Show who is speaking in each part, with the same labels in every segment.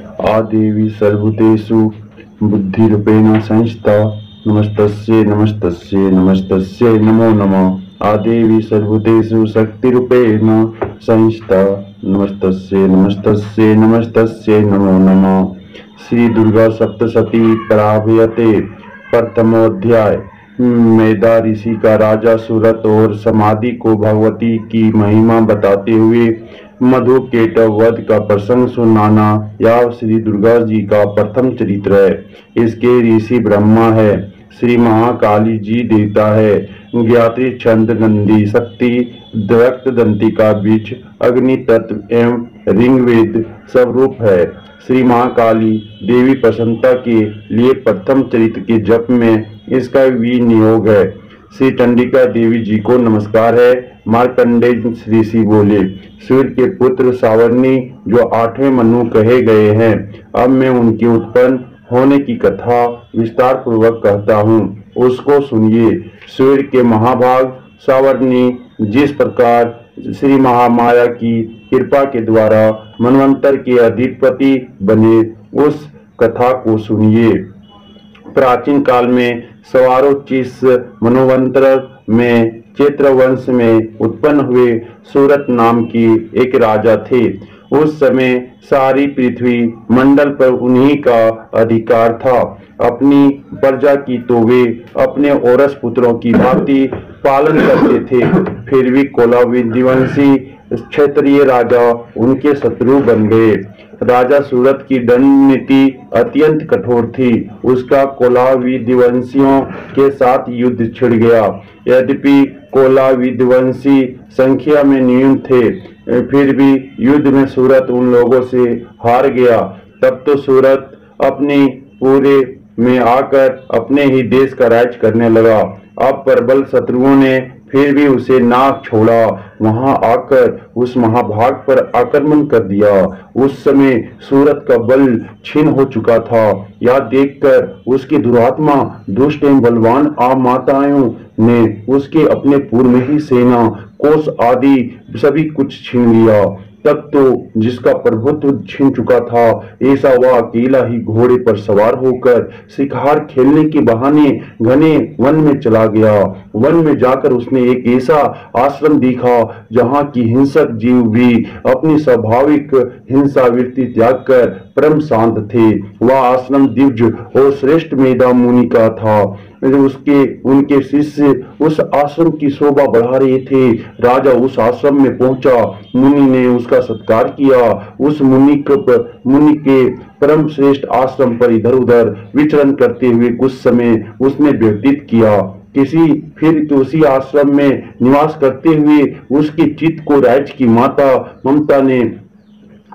Speaker 1: आदेवी सर्वभूतेषु बुद्धिरूपेण संस्थिता। नमस्तस्यै नमस्तस्यै नमस्तस्यै नमो नमः। आदेवी सर्वभूतेषु शक्तिरूपेण संस्थिता। नमस्तस्यै नमस्तस्यै नमस्तस्यै नमो नमः। श्री दुर्गा सप्तशती प्रारभ्यते। प्रथमोध्याय। मेधा ऋषि का राजा सूरत और समाधि को भगवती की महिमा बताते हुए मधु केटव वध का प्रसंग सुनाना यह श्री दुर्गा जी का प्रथम चरित्र है। इसके ऋषि ब्रह्मा है, श्री महाकाली जी देवता है, ज्ञात्री छंद नंदी शक्ति दरक्त दंतिका बीच अग्नि तत्व एवं ऋग्वेद स्वरूप है। श्री महाकाली देवी प्रसन्नता के लिए प्रथम चरित्र के जप में इसका विनियोग है। श्री चंडिका देवी जी को नमस्कार है। मार्कंडेय ऋषि बोले, सूर्य के पुत्र सावर्णी जो 8वें मनु कहे गए हैं, अब मैं उनके उत्पन्न होने की कथा विस्तार पूर्वक कहता हूँ, उसको सुनिए। सूर्य के महाभाग सावर्णी जिस प्रकार श्री महामाया की कृपा के द्वारा मनवंतर के अधिपति बने, उस कथा को सुनिए। प्राचीन काल में सवारोचिस मनवंतर में चैत्र वंश में उत्पन्न हुए सूरत नाम की एक राजा थे। उस समय सारी पृथ्वी मंडल पर उन्हीं का अधिकार था। अपनी प्रजा की तो वे अपने औरस पुत्रों की भांति पालन करते थे, फिर भी कोलाविदिवंशी क्षेत्रीय राजा उनके शत्रु बन गए। राजा सूरत की दंड नीति अत्यंत कठोर थी। उसका कोलाविदिवंशियों के साथ युद्ध छिड़ गया। यद्यपि कोलाविदिवंशी संख्या में न्यून थे, फिर भी युद्ध में सूरत उन लोगों से हार गया। तब तो सूरत अपने पूरे में आकर अपने ही देश का राज करने लगा। अब प्रबल शत्रुओं ने फिर भी उसे ना छोड़ा, वहां आकर उस महाभाग पर आक्रमण कर दिया। उस समय सूरत का बल क्षीण हो चुका था। यह देखकर उसकी दुरात्मा दुष्ट एवं बलवान माताओं ने उसके अपने पूर्व में ही सेना कोष आदि सभी कुछ छीन लिया। तब तो जिसका प्रभुत्व छीन चुका था, ऐसा वह अकेला ही घोड़े पर सवार होकर शिकार खेलने के बहाने घने वन में चला गया। वन में जाकर उसने एक ऐसा आश्रम देखा जहाँ की हिंसक जीव भी अपनी स्वाभाविक हिंसा वृत्ति त्याग कर परम शांत थे। वह आश्रम दिव्य और श्रेष्ठ मेधा मुनि का था। उनके शिष्य उस आश्रम की शोभा बढ़ा रहे थे। राजा उस आश्रम में पहुंचा। मुनि ने उसका सत्कार किया। उस मुनि के परम श्रेष्ठ आश्रम पर इधर उधर विचरण करते हुए कुछ समय उसने व्यतीत किया। फिर उसी आश्रम में निवास करते हुए उसके चित्त को राज्य की माता ममता ने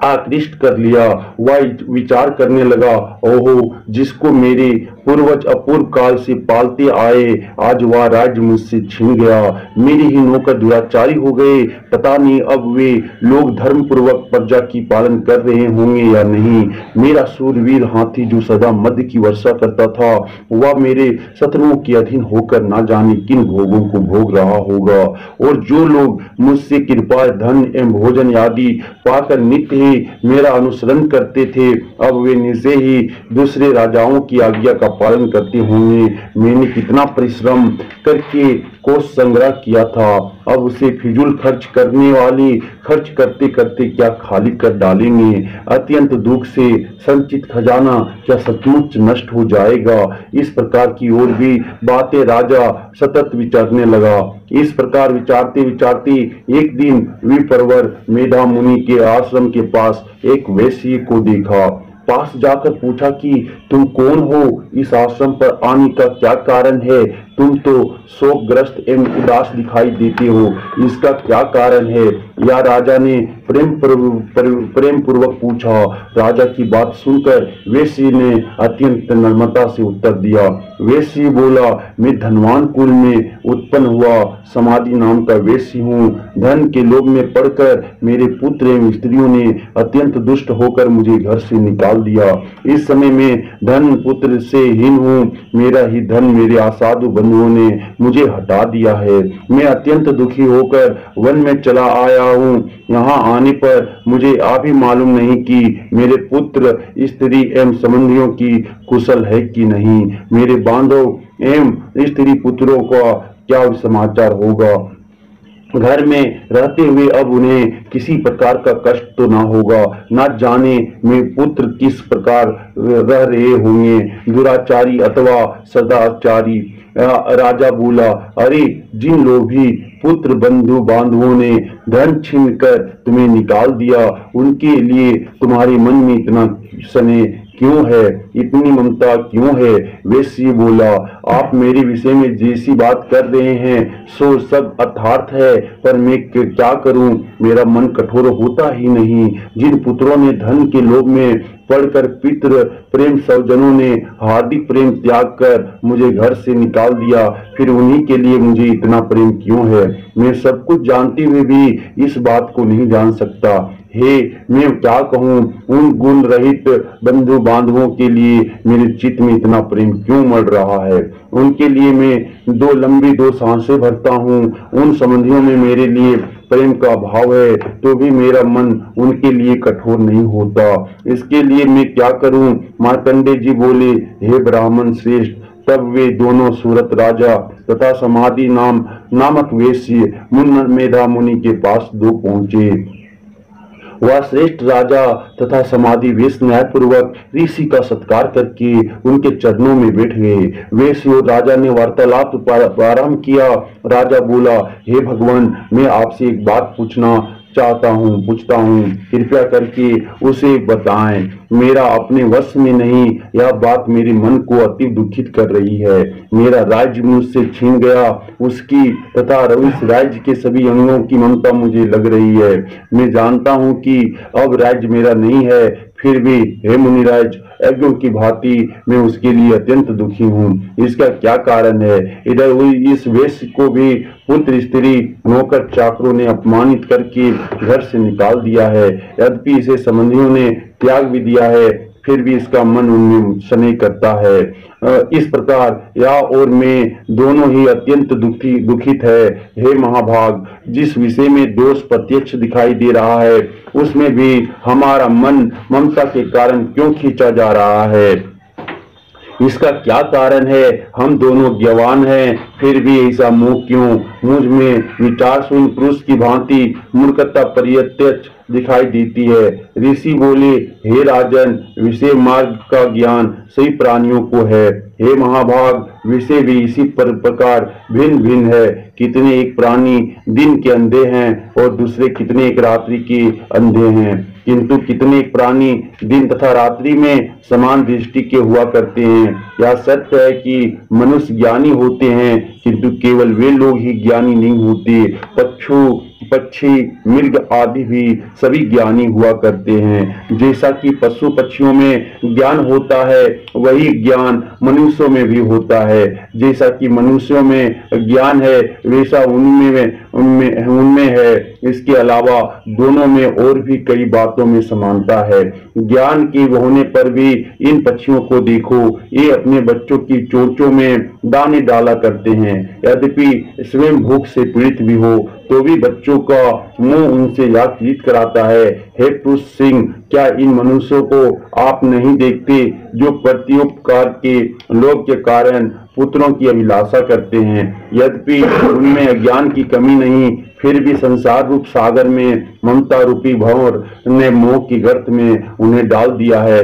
Speaker 1: आकृष्ट कर लिया। वह विचार करने लगा, ओहो, जिसको मेरे पूर्वज अपूर्व काल से पालते आए, आज वह राज्य मुझसे छीन गया। मेरे ही नौकर दुराचारी हो गए। पता नहीं अब वे लोग धर्म पूर्वक प्रजा की पालन कर रहे होंगे या नहीं। मेरा सूरवीर हाथी जो सदा मध्य की वर्षा करता था, वह मेरे शत्रुओं के अधीन होकर ना जाने किन भोगों को भोग रहा होगा। और जो लोग मुझसे कृपा धन एवं भोजन आदि पाकर नित्य मेरा अनुसरण करते थे, अब वे निश्चय ही दूसरे राजाओं की आज्ञा का पालन करते होंगे। मैंने कितना परिश्रम करके कोष संग्रह किया था, अब उसे फिजूल खर्च करने वाले खर्च करते करते क्या खाली कर डालेंगे। अत्यंत दुख से संचित खजाना क्या सचमुच नष्ट हो जाएगा। इस प्रकार की और भी बातें राजा सतत विचारने लगा। इस प्रकार विचारते विचारते एक दिन विप्रवर मेधा मुनि के आश्रम के पास एक वैश्य को देखा। पास जाकर पूछा कि तुम कौन हो, इस आश्रम पर आने का क्या कारण है? तुम तो शोकग्रस्त एवं उदास दिखाई देते हो, इसका क्या कारण है? या राजा ने प्रेम पूर्वक पूछा। राजा की बात सुनकर वैश्य ने अत्यंत नम्रता से उत्तर दिया। वैश्य बोला, मैं धनवान कुल में उत्पन्न हुआ समाधि नाम का वैश्य हूँ। धन के लोभ में पड़कर मेरे पुत्र एवं स्त्रियों ने अत्यंत दुष्ट होकर मुझे घर से निकाल दिया। इस समय मैं धन पुत्र से हीन हूँ। मेरा ही धन मेरे असाधु उन्होंने मुझे हटा दिया है। मैं अत्यंत दुखी होकर वन में चला आया हूँ। यहाँ आने पर मुझे आप ही मालूम नहीं कि मेरे पुत्र, स्त्री एवं संबंधियों की कुशल है कि नहीं। मेरे बांधव एवं स्त्री पुत्रों का क्या समाचार होगा। घर में रहते हुए अब उन्हें किसी प्रकार का कष्ट तो ना होगा। ना जाने मेरे पुत्र किस प्रकार रह रहे होंगे, दुराचारी अथवा सदाचारी। राजा बोला, अरे जिन लोभी पुत्र बंधु बांधवों ने धन छीन कर तुम्हें निकाल दिया, उनके लिए तुम्हारे मन में इतना स्नेह क्यों है, इतनी ममता क्यों है। वैश्य बोला, आप मेरे विषय में जैसी बात कर रहे हैं सो सब अर्थार्थ है, पर मैं क्या करूं, मेरा मन कठोर होता ही नहीं। जिन पुत्रों ने धन के लोभ में पढ़कर पितृ प्रेम सौजनों ने हार्दिक प्रेम त्याग कर मुझे घर से निकाल दिया, फिर उन्हीं के लिए मुझे इतना प्रेम क्यों है। मैं सब कुछ जानते हुए भी इस बात को नहीं जान सकता। हे, मैं क्या कहूँ, उन गुण रहित बंधु बांधवों के लिए मेरे चित्त में इतना प्रेम क्यों मर रहा है। उनके लिए मैं दो सांसें भरता हूँ। उन संबंधियों में मेरे लिए प्रेम का भाव है तो भी मेरा मन उनके लिए कठोर नहीं होता। इसके लिए मैं क्या करूं। मार्कंडेय जी बोले, हे ब्राह्मण श्रेष्ठ। तब वे दोनों सूरत राजा तथा समाधि नामक वेश्य मुन्न मेधा मुनि के पास दो पहुंचे। वह श्रेष्ठ राजा तथा समाधि वेश न्यायपूर्वक ऋषि का सत्कार करके उनके चरणों में बैठ गए। वेश्य और राजा ने वार्तालाप प्रारंभ किया। राजा बोला, हे भगवान, मैं आपसे एक बात पूछता हूँ, कृपया करके उसे बताएं। मेरा अपने वश में नहीं, यह बात मेरे मन को अति दुखित कर रही है। मेरा राज्य मुझसे छीन गया, उसकी तथा इस राज्य के सभी अंगों की ममता मुझे लग रही है। मैं जानता हूँ कि अब राज्य मेरा नहीं है, फिर भी हे मुनिराज, यज्ञों की भांति मैं उसके लिए अत्यंत दुखी हूँ। इसका क्या कारण है। इधर इस वेश्य को भी पुत्र, स्त्री, नौकर, चाकरों ने अपमानित करके घर से निकाल दिया है। यद्यपि इसे संबंधियों ने त्याग भी दिया है, फिर भी इसका मन उनमें स्नेह करता है। इस प्रकार या और मैं दोनों ही अत्यंत दुखित है। हे महाभाग, जिस विषय में दोष प्रत्यक्ष दिखाई दे रहा है उसमें भी हमारा मन ममता के कारण क्यों खींचा जा रहा है। इसका क्या कारण है। हम दोनों ज्ञान हैं, फिर भी ऐसा मोह क्यों। मुझ में विचार शून्य पुरुष की भांति मूर्खता प्रत्यक्ष दिखाई देती है। ऋषि बोले, हे राजन, विषय मार्ग का ज्ञान सही प्राणियों को है। हे महाभाग, विषय भी इसी प्रकार भिन्न भिन्न है। कितने एक प्राणी दिन के अंधे हैं और दूसरे कितने एक रात्रि के अंधे हैं, किंतु कितने एक प्राणी दिन तथा रात्रि में समान दृष्टि के हुआ करते हैं। यह सत्य है कि मनुष्य ज्ञानी होते हैं, किंतु केवल वे लोग ही ज्ञानी नहीं होते। पक्षी, मृग आदि भी सभी ज्ञानी हुआ करते हैं। जैसा कि पशु पक्षियों में ज्ञान होता है, वही ज्ञान मनुष्यों में भी होता है। जैसा कि मनुष्यों में ज्ञान है, वैसा उनमें है। इसके अलावा दोनों में और भी कई बातों में समानता है। ज्ञान के होने पर भी इन पक्षियों को देखो, ये अपने बच्चों की चोंचों में दाने डाला करते हैं। यद्यपि स्वयं भूख से पीड़ित भी हो तो भी बच्चों का मुंह उनसे याचित कराता है। हे पुरुष सिंह, क्या इन मनुष्यों को आप नहीं देखते जो प्रत्युपकार के लोभ के कारण पुत्रों की अभिलाषा करते हैं। यद्यपि उनमें अज्ञान की कमी नहीं, फिर भी संसार रूप सागर में ममता रूपी भंवर ने मोह की गर्त में उन्हें डाल दिया है।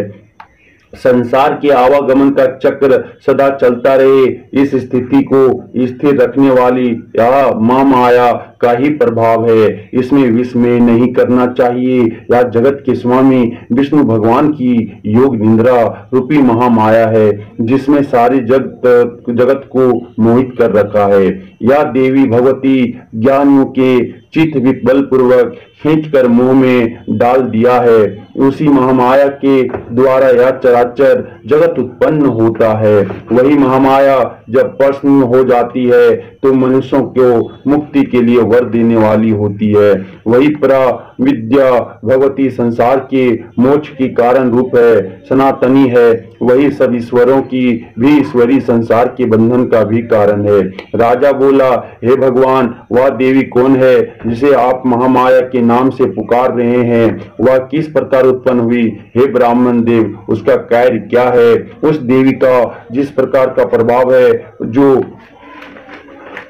Speaker 1: संसार के आवागमन का चक्र सदा चलता रहे, इस स्थिति को स्थिर रखने वाली यह माया का ही प्रभाव है। इसमें विस्मय नहीं करना चाहिए। यह जगत के स्वामी विष्णु भगवान की योग निंद्रा रूपी महामाया है, जिसमें सारे जगत को मोहित कर रखा है। यह देवी भगवती ज्ञानियों के चित्त बलपूर्वक खींचकर मोह में डाल दिया है। उसी महामाया के द्वारा यह चराचर जगत उत्पन्न होता है। वही महामाया जब प्रश्न हो जाती है तो मनुष्यों को मुक्ति के लिए वर देने वाली होती है। वही विद्या भगवती संसार के मोक्ष की कारण रूप है, सनातनी है। वही सब ईश्वरों की भी ईश्वरी संसार के बंधन का भी कारण है। राजा बोला, हे भगवान, वह देवी कौन है जिसे आप महामाया के नाम से पुकार रहे हैं? वह किस प्रकार उत्पन्न हुई? हे ब्राह्मण देव, उसका कार्य क्या है? उस देवी का जिस प्रकार का प्रभाव है, जो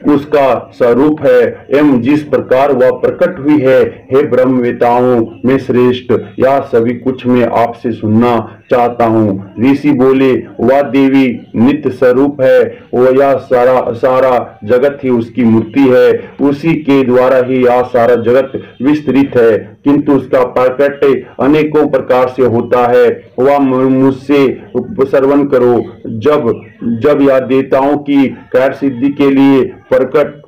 Speaker 1: उसका स्वरूप है एवं जिस प्रकार वह प्रकट हुई है, हे ब्रह्मवेताओं में श्रेष्ठ, यह सभी कुछ मैं आपसे सुनना चाहता हूँ। ऋषि बोले, वह देवी नित्य स्वरूप है, वह यह सारा जगत ही उसकी मूर्ति है, उसी के द्वारा ही यह सारा जगत विस्तृत है, किंतु उसका प्रकट अनेकों प्रकार से होता है। वह मुझसे श्रवण करो। जब यह देवताओं की कार्य सिद्धि के लिए प्रकट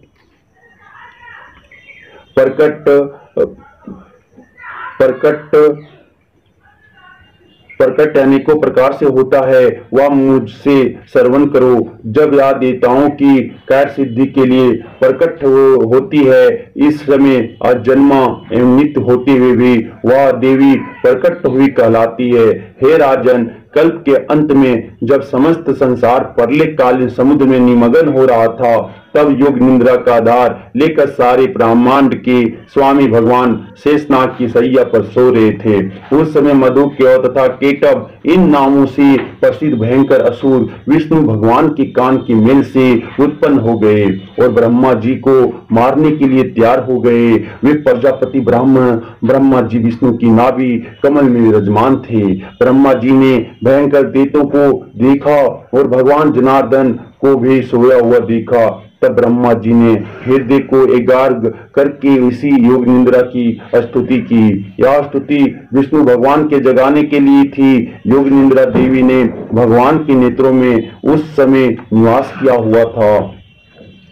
Speaker 1: अनेकों प्रकार से होता है, वह मुझसे श्रवण करो। जब यह देवताओं की कार्य सिद्धि के लिए प्रकट होती है, इस समय अजन्मा एवं नित्य होते हुए भी वह देवी प्रकट हुई कहलाती है। हे राजन, कल्प के अंत में जब समस्त संसार प्रलयकालीन समुद्र में निमग्न हो रहा था, तब योग निद्रा का आधार लेकर सारे ब्रह्मांड के स्वामी भगवान शेषनाग की सैया पर सो रहे थे। उस समय मधुकेव तथा केटव इन नामों से प्रसिद्ध भयंकर असुर विष्णु भगवान के कान की मेल से उत्पन्न हो गए और ब्रह्मा जी को मारने के लिए तैयार हो गए। वे प्रजापति ब्रह्मा जी विष्णु की नाभि कमल में विराजमान थे। ब्रह्मा जी ने भयंकर दैत्यों को देखा और भगवान जनार्दन को भी सोया हुआ देखा। तब ब्रह्मा जी ने हृदय को एकाग्र करके इसी योग निद्रा की स्तुति की। यह स्तुति विष्णु भगवान के जगाने के लिए थी। योग निद्रा देवी ने भगवान के नेत्रों में उस समय निवास किया हुआ था।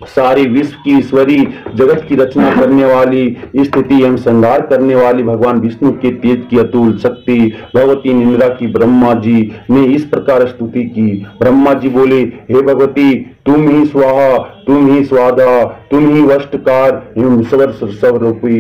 Speaker 1: सारे विश्व की ईश्वरी जगत की रचना करने वाली, स्थिति एवं संहार करने वाली भगवान विष्णु के तेज की अतुल शक्ति भगवती निद्रा की ब्रह्मा जी ने इस प्रकार स्तुति की। ब्रह्मा जी बोले, हे भगवती, तुम ही स्वाहा, तुम ही स्वादा, तुम ही वष्टकार एवं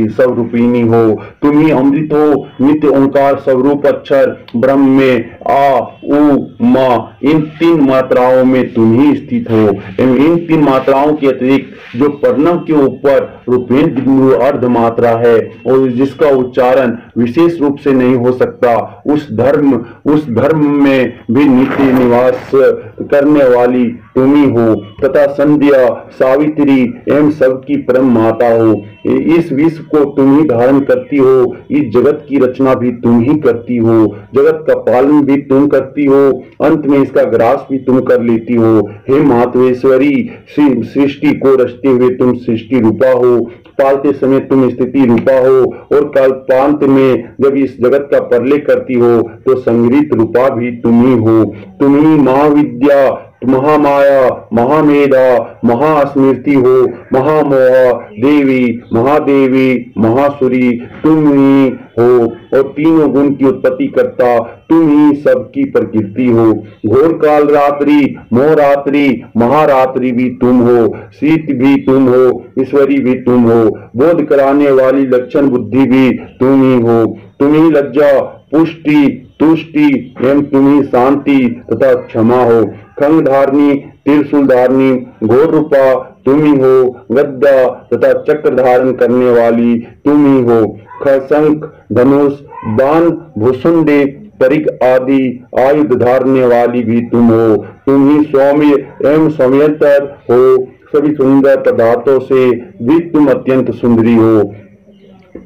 Speaker 1: स्वरूपिणी हो। तुम ही अमृत हो, नित्य ओंकार स्वरूप अक्षर ब्रह्म में आ उ मा, इन तीन मात्राओं में तुम ही स्थित हो। एवं इन तीन मात्राओं के अतिरिक्त जो प्रणव के ऊपर रूपेण बिंदु अर्ध मात्रा है और जिसका उच्चारण विशेष रूप से नहीं हो सकता, उस धर्म में भी नित्य निवास करने वाली तुम ही हो तथा संध्या, सावित्री एवं सबकी परम माता हो। इस विश्व को तुम ही धारण करती हो, इस जगत की रचना भी तुम ही करती हो, जगत का पालन भी तुम करती हो, अंत में इसका ग्रास भी तुम कर लेती हो। हे मातवेश्वरी, सृष्टि को रचते हुए तुम सृष्टि रूपा हो, पालते समय तुम स्थिति रूपा हो और कल्पांत में जब इस जगत का प्रलय करती हो तो संग्रहित रूपा भी तुम ही हो। तुम ही महाविद्या, महामाया, महामेधा, महास्मृति हो, महामोहा, देवी, महादेवी, महासुरी तुम ही हो और तीनों गुण की उत्पत्ति करता तुम ही सबकी प्रकृति हो। घोर काल रात्रि, मोहरात्रि, महारात्रि भी तुम हो, शीत भी तुम हो, ईश्वरी भी तुम हो, बोध कराने वाली लक्षण बुद्धि भी तुम ही हो। तुम ही लज्जा, पुष्टि, तुष्टि एवं तुम ही शांति तथा क्षमा हो। खंग धारणी, त्रिशूल धारणी, घोर रूपा तुम ही हो, गद्दा तथा चक्र धारण करने वाली तुम ही हो। शंख, धनुष, बाण, भूषुंडे, परिग आदि आयुध धारने वाली भी तुम हो। तुम ही सौम्य एवं सौम्यतर हो, सभी सुंदर पदार्थों से भी तुम अत्यंत सुंदरी हो।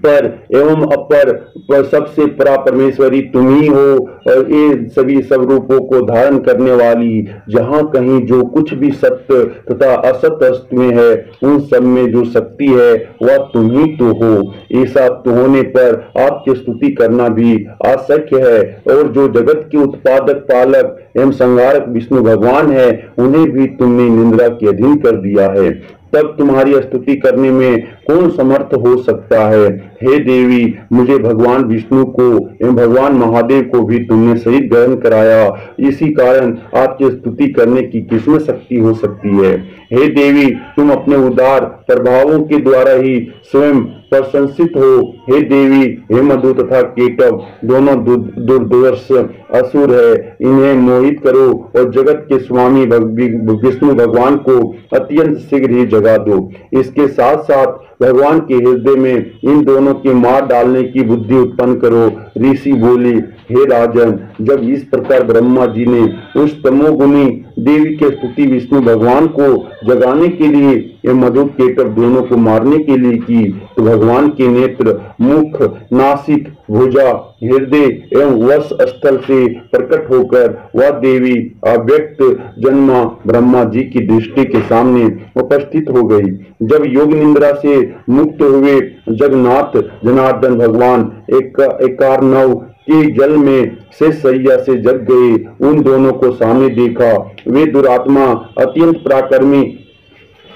Speaker 1: पर एवं अपर पर सबसे परा परमेश्वरी तुम ही हो और ये सभी सब रूपों को धारण करने वाली, जहाँ कहीं जो कुछ भी सत्य तथा असत्य अस्त में है, उन सब में जो शक्ति है वह तुम ही तो हो। ऐसा तो होने पर आपकी स्तुति करना भी अशक्य है और जो जगत के उत्पादक, पालक एवं संहारक विष्णु भगवान है, उन्हें भी तुमने निंद्रा के अधीन कर दिया है। तब तुम्हारी स्तुति करने में कौन समर्थ हो सकता है। हे देवी, मुझे भगवान विष्णु को एवं भगवान महादेव को भी तुमने शरीर ग्रहण कराया, इसी कारण आपकी स्तुति करने की किसमें शक्ति हो सकती है। हे देवी, तुम अपने उदार प्रभावों के द्वारा ही स्वयं प्रशंसित हो। हे देवी, हे मधु तथा केटव दोनों दुर्दर्श असुर है, इन्हें मोहित करो और जगत के स्वामी विष्णु भगवान को अत्यंत शीघ्र ही जगा दो। इसके साथ साथ भगवान के हृदय में इन दोनों के मार डालने की बुद्धि उत्पन्न करो। ऋषि बोले, हे राजन, जब इस प्रकार ब्रह्मा जी ने उस तमोगुनी देवी के स्तुति विष्णु भगवान को जगाने के लिए ये मधु केटव दोनों को मारने के लिए की, तो भगवान के नेत्र, मुख, नासिक, भुजा, हृदय एवं वश स्थल से प्रकट होकर वह देवी अव्यक्त जन्मा ब्रह्मा जी की दृष्टि के सामने उपस्थित हो गई। जब योग निंद्रा से मुक्त हुए जगन्नाथ जनार्दन भगवान एकार्णव के जल में से सैया से जग गए, उन दोनों को सामने देखा। वे दुरात्मा अत्यंत पराक्रमी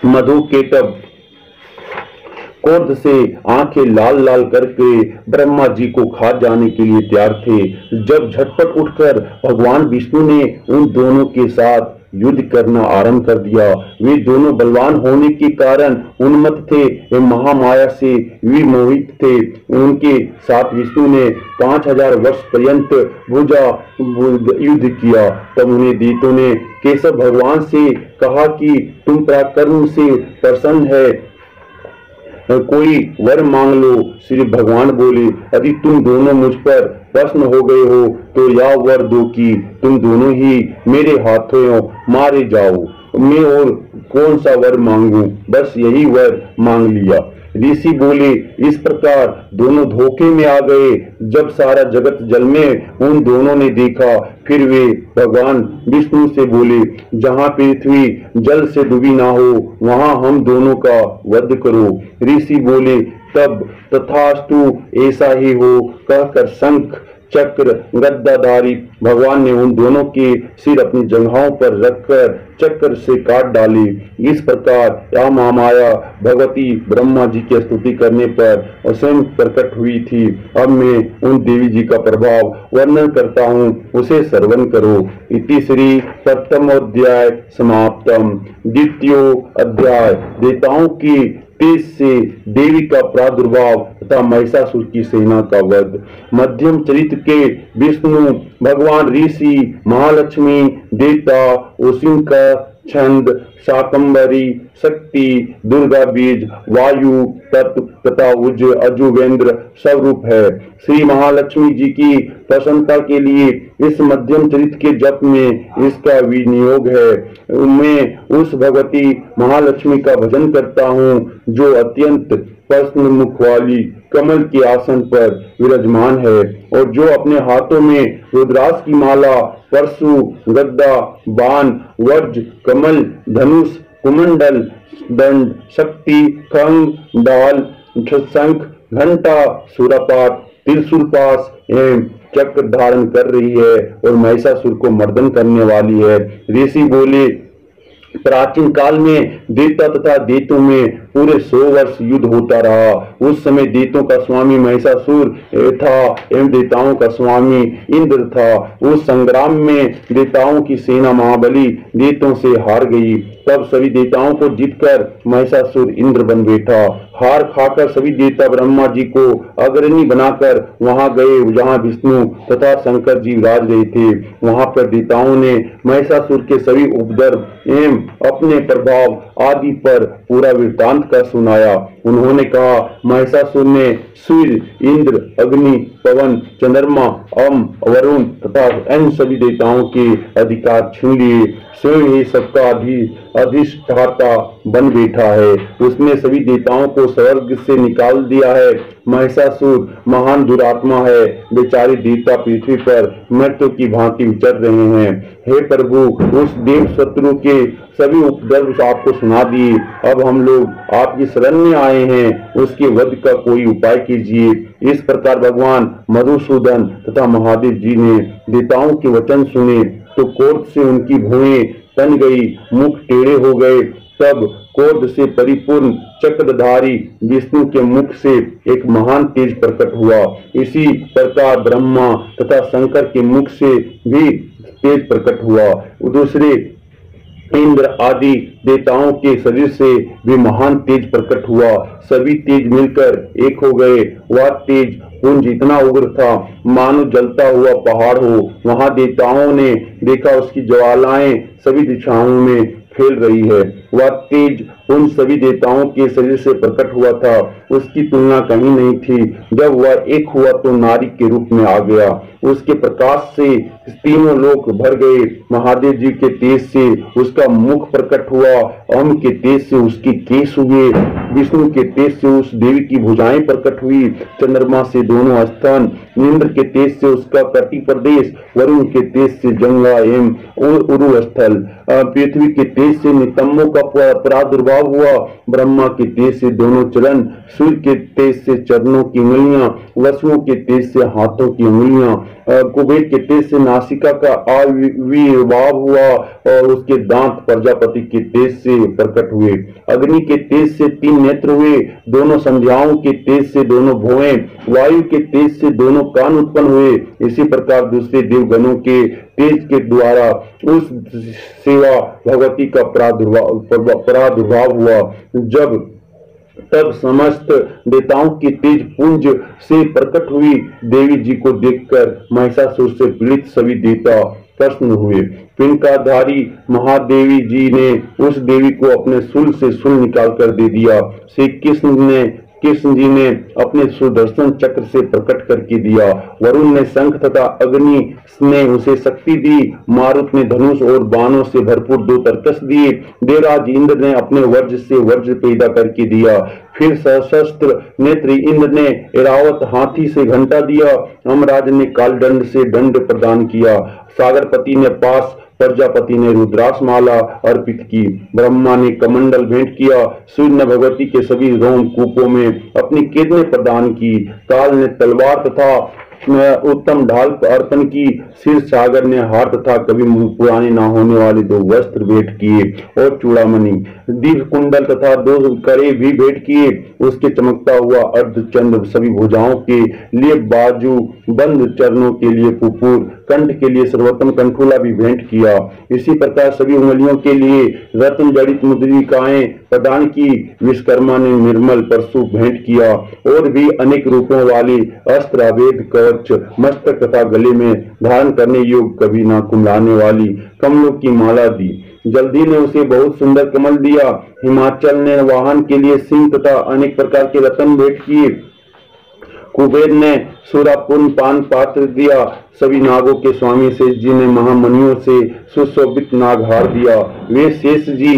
Speaker 1: मधु केटव क्रोध से आंखें लाल लाल करके ब्रह्मा जी को खा जाने के लिए तैयार थे। जब झटपट उठकर भगवान विष्णु ने उन दोनों के साथ युद्ध करना आरंभ कर दिया। वे दोनों बलवान होने के कारण उन्मत्त थे, वे महामाया से विमोहित थे। उनके साथ विष्णु ने 5000 वर्ष पर्यंत भुजा युद्ध किया। तब उन्हें दैत्यों ने केशव भगवान से कहा कि तुम पराक्रम से प्रसन्न है, कोई वर मांग लो। श्री भगवान बोले, यदि तुम दोनों मुझ पर प्रसन्न हो गए हो तो यह वर दो कि तुम दोनों ही मेरे हाथों मारे जाओ। मैं और कौन सा वर मांगू, बस यही वर मांग लिया। ऋषि बोले, इस प्रकार दोनों धोखे में आ गए। जब सारा जगत जल में उन दोनों ने देखा, फिर वे भगवान विष्णु से बोले, जहाँ पृथ्वी जल से डूबी ना हो वहां हम दोनों का वध करो। ऋषि बोले, तब तथास्तु, ऐसा ही हो कहकर शंख चक्र गद्दाधारी भगवान ने उन दोनों के सिर अपनी जंघाओं पर रखकर चक्र से काट डाली। इस प्रकार यह महामाया भगवती ब्रह्मा जी की स्तुति करने पर स्वयं प्रकट हुई थी। अब मैं उन देवी जी का प्रभाव वर्णन करता हूँ, उसे श्रवण करो। इति श्री प्रथमोध्याय समाप्तम। द्वितीय अध्याय देवताओं की तेज से देवी का प्रादुर्भाव तथा महिषासुर की सेना का वध। मध्यम चरित्र के विष्णु भगवान, ऋषि, महालक्ष्मी, देवता, उसिंका, छंद, शाकंभरी, शक्ति, दुर्गा बीज, वायु तत्व तथा उज अजुवेंद्र स्वरूप है। श्री महालक्ष्मी जी की प्रसन्नता के लिए इस मध्यम चरित्र के जप में इसका विनियोग है। मैं उस भगवती महालक्ष्मी का भजन करता हूँ जो अत्यंत प्रसन्न मुख वाली कमल के आसन पर विराजमान है और जो अपने हाथों में रुद्राक्ष की माला, परशु, गदा, बाण, वज्र, कमल, धनुष, कुमंडल, दंड, शक्ति, खंग, डाल, शंख, घंटा, सुरापात, त्रिशूल पास एवं चक्र धारण कर रही है और महिषासुर को मर्दन करने वाली है। ऋषि बोले, प्राचीन काल में देवता तथा दैत्यों में पूरे 100 वर्ष युद्ध होता रहा। उस समय दैत्यों का स्वामी महिषासुर था एवं देवताओं का स्वामी इंद्र था। उस संग्राम में देवताओं की सेना महाबली दैत्यों से हार गई। तब सभी देवताओं को जीतकर महिषासुर इंद्र बन बैठा। हार खाकर सभी देवता ब्रह्मा जी को अग्रणी बनाकर वहां गए जहां विष्णु तथा शंकर जी विराज रहे थे। वहां पर देवताओं ने महिषासुर के सभी उपद्रव एवं अपने प्रभाव आदि पर पूरा वृत्तांत कर सुनाया। उन्होंने कहा, महिषासुर ने सूर्य, इंद्र, अग्नि, पवन, चंद्रमा, वरुण तथा अन्य सभी देवताओं के अधिकार छीन लिए। स्वयं ही सबका अधिष्ठाता बन बैठा है। उसने सभी देवताओं को स्वर्ग से निकाल दिया है। महिषासुर महान दुरात्मा है। बेचारे देवता पृथ्वी पर मृत्यु की भांति विचर रहे हैं। हे प्रभु, उस देव शत्रु के सभी उपद्रव आपको सुना दिए। अब हम लोग आपकी शरण में आए हैं, उसके वध का कोई उपाय कीजिए। इस प्रकार भगवान मधुसूदन तथा महादेव जी ने देवताओं के वचन सुने तो क्रोध से उनकी भुएं तन गई, मुख टेढ़े हो गए। तब क्रोध से परिपूर्ण चक्रधारी विष्णु के मुख से एक महान तेज प्रकट हुआ। इसी प्रकार ब्रह्मा तथा शंकर के मुख से भी तेज प्रकट हुआ। दूसरे इंद्र आदि देवताओं के शरीर से भी महान तेज प्रकट हुआ। सभी तेज मिलकर एक हो गए। वह तेज पुंज इतना उग्र था मानो जलता हुआ पहाड़ हो। वहां देवताओं ने देखा उसकी ज्वालाएं सभी दिशाओं में फैल रही है। वह तेज उन सभी देवताओं के शरीर से प्रकट हुआ था, उसकी तुलना कहीं नहीं थी। जब वह एक हुआ तो नारी के रूप में आ गया। उसके प्रकाश से तीनों लोक भर गए। महादेव जी के तेज से उसका मुख प्रकट हुआ, अम के तेज से उसके केश हुए, विष्णु के तेज से उस देवी की भुजाएं प्रकट हुई, चंद्रमा से दोनों स्तन, इंद्र के तेज से उसका कटी प्रदेश, वरुण के तेज से जंगा एवं उरु स्थल, पृथ्वी के तेज से नितंबों का प्रादुर्भाव हुआ, ब्रह्मा के तेज से दोनों चरण, सूर्य के तेज से चरणों की उंगलियां, वसुओं के तेज से हाथों की उंगलियां, कुबेर के तेज से नासिका का आविर्भाव हुआ और उसके दांत प्रजापति के तेज से प्रकट हुए। अग्नि के तेज से 3 नेत्र हुए, दोनों संध्याओं के तेज से दोनों भुवें, वायु के तेज से दोनों कान उत्पन्न हुए। इसी प्रकार दूसरे देवगणों के तेज के द्वारा उस सेवा भगवती का प्रादुर्भाव हुआ। तब समस्त देवताओं की तेज पुंज से प्रकट हुई देवी जी को देखकर महिषासुर से पीड़ित सभी देवता प्रसन्न हुए। पिंडधारी महादेवी जी ने उस देवी को अपने शूल से शूल निकाल कर दे दिया। श्री कृष्ण जी ने अपने सुदर्शन चक्र से प्रकट करके दिया। वरुण ने शंख तथा अग्नि ने उसे शक्ति दी। मारुत ने धनुष और बाणों से भरपूर 2 तरकस दिए। देवराज इंद्र ने अपने वज्र से वज्र पैदा करके दिया। फिर सशस्त्र नेत्री इंद्र ने ऐरावत हाथी से घंटा दिया। यमराज ने कालदंड से दंड प्रदान किया। सागरपति ने पास, प्रजापति ने रुद्राक्षमाला अर्पित की। ब्रह्मा ने कमंडल भेंट किया। सूर्य ने भगवती के सभी रोमकूपों में अपनी किरणें प्रदान की। काल ने तलवार तथा उत्तम ढाल अर्पण की। क्षीर सागर ने हार तथा कभी पुराने न होने वाले 2 वस्त्र भेंट किए और चूड़ामणि, दीप कुंडल तथा 2 कड़े भी भेंट किए। उसके चमकता हुआ अर्धचंद्र सभी भुजाओं के लिए बाजू, बंद चरणों के लिए पुपुर, कंठ के लिए सर्वोत्तम कंठूला भी भेंट किया। इसी प्रकार सभी उंगलियों के लिए रत्न जड़ित मुद्रिकाएं प्रदान की। विश्वकर्मा ने निर्मल परशु भेंट किया और भी अनेक रूपों वाले अस्त्र, अभेद कवच, मस्तक तथा गले में धारण करने योग्य कभी न कुमलाने वाली कमलों की माला दी। जल्दी ने उसे बहुत सुंदर कमल दिया। हिमाचल ने वाहन के लिए सिंह तथा अनेक प्रकार के रत्न भेंट किए। कुबेर ने सुरापूर्ण पान पात्र दिया। सभी नागों के स्वामी शेष जी ने महामणियों से सुशोभित नागहार दिया। वे शेष जी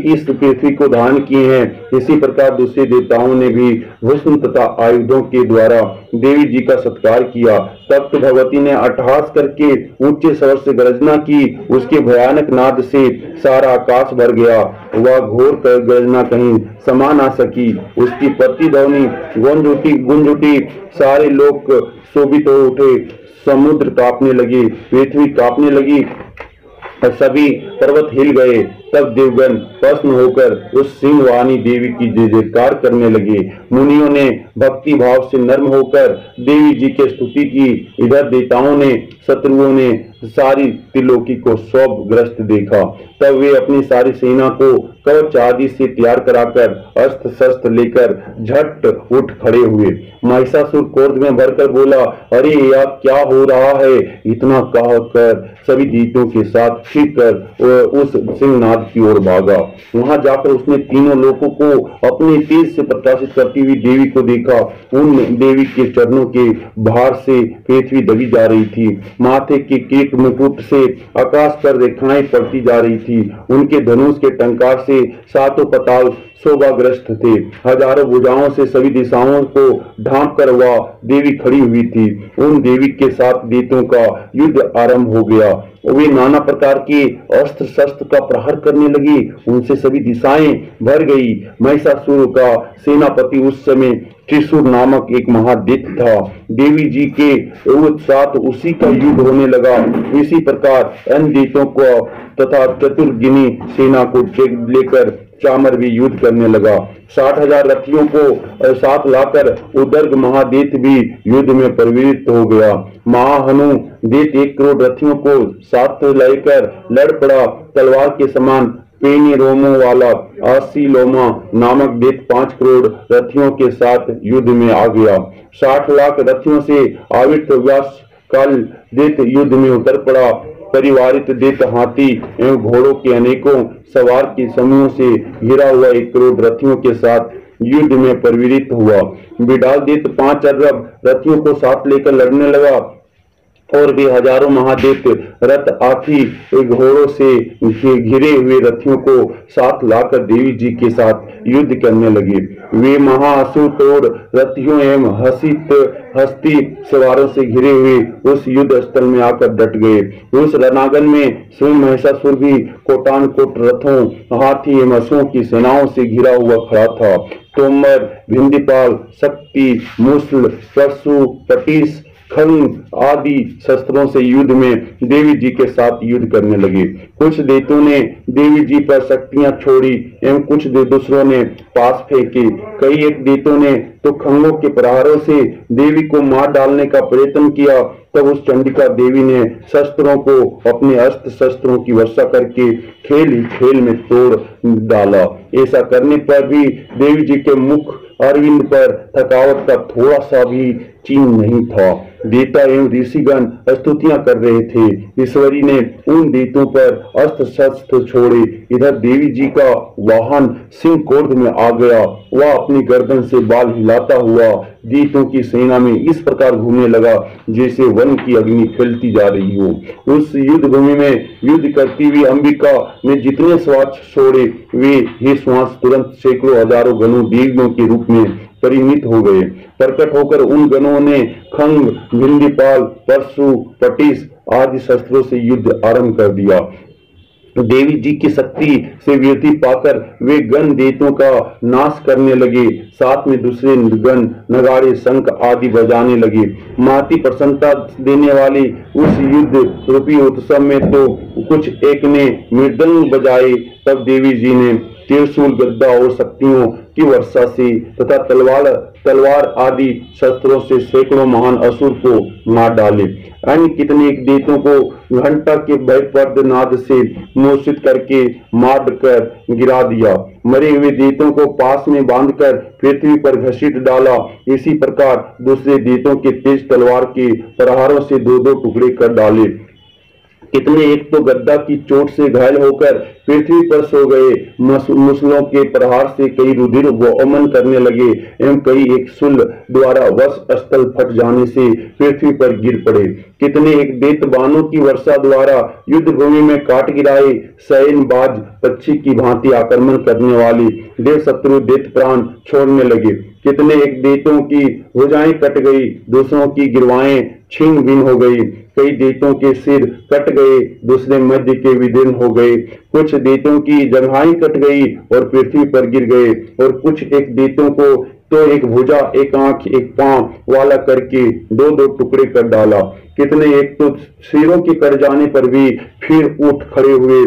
Speaker 1: इस पृथ्वी को धारण किए हैं। इसी प्रकार दूसरे देवताओं ने भी भस्म तथा आयुधों के द्वारा देवी जी का सत्कार किया। तब तो भगवती ने अट्टहास करके ऊंचे स्वर से गर्जना की। उसके भयानक नाद से सारा आकाश भर गया। वह घोर गर्जना कहीं समा ना सकी। उसकी प्रतिध्वनि गूंज उठी। सारे लोग शोभित हो उठे। समुद्र कांपने लगे, पृथ्वी कांपने लगी, सभी पर्वत हिल गए। तब देवगण प्रसन्न होकर उस सिंहवाणी देवी की जय जयकार करने लगे। मुनियों ने भक्ति भाव से नर्म होकर देवी जी की स्तुति की। इधर देवताओं ने, शत्रुओं ने सारी त्रिलोकी को शोभग्रस्त देखा। तब वे अपनी सारी सेना को कवच आदि से तैयार कराकर अस्त्र शस्त्र लेकर झट उठ खड़े हुए। महिषासुर क्रोध में भरकर बोला, अरे यह क्या हो रहा है? इतना कहकर सभी दैत्यों के साथ खींचकर उस सिंहनाद की ओर भागा। वहां जाकर उसने तीनों लोगों को अपने तेज से प्रकाशित करती हुई देवी को देखा। उन देवी के चरणों के भार से पृथ्वी दबी जा रही थी। माथे के केक मुकुट से आकाश पर रेखाएं पड़ती जा रही थी। उनके धनुष के टंकार से 7 पाताल शोभाग्रस्त थे। हजारों भुजाओं से सभी दिशाओं को ढांक कर वह देवी खड़ी हुई थी। उन देवी के साथ दैत्यों का युद्ध आरंभ हो गया। वे नाना प्रकार के अस्त्र शस्त्र का प्रहार करने लगे। उनसे सभी दिशाएं भर गई। महिषासुर का सेनापति उस समय त्रिशूर नामक एक महादैत्य था। देवी जी के साथ उसी का युद्ध होने लगा। इसी प्रकार अन्य दैत्यों को तथा चतुर्गिनी सेना को लेकर चामर भी युद्ध करने लगा। 60,000 रथियों को साथ लाकर उदर्ग महादेत भी युद्ध में प्रवृत्त हो गया। महाहनु देत 1 करोड़ रथियों को साथ लेकर लड़ पड़ा। तलवार के समान पेनी रोमों वाला आसीलोमा नामक देत 5 करोड़ रथियों के साथ युद्ध में आ गया। 60 लाख रथियों से आवित व्यास काल देत युद्ध में उतर पड़ा। परिवारित देत हाथी एवं घोड़ों के अनेकों सवार के समूहों से घिरा हुआ 1 करोड़ रथियों के साथ युद्ध में प्रवृत्त हुआ। बिडाल देत 5 अरब रथियों को साथ लेकर लड़ने लगा और भी हजारों महादेत रथ हाथी घोड़ों से घिरे हुए रथियों को साथ लाकर देवी जी के साथ युद्ध करने लगे। वे महाअसुर तोड़ रथियों एवं हस्ती सवारों से घिरे हुए उस युद्ध स्थल में आकर डट गए। उस रणांगन में स्वयं महिषासुर भी कोटान कोट रथों हाथी एवं असुरों की सेनाओं से घिरा हुआ खड़ा था। तोमर, भिंदीपाल, शक्ति, मूसल, परशु, पटीस, खंग आदि शस्त्रों से युद्ध में देवी जी के साथ युद्ध करने लगे। कुछ दैत्यों ने देवी जी पर शक्तियां छोड़ी एवं कुछ दूसरों ने पास फेंके। कई एक दैत्यों ने तो खंगों के प्रहारों से देवी को मार डालने का प्रयत्न किया। तब उस चंडिका देवी ने शस्त्रों को अपने अस्त्र शस्त्रों की वर्षा करके खेल ही खेल में तोड़ डाला। ऐसा करने पर भी देवी जी के मुख अरविंद पर थकावट का थोड़ा सा भी चिन्ह नहीं था। देवता एवं ऋषिगण स्तुतियां कर रहे थे। ईश्वरी ने उन देवताओं पर अस्त्र शस्त्र छोड़े। इधर देवी जी का वाहन सिंह क्रोध में आ गया। वह अपनी गर्दन से बाल हिलाता हुआ देवताओं की सेना में इस प्रकार घूमने लगा जैसे वन की अग्नि फैलती जा रही हो। उस युद्ध भूमि में युद्ध करती हुई अंबिका ने जितने श्वास छोड़े वे ही श्वास तुरंत सैकड़ों हजारों गणों देवियों के रूप में परिणित हो गए। प्रकट होकर उन गणों ने खंग, भिंदीपाल, परशु, पटीस आदि शस्त्रों से युद्ध आरंभ कर दिया। देवी जी की शक्ति से वृद्धि पाकर वे गण दैत्यों का नाश करने लगे। साथ में दूसरे गण नगाड़े, शंख आदि बजाने लगे। महती प्रसन्नता देने वाली उस युद्ध रूपी उत्सव में तो कुछ एक ने मृदंग बजाए। तब देवी जी ने त्रिशूल, गद्दा और शक्तियों की वर्षा से तथा तलवार आदि शस्त्रों से सैकड़ों महान असुर को मार डाले। अन्य कितने एक दैत्यों को घंटा के भयप्रद नाद से मूर्छित करके मार कर गिरा दिया। मरे हुए दैत्यों को पास में बांधकर पृथ्वी पर घसीट डाला। इसी प्रकार दूसरे दैत्यों के तेज तलवार के प्रहारों से 2-2 टुकड़े कर डाले। कितने एक तो गद्दा की चोट से घायल होकर पृथ्वी पर सो गए। मुसलों के प्रहार से कई रुधिर वमन करने लगे एवं कई एक शूल द्वारा वश स्थल फट जाने से पृथ्वी पर गिर पड़े। कितने एक दैत्य बाणों की वर्षा द्वारा युद्ध भूमि में काट गिराए। सैनबाज पक्षी की भांति आक्रमण करने वाली देव शत्रु दैत्य प्राण छोड़ने लगे। कितने एक दैत्यों की भुजाएं कट गई, दूसरों की गिरवाएं छीन भिन हो गई। कई दैत्यों के सिर कट गए, दूसरे मध्य के विदीर्ण हो गए। कुछ दैत्यों की जंघाएं कट गई और पृथ्वी पर गिर गए और कुछ एक दैत्यों को तो एक भुजा, एक आंख, एक पांव वाला करके 2-2 टुकड़े कर डाला। कितने एक तो सिरों के कट जाने पर भी फिर उठ खड़े हुए।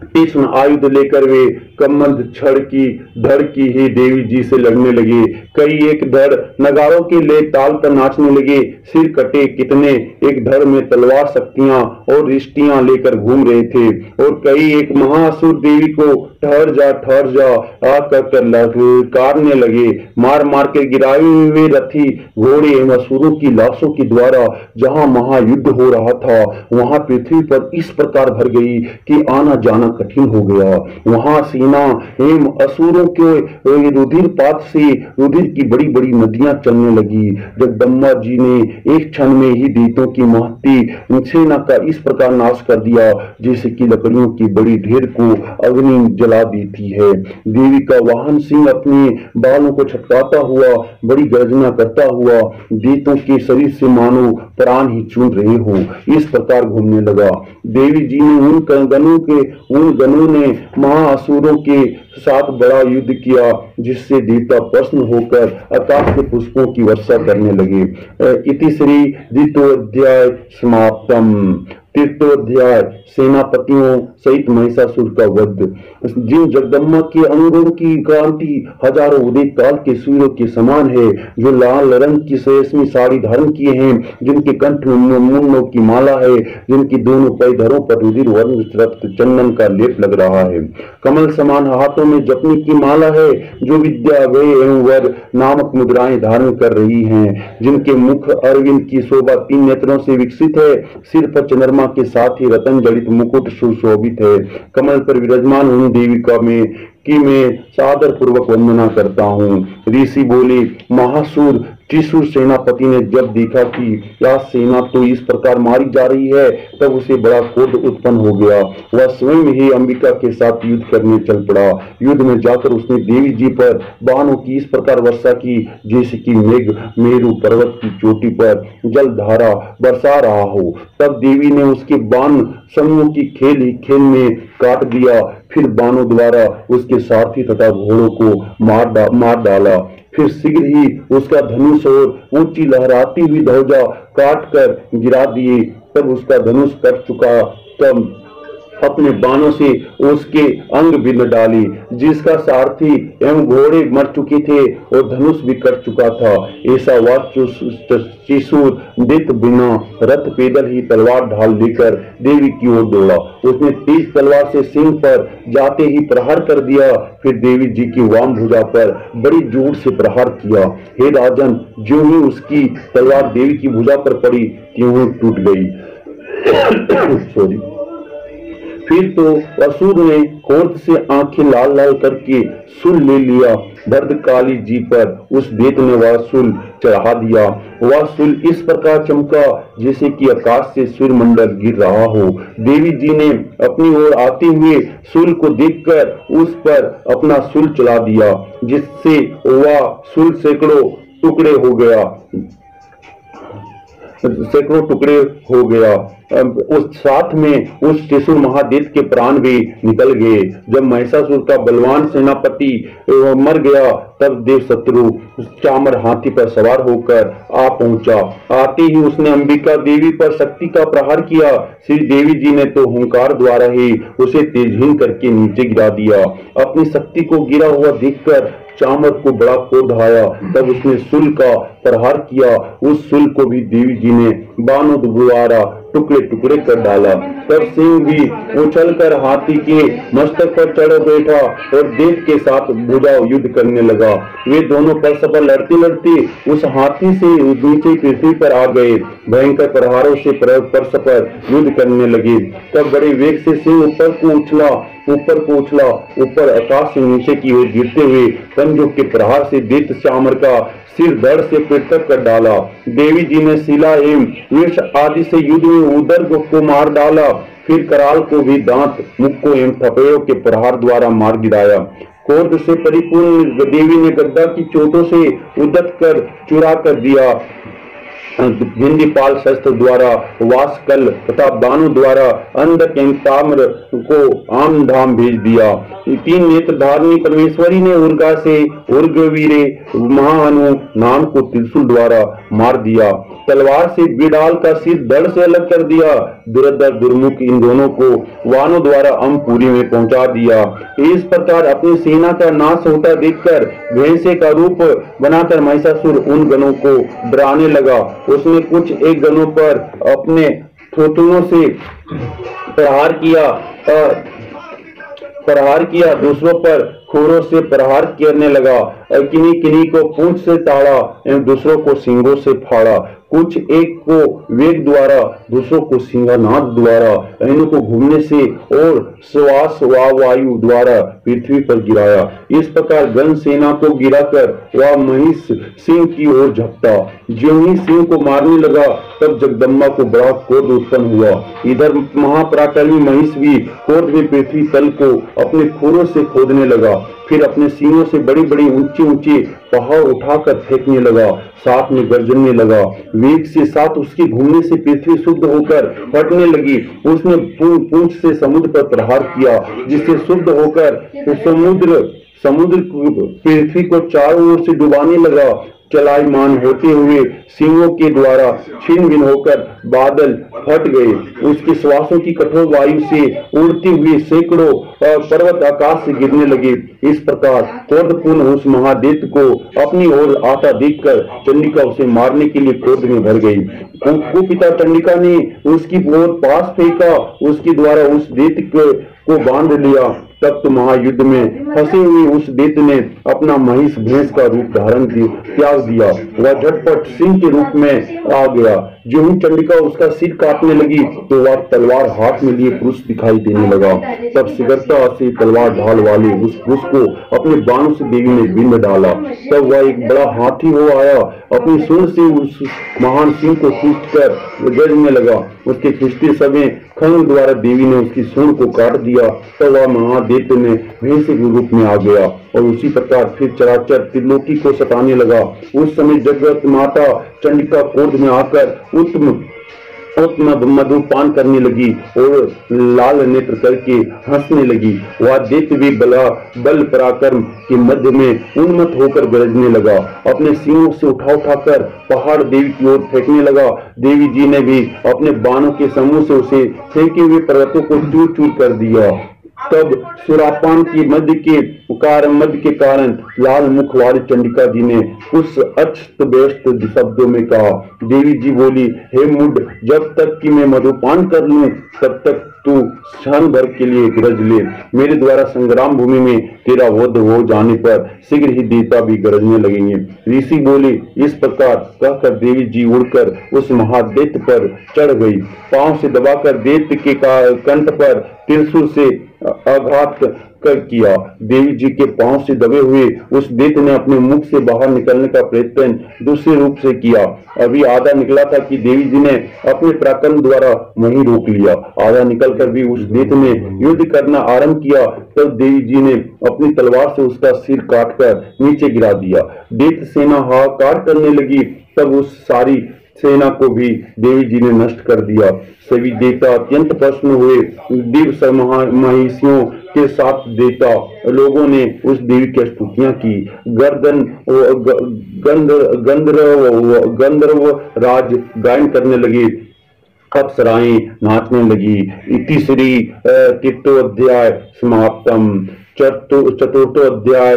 Speaker 1: तीक्ष्ण आयुध लेकर वे कमल छड़ की धड़ की ही देवी जी से लड़ने लगे। कई एक धड़ नगारों के ले ताल पर नाचने लगे। सिर कटे कितने एक धड़ में तलवार, शक्तियां और रिष्टियां लेकर घूम रहे थे और कई एक महासुर देवी को ठहर जा आ कर ललकारने लगे। मार मार के गिराए हुए रथी घोड़े एवं असुरों की लाशों के द्वारा जहां महायुद्ध हो रहा था वहां पृथ्वी पर इस प्रकार भर गई कि आना जाना कठिन हो गया। वहां सेना एवं असुरों के रुधिरपात से रुधिर की बड़ी बड़ी नदियां चलने लगी। जगदम्बा जी ने एक क्षण में ही दैत्यों की महती सेना का इस प्रकार नाश कर दिया जैसे कि लकड़ियों की बड़ी ढेर को अग्नि जला देती है। देवी का वाहन सिंह अपने बालों को छटकाता हुआ बड़ी गर्जना करता हुआ दैत्यों के शरीर से मानो प्राण ही चून रहे हो इस प्रकार घूमने लगा। देवी जी ने उन गणों ने महाअसुरों के साथ बड़ा युद्ध किया, जिससे देवता प्रसन्न होकर आकाश के पुष्पों की वर्षा करने लगे। इति श्री द्वितीयोध्याय समाप्तम। तृतीयोध्याय सेनापतियों सहित महिषासुर का वध। जिन जगदम्बा के अंगों की कांति हजारों उदय काल के सूर्यों के समान है, जो लाल रंग की रेशमी साड़ी धारण किए हैं, जिनके कंठ में मुंडों की माला है, जिनकी दोनों पैधरों पर रुधिर वर्ण रक्त चंदन का लेप लग रहा है, कमल समान हाथों में जपने की माला है, जो विद्या व्यय एवं वर नामक मुद्राएं धारण कर रही हैं, जिनके मुख अरविंद की शोभा 3 नेत्रों से विकसित है, सिर पर चंद्रमा के साथ ही रतन जड़ित मुकुट सुशोभित है, कमल पर विराजमान उन देविका में कि मैं सादर पूर्वक वंदना करता हूँ। ऋषि बोले, महासुर त्रिशूर सेनापति ने जब देखा कि यह सेना तो इस प्रकार मारी जा रही है, तब उसे बड़ा क्रोध उत्पन्न हो गया। वह स्वयं ही अंबिका के साथ युद्ध करने चल पड़ा। युद्ध में जाकर उसने देवी जी पर बाणों की इस प्रकार वर्षा की, जैसे कि मेघ मेरु पर्वत की चोटी पर जल धारा बरसा रहा हो। तब देवी ने उसके बाण समूह की खेल ही खेल में काट दिया। फिर बाणों द्वारा उसके सारथी तथा घोड़ों को मार डाला। फिर शीघ्र ही उसका धनुष और ऊंची लहराती हुई ध्वजा काट कर गिरा दिए। तब उसका धनुष कट चुका, तब अपने बाणों से उसके अंग बिंद डाली, जिसका सारथी एवं घोड़े मर चुके थे और धनुष भी कट चुका था। ऐसा त्रिशूर दित बिना रथ पैदल ही तलवार ढाल लेकर देवी की ओर दौड़ा। उसने तेज तलवार से सिंह पर जाते ही प्रहार कर दिया। फिर देवी जी की वाम भुजा पर बड़ी जोर से प्रहार किया। हे राजन, ज्यों ही उसकी तलवार देवी की भुजा पर पड़ी, त्यों ही टूट गई। सॉरी। फिर तो असुर ने क्रोध से आंखें लाल लाल करके शूल ले लिया। भद्रकाली जी पर उस दैत्य ने वह शूल चढ़ा दिया। वह शूल इस प्रकार चमका जैसे कि आकाश से सूर्यमंडल गिर रहा हो। देवी जी ने अपनी ओर आते हुए शूल को देखकर उस पर अपना शूल चला दिया, जिससे वह शूल सैकड़ों टुकड़े हो गया। उस साथ में उस त्रिशूल महादेव के प्राण भी निकल गए। जब महिषासुर का बलवान सेनापति मर गया, तब देव शत्रु चामर हाथी पर सवार होकर आ पहुंचा। आते ही उसने अंबिका देवी पर शक्ति का प्रहार किया। श्री देवी जी ने तो हुंकार द्वारा ही उसे तेजहीन करके नीचे गिरा दिया। अपनी शक्ति को गिरा हुआ देखकर चामर को बड़ा क्रोध आया। तब उसने शूल का प्रहार किया। उस शूल को भी देवी जी ने बाणों द्वारा टुकड़े टुकड़े कर डाला। तब सिंह भी उछलकर हाथी के मस्तक पर चढ़ बैठा और देव के साथ भुजाओं युद्ध करने लगा। वे दोनों परस्पर लड़ते लड़ते उस हाथी से नीचे पृथ्वी पर आ गए। भयंकर प्रहारों से परस्पर युद्ध करने लगे। तब बड़े वेग से सिंह ऊपर आकाश से नीचे की ओर गिरते हुए संजोग के प्रहार से दैत्य चामर का सिर धड़ से पृथक कर डाला। देवी जी ने शिला एवं वृक्ष आदि से युद्ध में उदर को मार डाला। फिर कराल को भी दांत, मुक्कों एवं थपेड़ों के प्रहार द्वारा मार गिराया। क्रोध से परिपूर्ण देवी ने गद्दा की चोटों से उद्यत कर चुरा कर दिया। भिंडीपाल शस्त्र द्वारा वासकल तथा बाणों द्वारा अंधक एवं ताम्र को आम धाम भेज दिया। 3 नेत्र धारणी परमेश्वरी ने उर्गा से उर्गवीरे महाहनु नाम को त्रिशूल द्वारा मार दिया। तलवार से बिडाल का सिर धड़ से अलग कर दिया। दुर्धर दुर्मुख इन दोनों को वानों द्वारा अमपुरी में पहुंचा दिया। इस प्रकार अपनी सेना का नाश होता देखकर भैंसे का रूप बनाकर महिषासुर उन गणों को डराने लगा। उसने कुछ एक गणों पर अपने थोथुनों से प्रहार किया, दूसरों पर खोरों से प्रहार करने लगा। किन्हीं को पूंछ से ताड़ा एवं दूसरों को सींगों से फाड़ा। कुछ एक को वेग द्वारा, दूसरों को सिंहनाद द्वारा, इनको घूमने से और श्वास वायु द्वारा पृथ्वी पर गिराया। इस प्रकार गण सेना को गिराकर वह महिष सिंह की ओर झपटा। ज्यों ही सिंह को मारने लगा, तब जगदम्बा को बड़ा क्रोध उत्पन्न हुआ। इधर महापराक्रमी महिष भी क्रोध में पृथ्वी तल को अपने खोरों से खोदने लगा। फिर अपने सींगों से बड़ी बड़ी ऊंची ऊंचे ऊंचे पहाड़ उठाकर फेंकने लगा, साथ में गर्जने लगा। वेग से साथ उसके घूमने से पृथ्वी शुद्ध होकर फटने लगी। उसने पूंछ से समुद्र पर प्रहार किया, जिससे शुद्ध होकर समुद्र पृथ्वी को चारों ओर से डुबाने लगा। चलायमान होते हुए सिंहों के द्वारा छिन्न भिन्न होकर बादल फट गए। उसके श्वासों की कठोर वायु से उड़ते हुए सैकड़ों पर्वत आकाश से गिरने लगे। इस प्रकार क्रोधपूर्ण उस महादैत्य को अपनी ओर आता देखकर चंडिका उसे मारने के लिए क्रोध में भर गई। कुपिता चंडिका ने उसकी ओर पास फेंका, उसके द्वारा उस दैत्य को बांध लिया। तब तो महायुद्ध में फंसे हुए उस दैत्य ने अपना महिष भैंस का रूप धारण त्याग दिया। वह झटपट सिंह के रूप में आ गया। जो ही चंडिका उसका सिर काटने लगी तो वह तलवार हाथ में लिए पुरुष दिखाई देने लगा। तब शीघ्रता से तलवार ढाल वाले उस पुरुष को अपने बाणों से देवी ने बिंद डाला। तब वह एक बड़ा हाथी हो आया, अपनी सूंड से उस महान सिंह को खींचकर गरजने लगा। उसके खींचते समय खंग द्वारा देवी ने उसकी सूंड को काट दिया। तब वह महादैत्य ने भैंस के रूप में आ गया और उसी प्रकार फिर चराचर त्रिलोकी को सताने लगा। उस समय जगत माता चंडिका क्रोध में आकर उत्तम मधुपान करने लगी और लाल नेत्र करके हंसने लगी। वह दैत्य भी बल पराक्रम के मध्य में उन्मत्त होकर गरजने लगा। अपने सींगों से उठाकर पहाड़ देवी की ओर फेंकने लगा। देवी जी ने भी अपने बाणों के समूह से उसे फेंके हुए पर्वतों को चूर चूर कर दिया। तब सुरापान की मध्य के कारण लाल मुख वाली चंडिका जी ने उस अस्त व्यस्त शब्दों में कहा। देवी जी बोली, हे मूढ़, जब तक कि मैं मधुपान कर लूं तब तक तू क्षण भर के लिए गरज ले। मेरे द्वारा संग्राम भूमि में तेरा वध हो जाने पर शीघ्र ही देवता भी गरजने लगेंगे। ऋषि बोले। इस प्रकार कहकर देवी जी उड़कर उस महादैत्य पर चढ़ गई। पांव से दबाकर दैत्य के कंठ पर त्रिशूल से आघात कर किया। देवी जी के पांव से दबे हुए उस दैत्य ने अपने मुख से बाहर निकलने का प्रयत्न दूसरे रूप से किया। अभी आधा निकला था कि देवी जी ने अपने पराक्रम द्वारा वहीं रोक लिया। आधा निकलकर भी उस दैत्य ने युद्ध करना आरंभ किया। तब देवी जी ने अपनी तलवार से उसका सिर काटकर नीचे गिरा दिया। दैत्य सेना हाहाकार करने लगी। तब उस सारी सेना को भी देवी जी ने नष्ट कर दिया। सभी देवता अत्यंत प्रसन्न हुए। दिव्य महिषियों के साथ देवता लोगों ने उस देवी की स्तुतियां की। गंधर्व राज गायन करने लगे, अप्सराएं नाचने लगी। इति श्री तृतीयोऽध्याय समाप्तम। चतुर्थोऽध्याय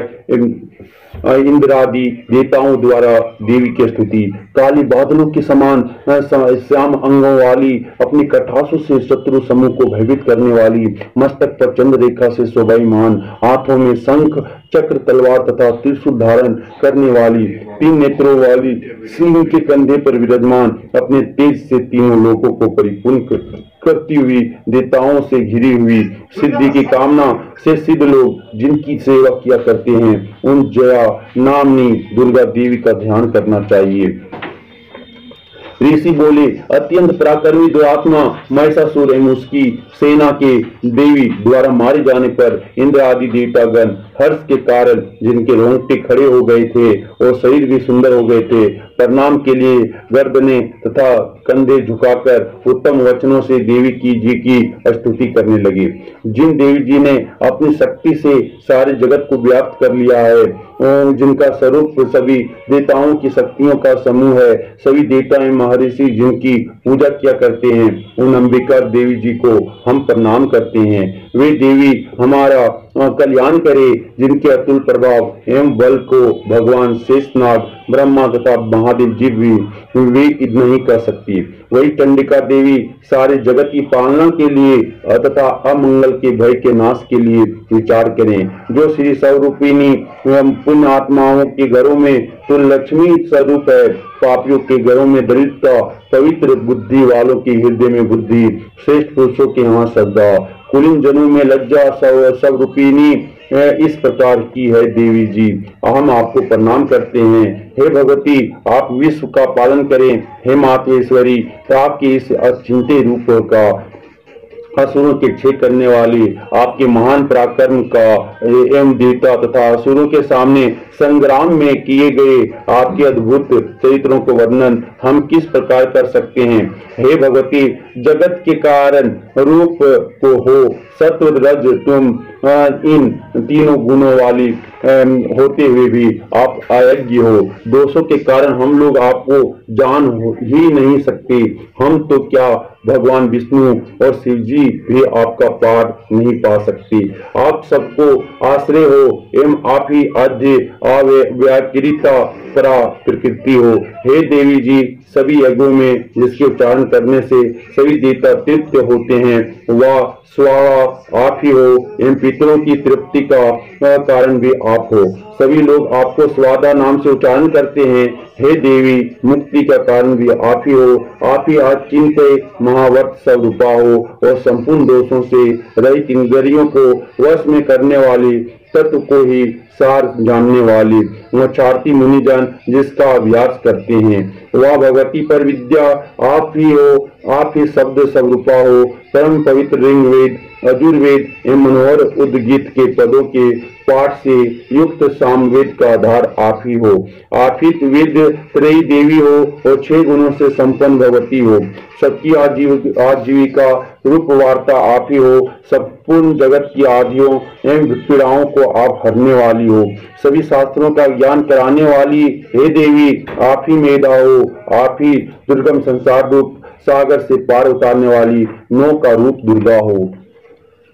Speaker 1: इंद्रादि देवताओं द्वारा देवी की स्तुति। काली बादलों के समान श्याम अंगों वाली, अपनी कटासों से शत्रु समूह को भयभीत करने वाली, मस्तक पर चंद्र रेखा से शोभायमान, हाथों में शंख चक्र तलवार तथा त्रिशूल धारण करने वाली, 3 नेत्रों वाली, सिंह के कंधे पर विराजमान, अपने तेज से तीनों लोगों को परिपूर्ण करती हुई, देवताओं से घिरी हुई, सिद्धि की कामना से सिद्ध लोग जिनकी सेवा किया करते हैं, उन जया नामनी दुर्गा देवी का ध्यान करना चाहिए। ऋषि बोले, अत्यंत पराक्रमी दुरात्मा महिषासुर एवं उसकी सेना के देवी द्वारा मारे जाने पर इंद्र आदि देवतागण हर्ष के कारण जिनके रोंगटे खड़े हो गए थे और शरीर भी सुंदर हो गए थे, प्रणाम के लिए गर्दने तथा कंधे झुकाकर उत्तम वचनों से देवी जी की स्तुति करने लगे। जिन देवी जी ने अपनी शक्ति से सारे जगत को व्याप्त कर लिया है, जिनका स्वरूप सभी देवताओं की शक्तियों का समूह है, सभी देवता एवं महर्षि जिनकी पूजा किया करते हैं, उन अंबिका देवी जी को हम प्रणाम करते हैं। वे देवी हमारा कल्याण करे, जिनके अतुल प्रभाव एवं बल को भगवान शेषनाग, ब्रह्मा तथा महादेव जी भी वे नहीं कर सकती। वही चंडिका देवी सारे जगत की पालना के लिए तथा अमंगल के भय के नाश के लिए विचार करें। जो श्री स्वरूपिणी पुण्य आत्माओं के घरों में तो लक्ष्मी स्वरूप है, पापियों के घरों में दरिद्रता, पवित्र बुद्धि वालों के हृदय में बुद्धि, श्रेष्ठ पुरुषों के यहाँ श्रद्धा, कुलीन जनों में लज्जा स्वरूपिणी इस प्रकार की है देवी जी। हम आपको प्रणाम करते हैं। हे भगवती, आप विश्व का पालन करें। हे मातेश्वरी, आपके इस अचिंत्य रूप का असुरों के छेद करने वाली आपके महान पराक्रम का एवं देवता तथा असुरों के सामने संग्राम में किए गए आपके अद्भुत चरित्रों को वर्णन हम किस प्रकार कर सकते हैं। हे भगवती, जगत के कारण रूप को हो सत्व रज तुम इन तीनों गुणों वाली होते हुए भी आप अयज्ञ हो। दोषों के कारण हम लोग आपको जान ही नहीं सकते। हम तो क्या भगवान विष्णु और शिव जी भी आपका पार नहीं पा सकते। आप सबको आश्रय हो एवं आप ही आद्य अव्याकृता परा प्रकृति हो। हे देवी जी, सभी यज्ञों में जिसके उच्चारण करने से सभी देवता तृप्त होते हैं वह स्वाहा आप ही हो एवं पितरों की तृप्ति का कारण भी आप हो। सभी लोग आपको स्वादा नाम से उच्चारण करते हैं। हे देवी, मुक्ति का कारण भी आप ही हो। आप ही आज चिंत महावर्त स्वरूपा हो और संपूर्ण दोषों से रहित इंद्रियों को वश में करने वाली, तत्व को ही सार जानने वाली मोक्षार्थी मुनिजन जिसका अभ्यास करते हैं वह भगवती पर विद्या आप ही हो। आप ही शब्द स्वरूपा हो। परम पवित्र ऋग्वेद, यजुर्वेद एवं मनोहर उद्गीत के पदों के पाठ से युक्त सामवेद का आधार आप ही हो। आप ही वेद त्रयी देवी हो और 6 गुणों से संपन्न भगवती हो। सबकी आजीविका रूप वार्ता आप ही हो। संपूर्ण जगत की आदियों एवं पीड़ाओं को आप हरने वाली हो। सभी शास्त्रों का ज्ञान कराने वाली हे देवी, आप ही मेधा हो। आप ही दुर्गम संसार रूप सागर से पार उतारने वाली नौ का रूप दुर्गा हो।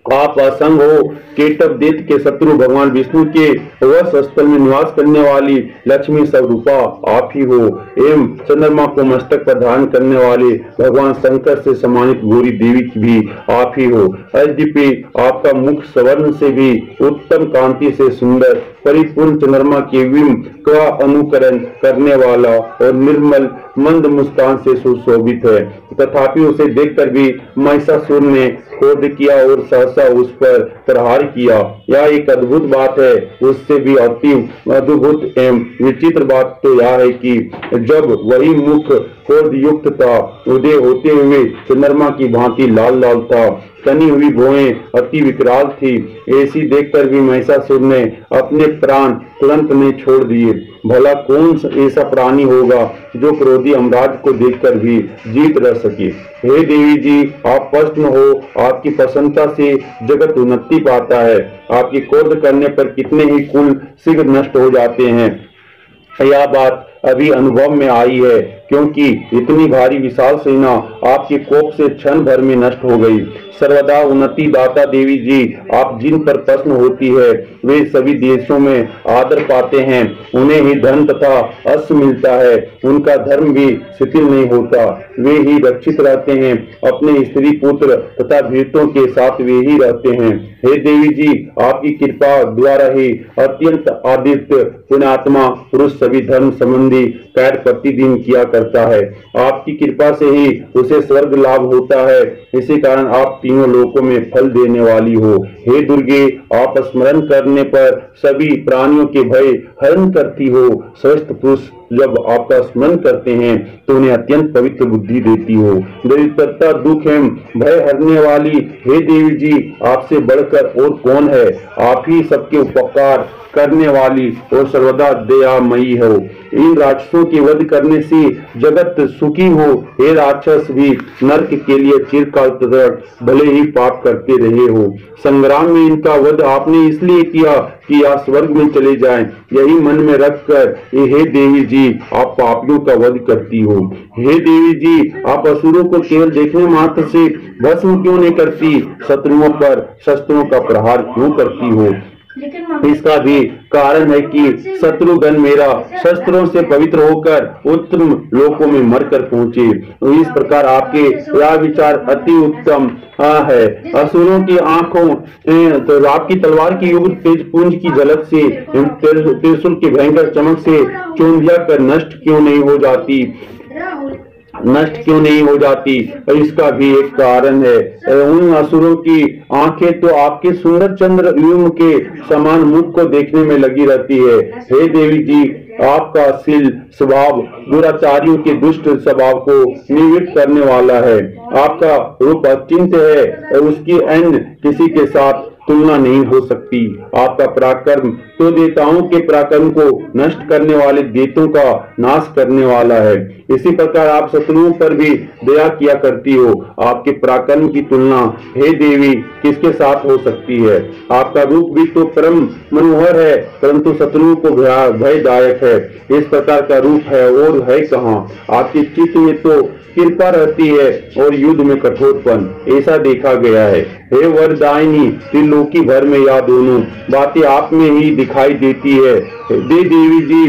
Speaker 1: आप असंग हो। केटव दैत्य के शत्रु भगवान विष्णु के वश स्थल में निवास करने वाली लक्ष्मी स्वरूपा आप ही हो एवं चंद्रमा को मस्तक पर धारण करने वाले भगवान शंकर से सम्मानित गौरी देवी की भी आप ही हो। यद्यपि आपका मुख स्वर्ण से भी उत्तम कांति से सुंदर परिपूर्ण चंद्रमा के बिंब का अनुकरण करने वाला और निर्मल मंद मुस्कान से सुशोभित है, तथापि उसे देखकर भी महिषासुर ने क्रोध किया और सहसा उस पर प्रहार किया। यह एक अद्भुत बात है। उससे भी अति अद्भुत एवं विचित्र बात तो यह है कि जब वही मुख क्रोध युक्त था, उदय होते हुए चंद्रमा की भांति लाल लाल था, तनी हुई भौहें अति विकराल थी। ऐसी देखकर भी महिषासुर ने अपने प्राण तुरंत में छोड़ दिए। भला कौन ऐसा प्राणी होगा जो क्रोधी यमराज को देखकर भी जीत रह सके। हे देवी जी, आप प्रसन्न हो। आपकी प्रसन्नता से जगत उन्नति पाता है। आपकी क्रोध करने पर कितने ही कुल शीघ्र नष्ट हो जाते हैं। यह बात अभी अनुभव में आई है, क्योंकि इतनी भारी विशाल सेना आपके कोप से क्षण भर में नष्ट हो गई। सर्वदा उन्नति दाता देवी जी, आप जिन पर प्रश्न होती है वे सभी देशों में आदर पाते हैं। उन्हें ही धन तथा अश्व मिलता है। उनका धर्म भी शिथिल नहीं होता। वे ही रक्षित रहते हैं। अपने स्त्री पुत्र तथा भीतों के साथ वे ही रहते हैं। हे देवी जी, आपकी कृपा द्वारा ही अत्यंत आदित्य पुण्यात्मा पुरुष सभी धर्म संबंधी कार्य प्रतिदिन किया करता है। आपकी कृपा से ही उसे स्वर्ग लाभ होता है। इसी कारण आप तीनों लोकों में फल देने वाली हो। हे दुर्गे, आप स्मरण करने पर सभी प्राणियों के भय हरण करती हो। स्वस्थ पुरुष जब आपका स्मरण करते हैं तो उन्हें अत्यंत पवित्र बुद्धि देती हो। दरिद्रता, दुख एवं भय हरने वाली हे देवी जी, आपसे बढ़कर और कौन है। आप ही सबके उपकार करने वाली और सर्वदा दयामयी हो। इन राक्षसों के वध करने से जगत सुखी हो। हे राक्षस भी नरक के लिए चिरकाल तक भले ही पाप करते रहे हो। संग्राम में इनका वध आपने इसलिए किया कि आप स्वर्ग में चले जाएं। यही मन में रखकर हे देवी जी, आप पापियों का वध करती हो। हे देवी जी, आप असुरों को केवल देखने मात्र से भस्म क्यों नहीं करती। शत्रुओं पर शस्त्रों का प्रहार क्यों करती हो। इसका भी कारण है कि शत्रुघ्न मेरा शस्त्रों से पवित्र होकर उत्तम लोकों में मरकर पहुंचे। इस प्रकार आपके यह विचार अति उत्तम है। असुरों की आंखों तो आपकी तलवार की युग तेज पुंज की झलक से त्रिशूल की भयंकर चमक से चौंधिया कर नष्ट क्यों नहीं हो जाती। इसका भी एक कारण है। उन असुरों की आंखें तो आपके सुंदर चंद्र व्यूम के समान मुख को देखने में लगी रहती है। हे देवी जी, आपका शील स्वभाव दुराचारियों के दुष्ट स्वभाव को निवृत्त करने वाला है। आपका रूप अचिंत्य है और उसकी अन्य किसी के साथ तुलना नहीं हो सकती। आपका पराक्रम तो देवताओं के पराक्रम को नष्ट करने वाले दैत्यों का नाश करने वाला है। इसी प्रकार आप शत्रुओं पर भी दया किया करती हो। आपके पराक्रम की तुलना हे देवी किसके साथ हो सकती है। आपका रूप भी तो परम मनोहर है, परंतु शत्रुओं को भयदायक है। इस प्रकार का रूप है और है कहाँ। आपके चित्त में तो कृपा रहती है और युद्ध में कठोरपन, ऐसा देखा गया है। हे वरदायिनी, त्रिलोकी भर में यह दोनों बातें आप में ही दिखाई देती है। देवी जी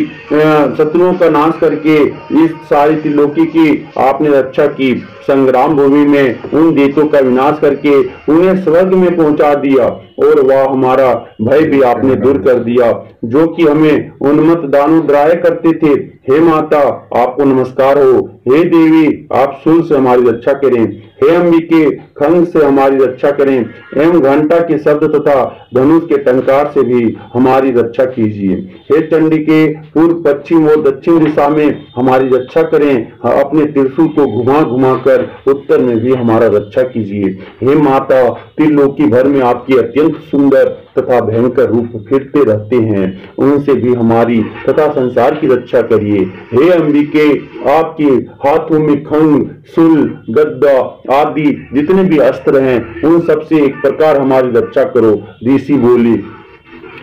Speaker 1: शत्रुओं का नाश करके इस सारी त्रिलोकी की आपने रक्षा की। संग्राम भूमि में उन दैत्यों का विनाश करके उन्हें स्वर्ग में पहुंचा दिया और वह हमारा भय भी आपने दूर कर दिया, जो कि हमें उन्मत्त दानवद्राय करते थे। हे माता, आपको नमस्कार हो। हे देवी, आप शूल से हमारी रक्षा करें। हे अंबिके, खंग से हमारी रक्षा करें एवं घंटा के शब्द तथा धनुष के टंकार से भी हमारी रक्षा कीजिए। हे चंडिके, पूर्व पश्चिम और दक्षिण दिशा में हमारी रक्षा करें। अपने त्रिशूल को घुमा घुमा कर उत्तर में भी हमारा रक्षा कीजिए। हे माता, त्रिलोकी भर में आपकी अत्यंत सुंदर तथा भयंकर रूप फिरते रहते हैं, उनसे भी हमारी तथा संसार की रक्षा करिए। हे अंबिके, आपके हाथों में खंग, शूल, गद्दा आदि जितने भी अस्त्र हैं, उन सब से एक प्रकार हमारी रक्षा करो। ऋषि बोले।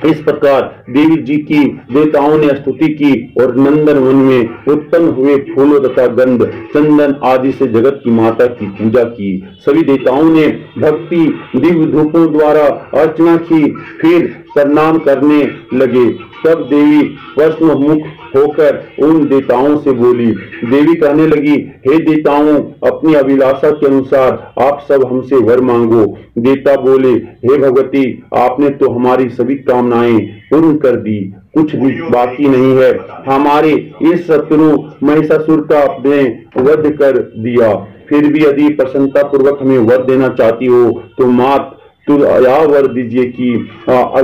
Speaker 1: इस प्रकार देवी जी की देवताओं ने स्तुति की और नंदन वन में उत्पन्न हुए फूलों तथा गंध, चंदन आदि से जगत की माता की पूजा की। सभी देवताओं ने भक्ति दिव्य धूपों द्वारा अर्चना की, फिर प्रणाम करने लगे। तब देवी प्रश्न मुख होकर उन देवताओं से बोली। देवी कहने लगी, हे देवताओं, अपनी अभिलाषा के अनुसार आप सब हमसे वर मांगो। देवता बोले, हे भगवती, आपने तो हमारी सभी कामनाएं पूर्ण कर दी, कुछ भी बाकी नहीं है। हमारे इस शत्रु महिषासुर का आपने वध कर दिया, फिर भी यदि प्रसन्नता पूर्वक हमें वर देना चाहती हो तो मात तो या वर दीजिए कि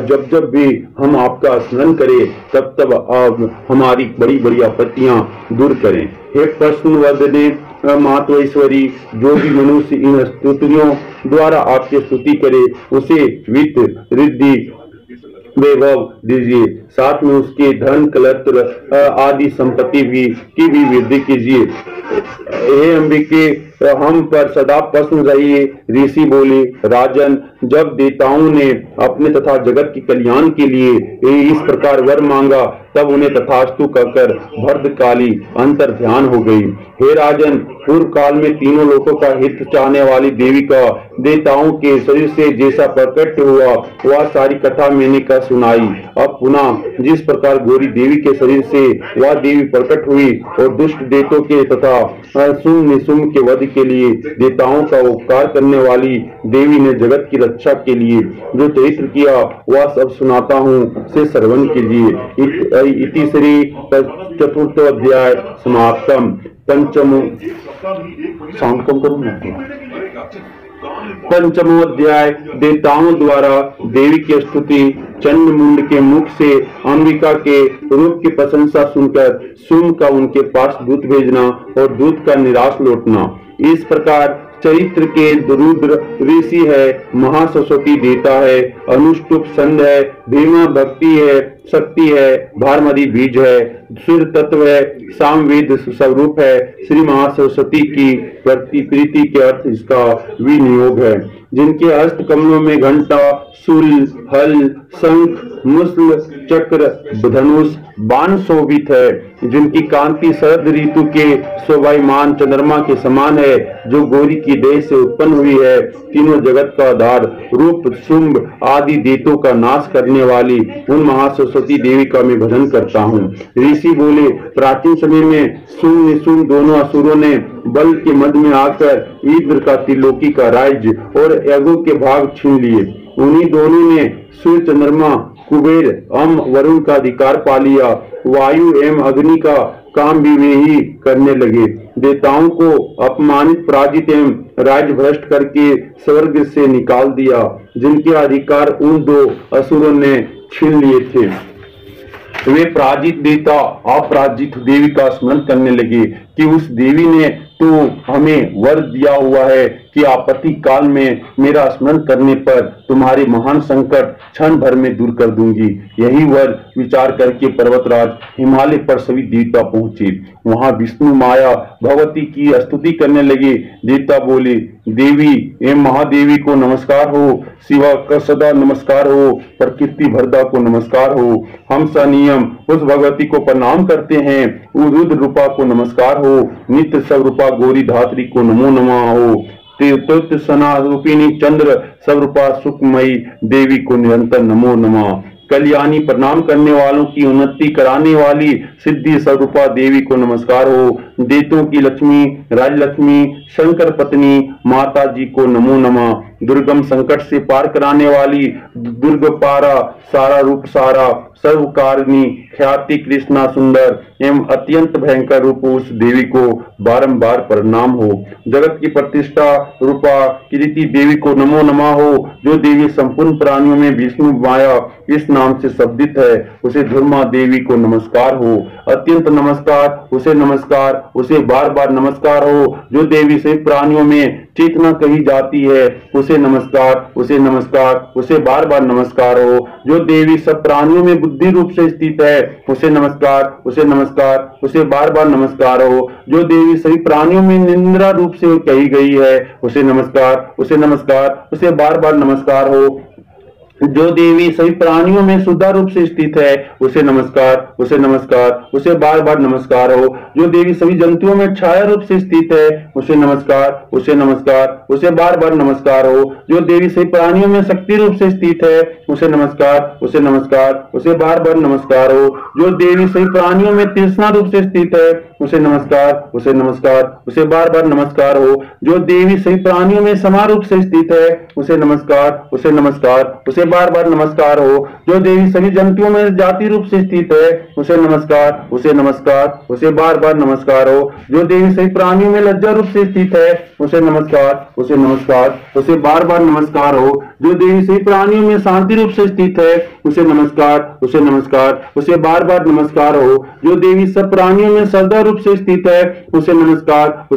Speaker 1: जब जब भी हम आपका स्मरण करें तब तब हमारी बड़ी बड़ी आपत्तियां दूर करें। हे प्रश्नवर्धने मातवेश्वरी, जो भी मनुष्य इन स्तुतियों द्वारा आपकी स्तुति करे उसे वित्त रिद्धि वैभव दीजिए, साथ में उसके धन कलत्र आदि संपत्ति भी की भी वृद्धि कीजिए। हे अंबिके, हम पर सदा प्रसन्न रहिए। ऋषि बोले, राजन, जब देवताओं ने अपने तथा जगत के कल्याण के लिए इस प्रकार वर मांगा तब उन्हें तथास्तु कहकर भद्रकाली अंतर ध्यान हो गई। हे राजन, पूर्व काल में तीनों लोकों का हित चाहने वाली देवी का देवताओं के शरीर से जैसा प्रकट हुआ वह सारी कथा मैंने कह सुनाई। अब पुनः जिस प्रकार गौरी देवी के शरीर से वह देवी प्रकट हुई और दुष्ट देवताओं के तथा शुंभ निशुंभ के वध के लिए देवताओं का उपकार करने वाली देवी ने जगत की रक्षा के लिए जो चरित्र किया वह सब सुनाता हूँ, से श्रवण कीजिए। इति श्री चतुर्थ अध्याय समाप्तम। पंचमो अध्याय देवताओं द्वारा देवी की स्तुति। चंड मुंड के मुख से अंबिका के रूप की प्रशंसा सुनकर शुंभ का उनके पास दूत भेजना और दूत का निराश लौटना। इस प्रकार चरित्र के रुद्र ऋषि है, महासरस्वती देवता है, अनुष्टुप संध है, भीमा भक्ति है, शक्ति है, भारमदी बीज है, सूर्य तत्व है, सामवेद स्वरूप है। श्री महासरस्वती की प्रीति के अर्थ इसका विनियोग है। जिनके हस्त कमलों में घंटा, शूल, हल, शंख, मुसल, चक्र, धनुष, बाण शोभित है, जिनकी कांति शरद ऋतु के शोभायमान चंद्रमा के समान है, जो गौरी की देह से उत्पन्न हुई है, तीनों जगत का आधार रूप, शुंभ आदि देवों का नाश करने वाली उन महासरस्वती देवी का मैं भजन करता हूँ। ऋषि बोले, प्राचीन समय में शुंभ निशुंभ दोनों असुरों ने बल के मध्य में आकर इंद्र का त्रिलोकी का राज्य और यज्ञों के भाग छीन लिए। उन्हीं दोनों ने सूर्य, चंद्रमा, कुबेर, वरुण का अधिकार पा लिया। वायु एवं अग्नि का काम भी वे ही करने लगे। देवताओं को अपमानित, पराजित एवं राज्य भ्रष्ट करके स्वर्ग से निकाल दिया, जिनके अधिकार उन दो असुरों ने छीन लिए थे। वे पराजित देवता अपराजित देवी का स्मरण करने लगे कि उस देवी ने तो हमें वर दिया हुआ है कि आपत्ति काल में मेरा स्मरण करने पर तुम्हारे महान संकट क्षण भर में दूर कर दूंगी। यही वर विचार करके पर्वतराज हिमालय पर सभी देवता पहुंचे। वहां विष्णु माया भगवती की स्तुति करने लगे। देवता बोले, देवी एवं महादेवी को नमस्कार हो, शिवा का सदा नमस्कार हो, प्रकृति भरदा को नमस्कार हो। हम सनियम उस भगवती को प्रणाम करते हैं। रुद्र रूपा को नमस्कार हो, नित्य स्वरूपा गौरी धात्री को नमो नमः हो। तीर्थ सना रूपिणी चंद्र स्वरूपा सुखमयी देवी को निरंतर नमो नमः। कल्याणी प्रणाम करने वालों की उन्नति कराने वाली सिद्धि स्वरूपा देवी को नमस्कार हो। देवों की लक्ष्मी राजलक्ष्मी शंकर पत्नी माता जी को नमो नमः। दुर्गम संकट से पार कराने वाली दुर्ग पारा सारा रूप सारा सर्वकारिणी ख्याति कृष्णा सुंदर एवं अत्यंत भयंकर रूप उस देवी को बारंबार प्रणाम हो। जगत की प्रतिष्ठा रूपा कीर्ति देवी को नमो नमः हो। जो देवी संपूर्ण प्राणियों में विष्णु माया इस नाम से शब्दित है, उसे धर्मा देवी को नमस्कार हो। अत्यंत नमस्कार उसे नमस्कार उसे बार बार नमस्कार हो। जो देवी से प्राणियों में चेतना कही जाती है, उसे नमस्कार उसे नमस्कार उसे बार बार नमस्कार हो। जो देवी सब प्राणियों में बुद्धि रूप से स्थित है, उसे नमस्कार उसे नमस्कार उसे बार बार नमस्कार हो। जो देवी सभी प्राणियों में निंद्रा रूप से कही गई है, उसे नमस्कार उसे बार बार नमस्कार हो। जो देवी सभी प्राणियों में शुद्ध रूप से स्थित है, उसे नमस्कार उसे बार बार नमस्कार हो। जो देवी सभी जंतुओं में छाया रूप से स्थित है, उसे नमस्कार उसे बार बार नमस्कार हो। जो देवी सभी प्राणियों में शक्ति रूप से स्थित है, उसे नमस्कार उसे बार बार नमस्कार हो। जो देवी सभी प्राणियों में तृष्णा रूप से स्थित है, उसे नमस्कार उसे बार बार नमस्कार हो। जो देवी सभी प्राणियों में समा रूप से स्थित है, उसे नमस्कार उसे बार बार नमस्कार हो। जो देवी सभी जंतुओं में जाति रूप से स्थित है, उसे नमस्कार उसे बार बार नमस्कार हो। जो देवी सभी प्राणियों में लज्जा रूप से स्थित है, उसे नमस्कार उसे बार बार नमस्कार हो। जो देवी सभी प्राणियों में शांति रूप से स्थित है, उसे नमस्कार उसे बार बार नमस्कार हो। जो देवी सब प्राणियों में श्रद्धा रूप से स्थित है, उसे नमस्कार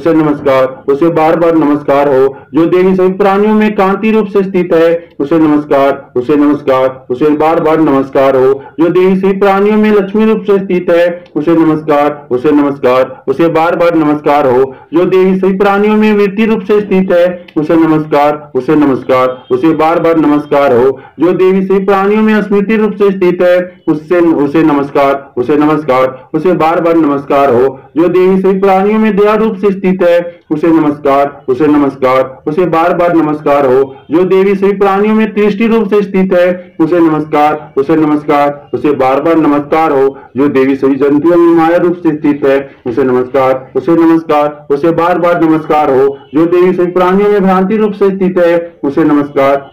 Speaker 1: उसे बार बार नमस्कार हो। जो देवी सभी प्राणियों में कांति रूप से स्थित है, उसे नमस्कार उसे बार बार नमस्कार हो। जो देवी सभी प्राणियों में लक्ष्मी रूप से स्थित है, उसे नमस्कार उसे बार बार नमस्कार हो। जो देवी सभी प्राणियों में वृत्ति रूप से स्थित है, उसे नमस्कार उसे बार बार नमस्कार हो। जो देवी सभी प्राणियों में स्मृति रूप से स्थित है, उसे नमस्कार उसे बार बार नमस्कार हो। जो देवी सभी प्राणियों में दया रूप से स्थित है, उसे नमस्कार उसे बार बार नमस्कार हो। जो देवी सभी प्राणियों में दृष्टि रूप से स्थित है, उसे नमस्कार उसे बार बार नमस्कार हो। जो देवी सभी जंतुओं में माया रूप से स्थित है, उसे नमस्कार उसे बार बार नमस्कार हो। जो देवी सभी प्राणियों में भ्रांति रूप से स्थित है, उसे नमस्कार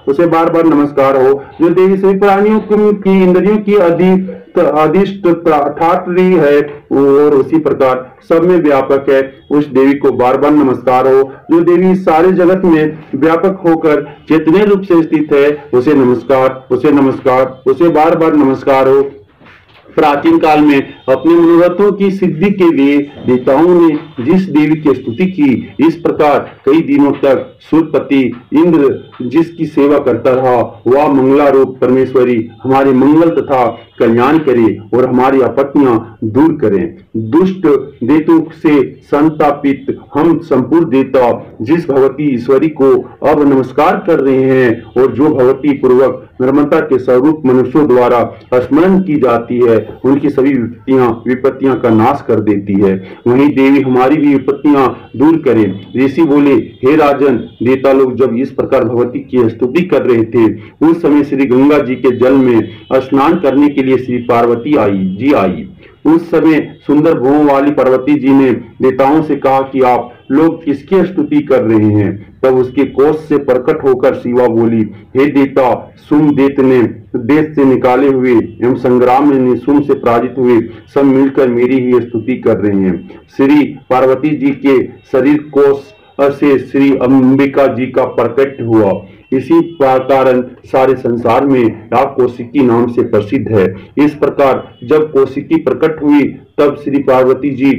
Speaker 1: उसे बार बार नमस्कार हो। जो देवी सभी प्राणियों की इंद्रियों की अधिष्ठ ठाटरी है और उसी प्रकार सब में व्यापक है, उस देवी को बार बार नमस्कार हो। जो देवी सारे जगत में व्यापक होकर चैतन्य रूप से स्थित है, उसे नमस्कार उसे बार बार नमस्कार हो। प्राचीन काल में अपने मनोरथों की सिद्धि के लिए देवताओं ने जिस देवी की स्तुति की, इस प्रकार कई दिनों तक सूर्यपति इंद्र जिसकी सेवा करता रहा, वह मंगलारूप परमेश्वरी हमारे मंगल तथा कल्याण करे और हमारी आपत्तियां दूर करें। दुष्ट देवों से संतापित हम संपूर्ण देवता जिस भगवती ईश्वरी को अब नमस्कार कर रहे हैं और जो भगवती पूर्वक निर्मलता के स्वरूप मनुष्यों द्वारा स्मरण की जाती है, उनकी सभी विपत्तियां का नाश कर देती है, वहीं देवी हमारी भी विपत्तियां दूर करे। ऋषि बोले, हे राजन, देवता लोग जब इस प्रकार भगवती की स्तुति कर रहे थे, उस समय श्री गंगा जी के जल में स्नान करने के लिए श्री पार्वती आई। उस समय सुंदर भुवों वाली पार्वती जी ने देवताओं से कहा कि आप लोग किसकी स्तुति कर रहे हैं। तब उसके कोष से प्रकट होकर शिवा बोली, हे देवता, सुम देत ने देश से निकाले हुए एवं संग्राम में निशुम से पराजित हुए सब मिलकर मेरी ही स्तुति कर रहे हैं। श्री पार्वती जी के शरीर कोष से श्री अंबिका जी का प्रकट हुआ इसी कारण सारे संसार में आप कौशिकी नाम से प्रसिद्ध है। इस प्रकार जब कौशिकी प्रकट हुई तब श्री पार्वती जी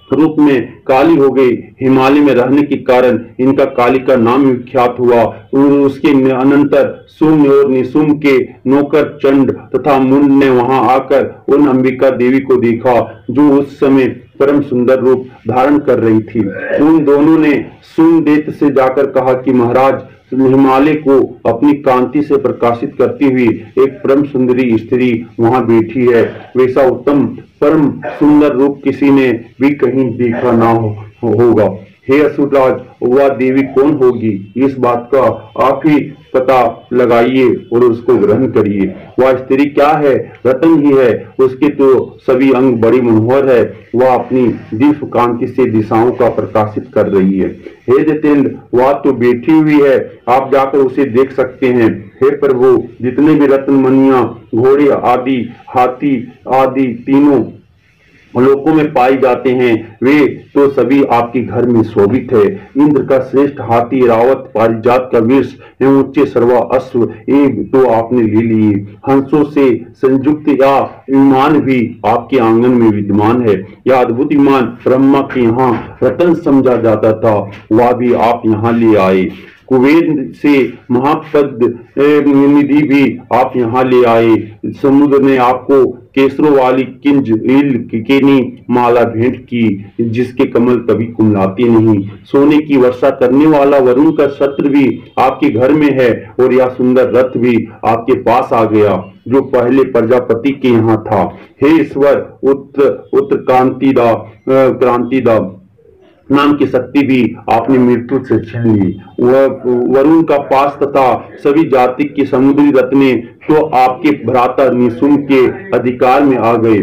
Speaker 1: रूप में काली हो गई। हिमालय में रहने के कारण इनका काली का नाम विख्यात हुआ। उसके अनंतर शुम्भ और निशुम्भ के नौकर चंड तथा मुंड ने वहां आकर उन अंबिका देवी को देखा जो उस समय परम सुंदर रूप धारण कर रही थी। उन दोनों ने सोमदेव से जाकर कहा कि महाराज, हिमालय को अपनी कांति से प्रकाशित करती हुई एक परम सुंदरी स्त्री वहां बैठी है। वैसा उत्तम परम सुंदर रूप किसी ने भी कहीं देखा ना होगा। हे असुरराज, वह देवी कौन होगी? इस बात का आप ही पता लगाइए और उसको ग्रहण करिए। वह स्त्री क्या है? रतन ही है। उसके तो सभी अंग बड़ी मनोहर है। वह अपनी दिव्य कांति से दिशाओं का प्रकाशित कर रही है। हे जितेंद्र, वह तो बैठी हुई है, आप जाकर उसे देख सकते हैं। हे प्रभु, जितने भी रत्न मणियां, घोड़े आदि, हाथी आदि तीनों लोकों में पाए जाते हैं, वे तो सभी आपके घर में शोभित है। इंद्र का श्रेष्ठ हाथी, रावत, पारिजात का वृक्ष एवं उच्च सर्वा अश्व एक तो आपने ले लिए। हंसों से संयुक्त या विमान भी आपके आंगन में विद्यमान है। यह अद्भुत विमान ब्रह्मा के यहाँ रतन समझा जाता था, वह भी आप यहाँ ले आए। कुबेर से महापद निधि भी आप यहाँ ले आए। समुद्र ने आपको केसरों वाली किंज केनी माला भेंट की, जिसके कमल कभी कुमलाते नहीं। सोने की वर्षा करने वाला वरुण का छत्र भी आपके घर में है और यह सुंदर रथ भी आपके पास आ गया जो पहले प्रजापति के यहाँ था। हे ईश्वर, उत्तर क्रांतिदा नाम की शक्ति भी आपने मृत्यु से छीन ली। वरुण का पास तथा सभी जाति की समुद्री रत्ने तो आपके भ्राता निशुम्भ के अधिकार में आ गए।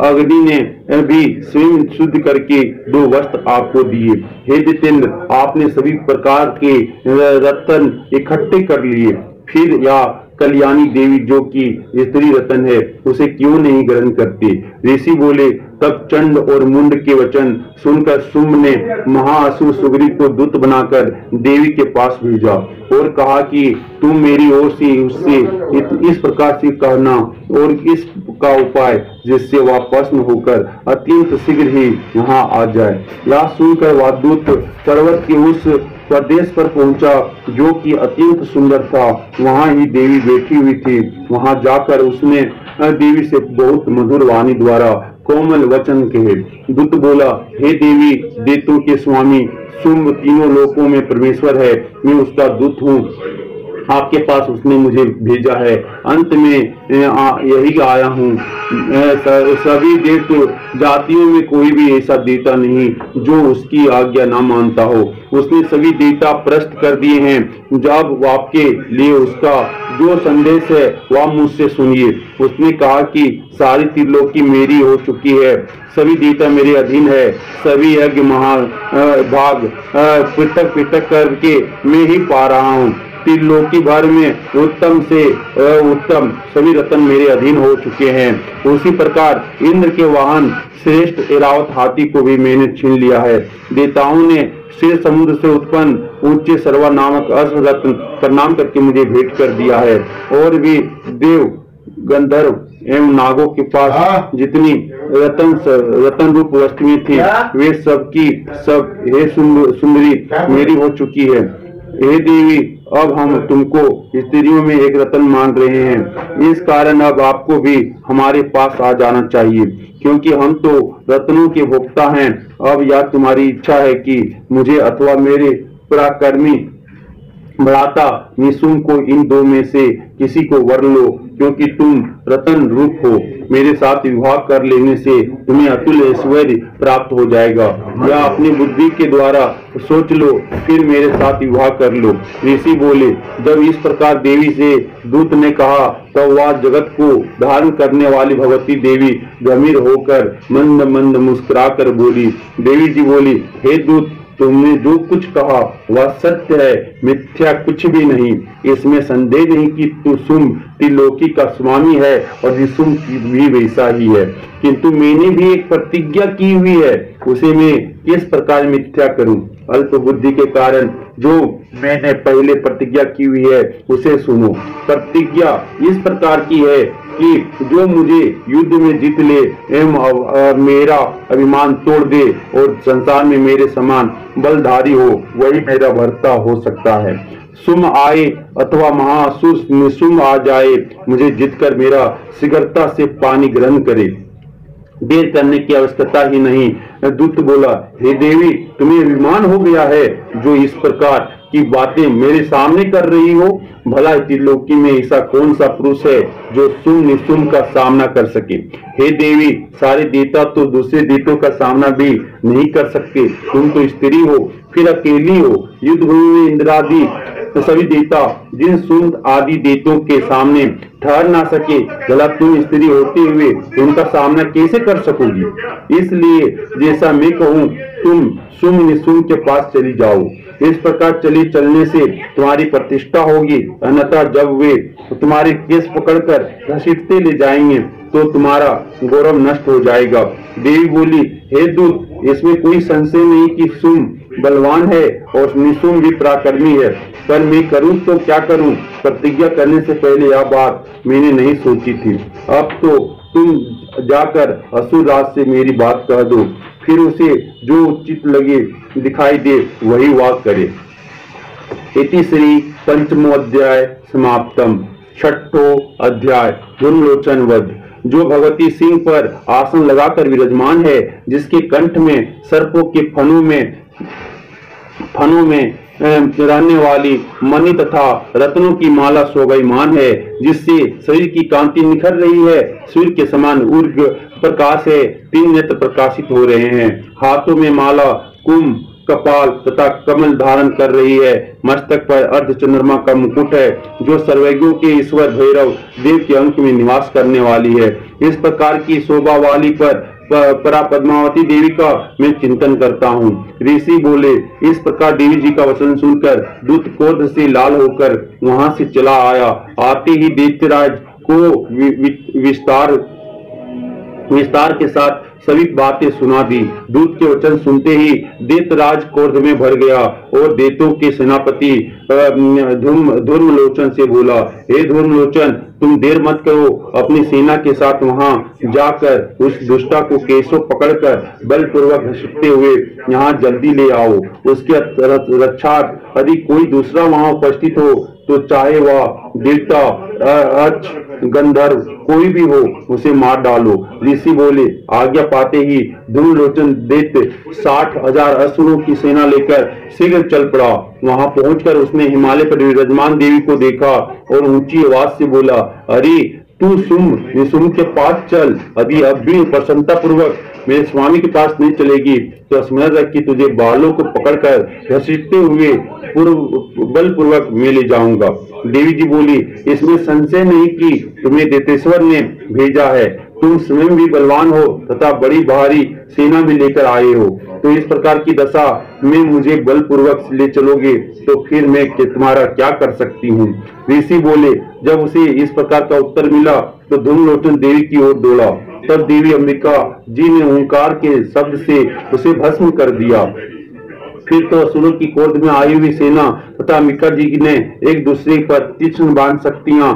Speaker 1: अग्नि ने भी स्वयं शुद्ध करके 2 वस्त्र आपको दिए। हे जितेंद्र, आपने सभी प्रकार के रत्न इकट्ठे कर लिए, फिर या कल्याणी देवी जो कि स्त्री रतन है, उसे क्यों नहीं ग्रहण करते? ऋषि बोले। तब चंड और मुंड के वचन सुनकर शुम्भ ने महाअसुर सुग्रीव को दूत बनाकर देवी के पास भेजा और कहा कि तुम मेरी ओर से उससे इस प्रकार से कहना और इस का उपाय जिससे वह प्रसन्न होकर अत्यंत शीघ्र ही यहाँ आ जाए। यह सुनकर वह दूत पर्वत के उस प्रदेश पर पहुंचा जो कि अत्यंत सुंदर था। वहां ही देवी बैठी हुई थी। वहां जाकर उसने देवी से बहुत मधुर वाणी द्वारा कोमल वचन कहे। दूत बोला, हे देवी, देवों के स्वामी शुम्भ तीनों लोकों में परमेश्वर है, मैं उसका दूत हूँ। आपके पास उसने मुझे भेजा है। अंत में यही आया हूँ। सभी देव जातियों में कोई भी ऐसा देवता नहीं जो उसकी आज्ञा ना मानता हो। उसने सभी देवता प्रस्त कर दिए हैं। जब आपके लिए उसका जो संदेश है वह मुझसे सुनिए। उसने कहा कि सारी त्रिलोकी मेरी हो चुकी है, सभी देवता मेरे अधीन है। सभी यज्ञ महाभाग पृथक पृथक करके मैं ही पा रहा हूँ। त्रिलोकी भर में उत्तम से उत्तम सभी रत्न मेरे अधीन हो चुके हैं। उसी प्रकार इंद्र के वाहन श्रेष्ठ ऐरावत हाथी को भी मैंने छीन लिया है। देवताओं ने शेर समुद्र से उत्पन्न ऊंचे सर्वा नामक अश्व रत्न प्रणाम करके मुझे भेंट कर दिया है। और भी देव, गंधर्व एवं नागों के पास जितनी रतन रूप वस्तुएं थी वे सब की सब हे सुंदरी मेरी हो चुकी है। हे देवी, अब हम तुमको स्त्रियों में एक रत्न मान रहे हैं। इस कारण अब आपको भी हमारे पास आ जाना चाहिए, क्योंकि हम तो रत्नों के भोक्ता हैं। अब यह तुम्हारी इच्छा है कि मुझे अथवा मेरे पराक्रमी भ्राता निशुम्भ को इन 2 में से किसी को वर लो, क्योंकि तुम रतन रूप हो। मेरे साथ विवाह कर लेने से तुम्हें अतुल ऐश्वर्य प्राप्त हो जाएगा। या अपनी बुद्धि के द्वारा सोच लो, फिर मेरे साथ विवाह कर लो। ऋषि बोले। जब इस प्रकार देवी से दूत ने कहा तब वह जगत को धारण करने वाली भगवती देवी गंभीर होकर मंद मंद मुस्कुरा कर बोली। देवी जी बोली, हे दूत, तुमने जो कुछ कहा वह सत्य है, मिथ्या कुछ भी नहीं। इसमें संदेह नहीं कि तू सुम त्रिलोकी का स्वामी है और निशुम भी वैसा ही है, किंतु मैंने भी एक प्रतिज्ञा की हुई है, उसे मैं किस प्रकार मिथ्या करूं? अल्प बुद्धि के कारण जो मैंने पहले प्रतिज्ञा की हुई है उसे सुनो। प्रतिज्ञा इस प्रकार की है कि जो मुझे युद्ध में जीत ले एवं मेरा अभिमान तोड़ दे और संसार में मेरे समान बलधारी हो, वही मेरा भर्ता हो सकता है। सुम आए अथवा महासुर निशुम आ जाए, मुझे जीतकर मेरा शीघ्रता से पानी ग्रहण करे, देर करने की आवश्यकता ही नहीं। दूत बोला, हे देवी, तुम्हें अभिमान हो गया है जो इस प्रकार की बातें मेरे सामने कर रही हो। भला त्रिलोकी में ऐसा कौन सा पुरुष है जो सुम निशुम का सामना कर सके? हे देवी, सारे देवता तो दूसरे देवताओं का सामना भी नहीं कर सकते, तुम तो स्त्री हो, फिर अकेली हो। युद्ध भूमि में इंद्रादि सभी देवता जिन सुंद आदि देवताओं के सामने ठहर ना सके, भला तुम स्त्री होते हुए उनका सामना कैसे कर सकोगी? इसलिए जैसा मैं कहूँ तुम सुम निशुम के पास चली जाओ। इस प्रकार चलने से तुम्हारी प्रतिष्ठा होगी, अन्यथा जब वे तुम्हारे केस पकड़कर घसीटते ले जाएंगे तो तुम्हारा गौरव नष्ट हो जाएगा। देवी बोली, हे दूत, इसमें कोई संशय नहीं कि सुम बलवान है और निशुम भी पराक्रमी है, पर मैं करूं तो क्या करूं? प्रतिज्ञा करने से पहले यह बात मैंने नहीं सोची थी। अब तो तुम जाकर असुर राज से मेरी बात कह दो, फिर उसे जो उचित लगे दिखाई दे वही वाक करे। इति श्री पंचमो अध्याय समाप्तम। छठो अध्याय धूम्रलोचन वध। जो भगवती सिंह पर आसन लगाकर विराजमान है, जिसके कंठ में सर्पों के फनों में रहने वाली मणि तथा रत्नों की माला शोभायमान है, जिससे शरीर की कांति निखर रही है, सूर्य के समान उर्ग प्रकाश है, 3 नेत्र प्रकाशित हो रहे हैं, हाथों में माला कुंभ कपाल तथा कमल धारण कर रही है, मस्तक पर अर्ध चंद्रमा का मुकुट है, जो सर्वज्ञों के ईश्वर भैरव देव के अंक में निवास करने वाली है। इस प्रकार की शोभा वाली परा पद्मावती देवी का मैं चिंतन करता हूँ। ऋषि बोले, इस प्रकार देवी जी का वचन सुनकर दूत क्रोध से लाल होकर वहां से चला आया। आते ही दैत्यराज को विस्तार के साथ सभी बातें सुना दी। दूत के वचन सुनते ही दैत्यराज क्रोध में भर गया और दैत्यों के सेनापति धूम्रलोचन से बोला, हे धूम्रलोचन, तुम देर मत करो, अपनी सेना के साथ वहां जाकर उस दुष्टा को केशों पकड़कर बलपूर्वक घसीटते हुए यहाँ जल्दी ले आओ। उसके रक्षार्थ यदि कोई दूसरा वहां उपस्थित हो तो चाहे वह देवता अक्ष गंधर्व कोई भी हो, उसे मार डालो। ऋषि बोले, आज्ञा पाते ही धूम्रलोचन दैत्य 60,000 असुरों की सेना लेकर शीघ्र चल पड़ा। वहां पहुंचकर उसने हिमालय पर विराजमान देवी को देखा और ऊंची आवाज से बोला, अरे तू सुम निशुम के पास चल। यदि अब भी प्रसन्नता पूर्वक मेरे स्वामी के पास नहीं चलेगी तो स्मरण रख कि तुझे बालों को पकड़कर घसीटते हुए बलपूर्वक मैं ले जाऊंगा। देवी जी बोली, इसमें संशय नहीं कि तुम्हें दैतेश्वर ने भेजा है, तुम स्वयं भी बलवान हो तथा बड़ी भारी सेना भी लेकर आए हो, तो इस प्रकार की दशा में मुझे बलपूर्वक ले चलोगे तो फिर मैं तुम्हारा क्या कर सकती हूँ? ऋषि बोले, जब उसे इस प्रकार का उत्तर मिला तो धूम्रलोचन देवी की ओर दौड़ा। तब देवी अंबिका जी ने ओंकार के शब्द से उसे भस्म कर दिया। फिर तो असुरों की क्रोध में आई हुई सेना तथा अंबिका जी ने एक दूसरे पर तीक्ष्ण बाण शक्तियां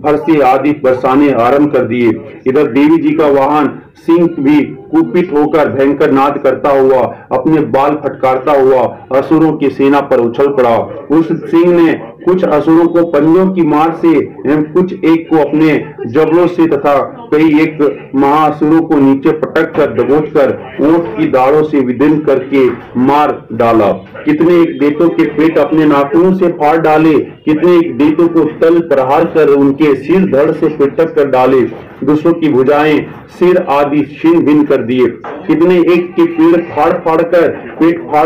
Speaker 1: फरसे आदि बरसाने आरंभ कर दिए। इधर देवी जी का वाहन सिंह भी कुपित होकर भयंकर नाद करता हुआ अपने बाल फटकारता हुआ असुरों की सेना पर उछल पड़ा। उस सिंह ने कुछ असुरों को पंजों की मार से एवं कुछ एक को अपने जबड़ों से तथा कई एक महासुरों को नीचे पटक कर दबोच कर ऊंट की दाढ़ों से विदीर्ण करके मार डाला। कितने एक दैत्यों के पेट अपने नाखूनों से फाड़ डाले, कितने एक दैत्यों को तल प्रहार कर उनके सिर धड़ से पटक कर डाले, दूसरों की भुजाएं सिर आदि छिन्न भिन्न कर कर दिए। कितने एक के पेट फाड़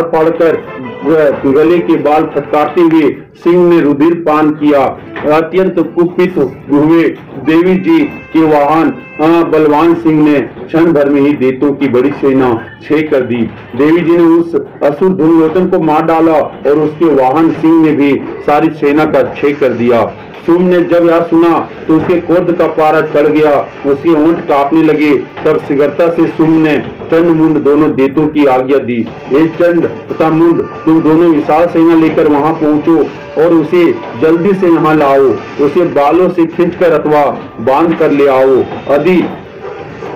Speaker 1: फाड़ कर गले के बाल फटकारते हुए सिंह ने रुधिर पान किया। अत्यंत कुपित हुए देवी जी के वाहन बलवान सिंह ने क्षण भर में ही दैत्यों की बड़ी सेना छे कर दी। देवी जी ने उस असुर दुर्योधन को मार डाला और उसके वाहन सिंह ने भी सारी सेना का छे कर दिया। सुम ने जब यह सुना तो उसके क्रोध का पारा चढ़ गया, उसके होंठ कांपने लगे। तब शीघ्रता से सुम ने चंड मुंड दोनों दैत्यों की आज्ञा दी, हे चंड तथा मुंड, तुम दोनों विशाल सेना लेकर वहां पहुंचो और उसे जल्दी से यहाँ लाओ। उसे बालों से खींचकर अथवा बांध कर ले आओ। यदि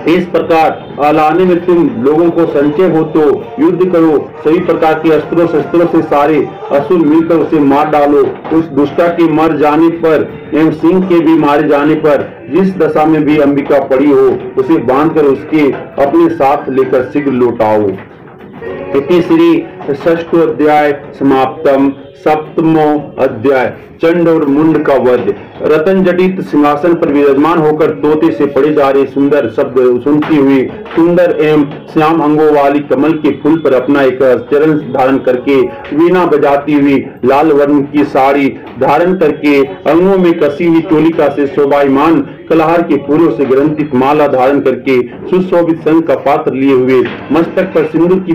Speaker 1: इस प्रकार लाने में तुम लोगों को संचय हो तो युद्ध करो। सभी प्रकार के अस्त्रों शस्त्रों से सारे असुर मिलकर उसे मार डालो। उस दुष्टा के मर जाने पर एवं सिंह के भी मारे जाने पर जिस दशा में भी अंबिका पड़ी हो उसे बांधकर उसके अपने साथ लेकर शीघ्र लौटाओ। इति श्री षष्ठोऽध्याय समाप्तम। सप्तमो अध्याय चंड और मुंड का वध। रतन जटित सिंहासन पर विराजमान होकर तोते से पड़े जा रहे सुंदर शब्द सुनती हुई सुंदर एवं श्याम अंगों वाली कमल के फूल पर अपना एक चरण धारण करके वीणा बजाती हुई लाल वर्ण की साड़ी धारण करके अंगों में कसी हुई चोलिका से शोभायमान कलहार के फूलों से ग्रंथित माला धारण करके सुशोभित शंख का पात्र लिए हुए मस्तक पर सिंदूर की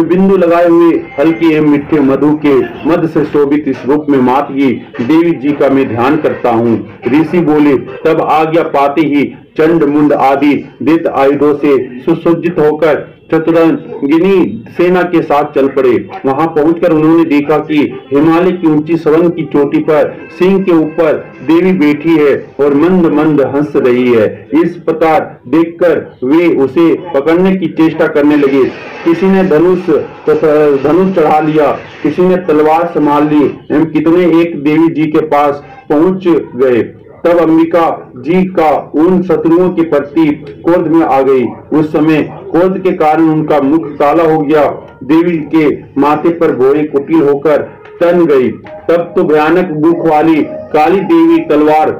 Speaker 1: बिंदु लगाए हुए हल्के एवं मीठे मधु के मध से शोभित इस रूप में मातगी देवी जी का मैं ध्यान करता हूँ। ऋषि बोले, तब आज्ञा पाते ही चंड मुंड आदि दैत्य आयुधों से सुसज्जित होकर चतुरंगिनी सेना के साथ चल पड़े। वहां पहुंचकर उन्होंने देखा कि हिमालय की ऊंची सवन की चोटी पर सिंह के ऊपर देवी बैठी है और मंद मंद हंस रही है। इस प्रकार देखकर वे उसे पकड़ने की चेष्टा करने लगे। किसी ने धनुष चढ़ा लिया, किसी ने तलवार संभाल ली एवं कितने एक देवी जी के पास पहुंच गए। तब अंबिका जी का उन शत्रुओं के प्रति क्रोध में आ गई। उस समय क्रोध के कारण उनका मुख काला हो गया। देवी के माथे पर घोड़े कुटिल होकर तन गई। तब तो भयानक मुख वाली काली देवी तलवार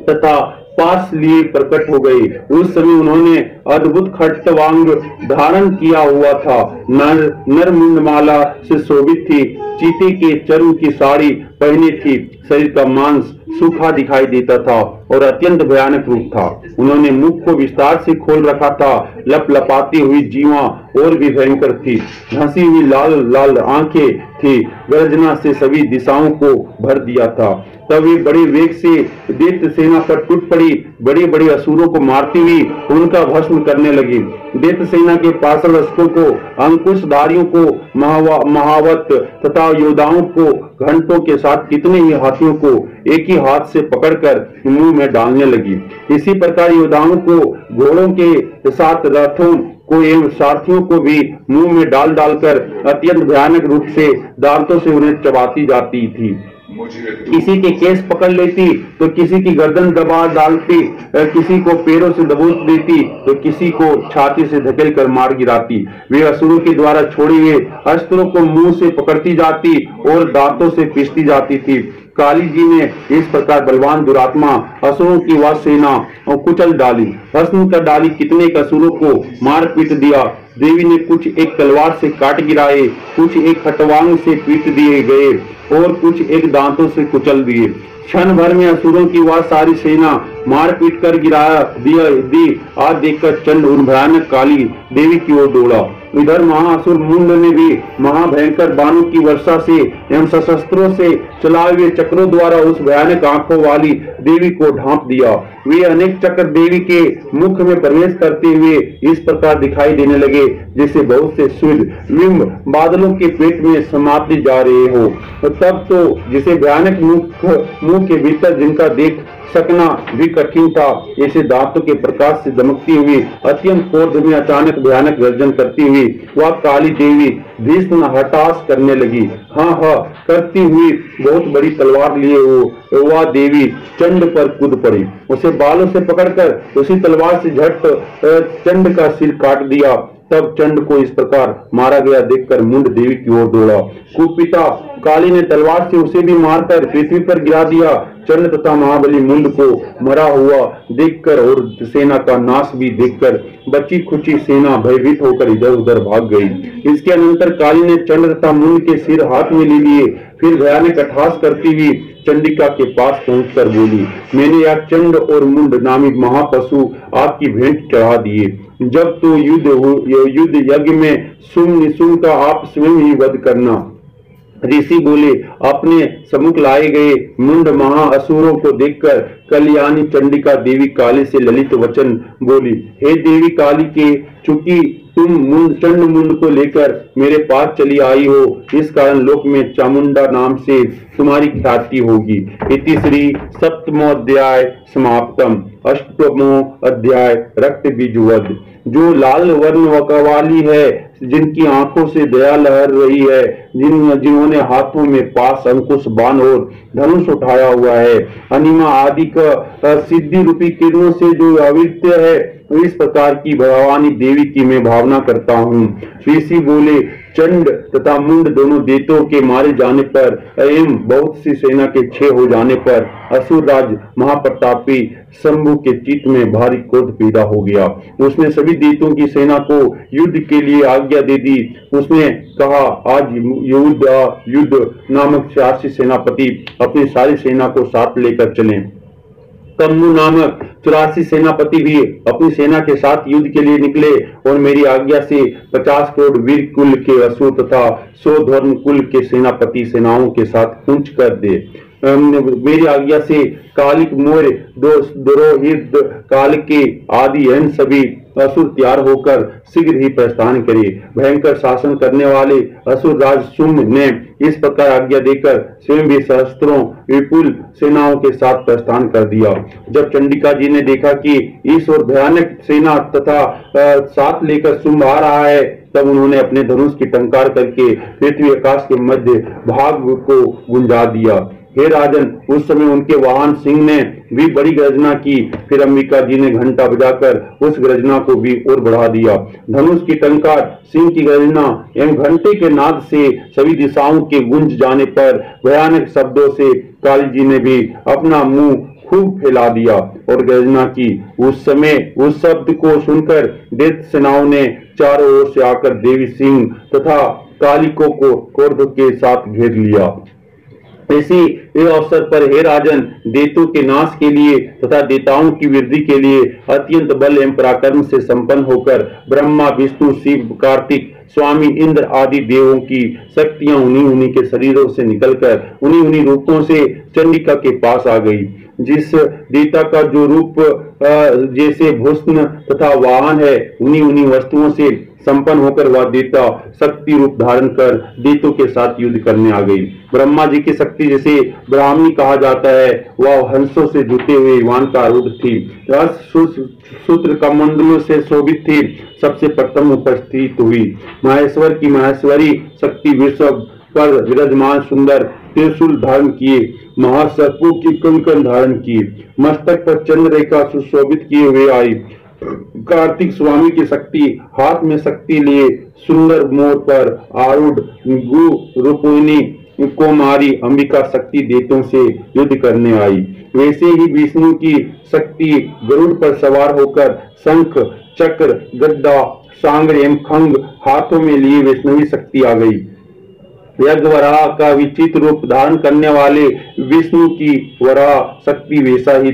Speaker 1: तथा पास लिए प्रकट हो गई। उस समय उन्होंने अद्भुत खट्टवांग धारण किया हुआ था। नर मुंडमाला से शोभित थी, चीते के चर्म की साड़ी पहनी थी, शरीर का मांस सूखा दिखाई देता था और अत्यंत भयानक रूप था। उन्होंने मुख को विस्तार से खोल रखा था। लपलपाती हुई जीवा और भी भयंकर थी। धंसी हुई लाल लाल आंखें थी। गर्जना से सभी दिशाओं को भर दिया था। तब वे बड़े वेग से दैत्य सेना पर टूट पड़ी। बड़े बड़े असुरों को मारती हुई उनका भस्म करने लगी। दैत्य सेना के पार्षद अस्त्रों को, अंकुशधारियों को, महावत तथा योद्धाओं को, घंटों के साथ कितने ही हाथियों को एक ही हाथ से पकड़कर मुंह में डालने लगी। इसी प्रकार योद्धाओं को, घोड़ों के साथ रथों को एवं सारथियों को भी मुंह में डाल डालकर अत्यंत भयानक रूप से दांतों से उन्हें चबाती जाती थी। किसी के केस पकड़ लेती तो किसी की गर्दन दबा डालती, किसी को पैरों से दबोच देती तो किसी को छाती से धकेल कर मार गिराती। वे असुरों के द्वारा छोड़े हुए अस्त्रों को मुंह से पकड़ती जाती और दांतों से पीसती जाती थी। काली जी ने इस प्रकार बलवान दुरात्मा असुरों की वह सेना और कुचल डाली, भस्म कर डाली। कितने असुरों को मार पीट दिया। देवी ने कुछ एक तलवार से काट गिराए, कुछ एक खटवांग से पीट दिए गए और कुछ एक दांतों से कुचल दिए। क्षण भर में असुरों की वह सारी सेना मार पीट कर गिराया दी। आज देखकर चंड उन भयानक काली देवी की ओर दौड़ा। इधर महाअसुर मुंड ने भी महाभयंकर बाणों की वर्षा से एवं सशस्त्रों से चलाए हुए चक्रों द्वारा उस भयानक आंखों वाली देवी को ढांप दिया। वे अनेक चक्र देवी के मुख में प्रवेश करते हुए इस प्रकार दिखाई देने लगे जैसे बहुत से सूर्य बिंब बादलों के पेट में समाते जा रहे हो। तब तो जिसे भयानक मुंह के भीतर जिनका देख सकना भी कठिन था, ऐसे दांतों के प्रकाश से दमकती हुई अत्यंत क्रोध में अचानक भयानक गर्जन करती हुई वह काली देवी भीषण हताश करने लगी। हाँ करती हुई बहुत बड़ी तलवार लिए वह देवी चंड पर कूद पड़ी। उसे बालों से पकड़कर उसी तलवार से झट चंड का सिर काट दिया। तब चंड को इस प्रकार मारा गया देखकर मुंड देवी की ओर दौड़ा। कुपिता काली ने तलवार से उसे भी मारकर पृथ्वी पर गिरा दिया। चंड तथा महाबली मुंड को मरा हुआ देखकर और सेना का नाश भी देखकर बची खुची सेना भयभीत होकर इधर उधर भाग गई। इसके अनंतर काली ने चंड तथा मुंड के सिर हाथ में ले लिए। फिर भयानक अट्टहास करती हुई चंडिका के पास पहुंचकर बोली, मैंने यह चंड और मुंड नामी महापशु आपकी भेंट चढ़ा दिए। जब तो युद्ध यज्ञ में सुम निशुम का आप स्वयं ही वध करना। ऋषि बोले, अपने सम्मुख लाए गए मुंड महा असुरों को देखकर कल्याणी चंडिका देवी काली से ललित वचन बोली, हे देवी काली के, चूंकि तुम चंड मुंड को लेकर मेरे पास चली आई हो, इस कारण लोक में चामुंडा नाम से तुम्हारी ख्याति होगी। इति श्री सप्तमोध्याय समाप्तम। अष्टमो अध्याय रक्त बीजवध। जो लाल वर्ण वाली है, जिनकी आंखों से दया लहर रही है, जिन्होंने हाथों में पास अंकुश बाण और धनुष उठाया हुआ है, अनिमा आदि का सिद्धि रूपी किरणों से जो अविद्य है, इस प्रकार की भवानी देवी की मैं भावना करता हूँ। ऋषि बोले, चंड तथा मुंड दोनों दैत्यों के मारे जाने पर एवं बहुत सी सेना के क्षय हो जाने पर असुर राज महाप्रतापी शंभु के चित्त में भारी क्रोध पैदा हो गया। उसने सभी दैत्यों की सेना को युद्ध के लिए आज्ञा दे दी। उसने कहा, आज युद्ध नामक 86 सेनापति अपनी सारी सेना को साथ लेकर चलें। कम्मु नामक 84 सेनापति भी अपनी सेना के साथ युद्ध के लिए निकले और मेरी आज्ञा से 50 करोड़ वीर कुल के असुर तथा 100 धर्म कुल के सेनापति सेनाओं के साथ कूच कर दे। मेरी आज्ञा से कालिक मोर द्रोहित काल के आदि एन सभी असुर तैयार होकर शीघ्र ही प्रस्थान करे। भयंकर शासन करने वाले असुर राज शुंभ ने इस प्रकार आज्ञा देकर स्वयं भी सहस्त्रों विपुल सेनाओं के साथ प्रस्थान कर दिया। जब चंडिका जी ने देखा कि इस और भयानक सेना तथा साथ लेकर शुंभ आ रहा है, तब उन्होंने अपने धनुष की टंकार करके पृथ्वी आकाश के मध्य भाग को गुंजा दिया। हे राजन, उस समय उनके वाहन सिंह ने भी बड़ी गर्जना की। फिर अंबिका जी ने घंटा बजाकर उस गर्जना को भी और बढ़ा दिया। धनुष की टंकार, सिंह की गर्जना एवं घंटे के नाद से सभी दिशाओं के गूंज जाने पर भयानक शब्दों से काली जी ने भी अपना मुंह खूब फैला दिया और गर्जना की। उस समय उस शब्द को सुनकर दैत्य सेनाओं ने चारों ओर से आकर देवी सिंह तथा कालिकों को क्रोध के साथ घेर लिया। इसी अवसर पर हे राजन, दैत्यों के नाश के लिए तथा देवताओं की वृद्धि के लिए अत्यंत बल एवं पराक्रम से संपन्न होकर ब्रह्मा, विष्णु, शिव, कार्तिक, स्वामी इंद्र आदि देवों की शक्तियां उन्हीं के शरीरों से निकलकर उन्हीं रूपों से चंडिका के पास आ गई। जिस देवता का जो रूप जैसे भूषण तथा वाहन है, उन्हीं वस्तुओं से संपन्न होकर वह देवता शक्ति रूप धारण कर दैत्यों के साथ युद्ध करने आ गई। ब्रह्मा जी की शक्ति, जिसे ब्राह्मणी कहा जाता है, वह हंसों से जुटे हुए विमान का आरूढ़ थी। सूत्र कमंडलों से शोभित थी। सबसे प्रथम उपस्थित हुई। महेश्वर की महेश्वरी शक्ति वृषभ पर विराजमान सुंदर त्रिशूल धारण किए, महासर्पों की कंकण धारण किए, मस्तक पर चंद्र रेखा सुशोभित किए हुए आई। कार्तिक स्वामी की शक्ति हाथ में शक्ति लिए सुंदर मोर पर आरूढ़ गु रूपिणी कुमारी अंबिका शक्ति दैत्यों से युद्ध करने आई। वैसे ही विष्णु की शक्ति गरुड़ पर सवार होकर शंख, चक्र, गदा, सांग एवं खंग हाथों में लिए वैष्णवी शक्ति आ गई। यज्ञवराह का विचित्र रूप धारण करने वाले विष्णु की वराह शक्ति वैसा ही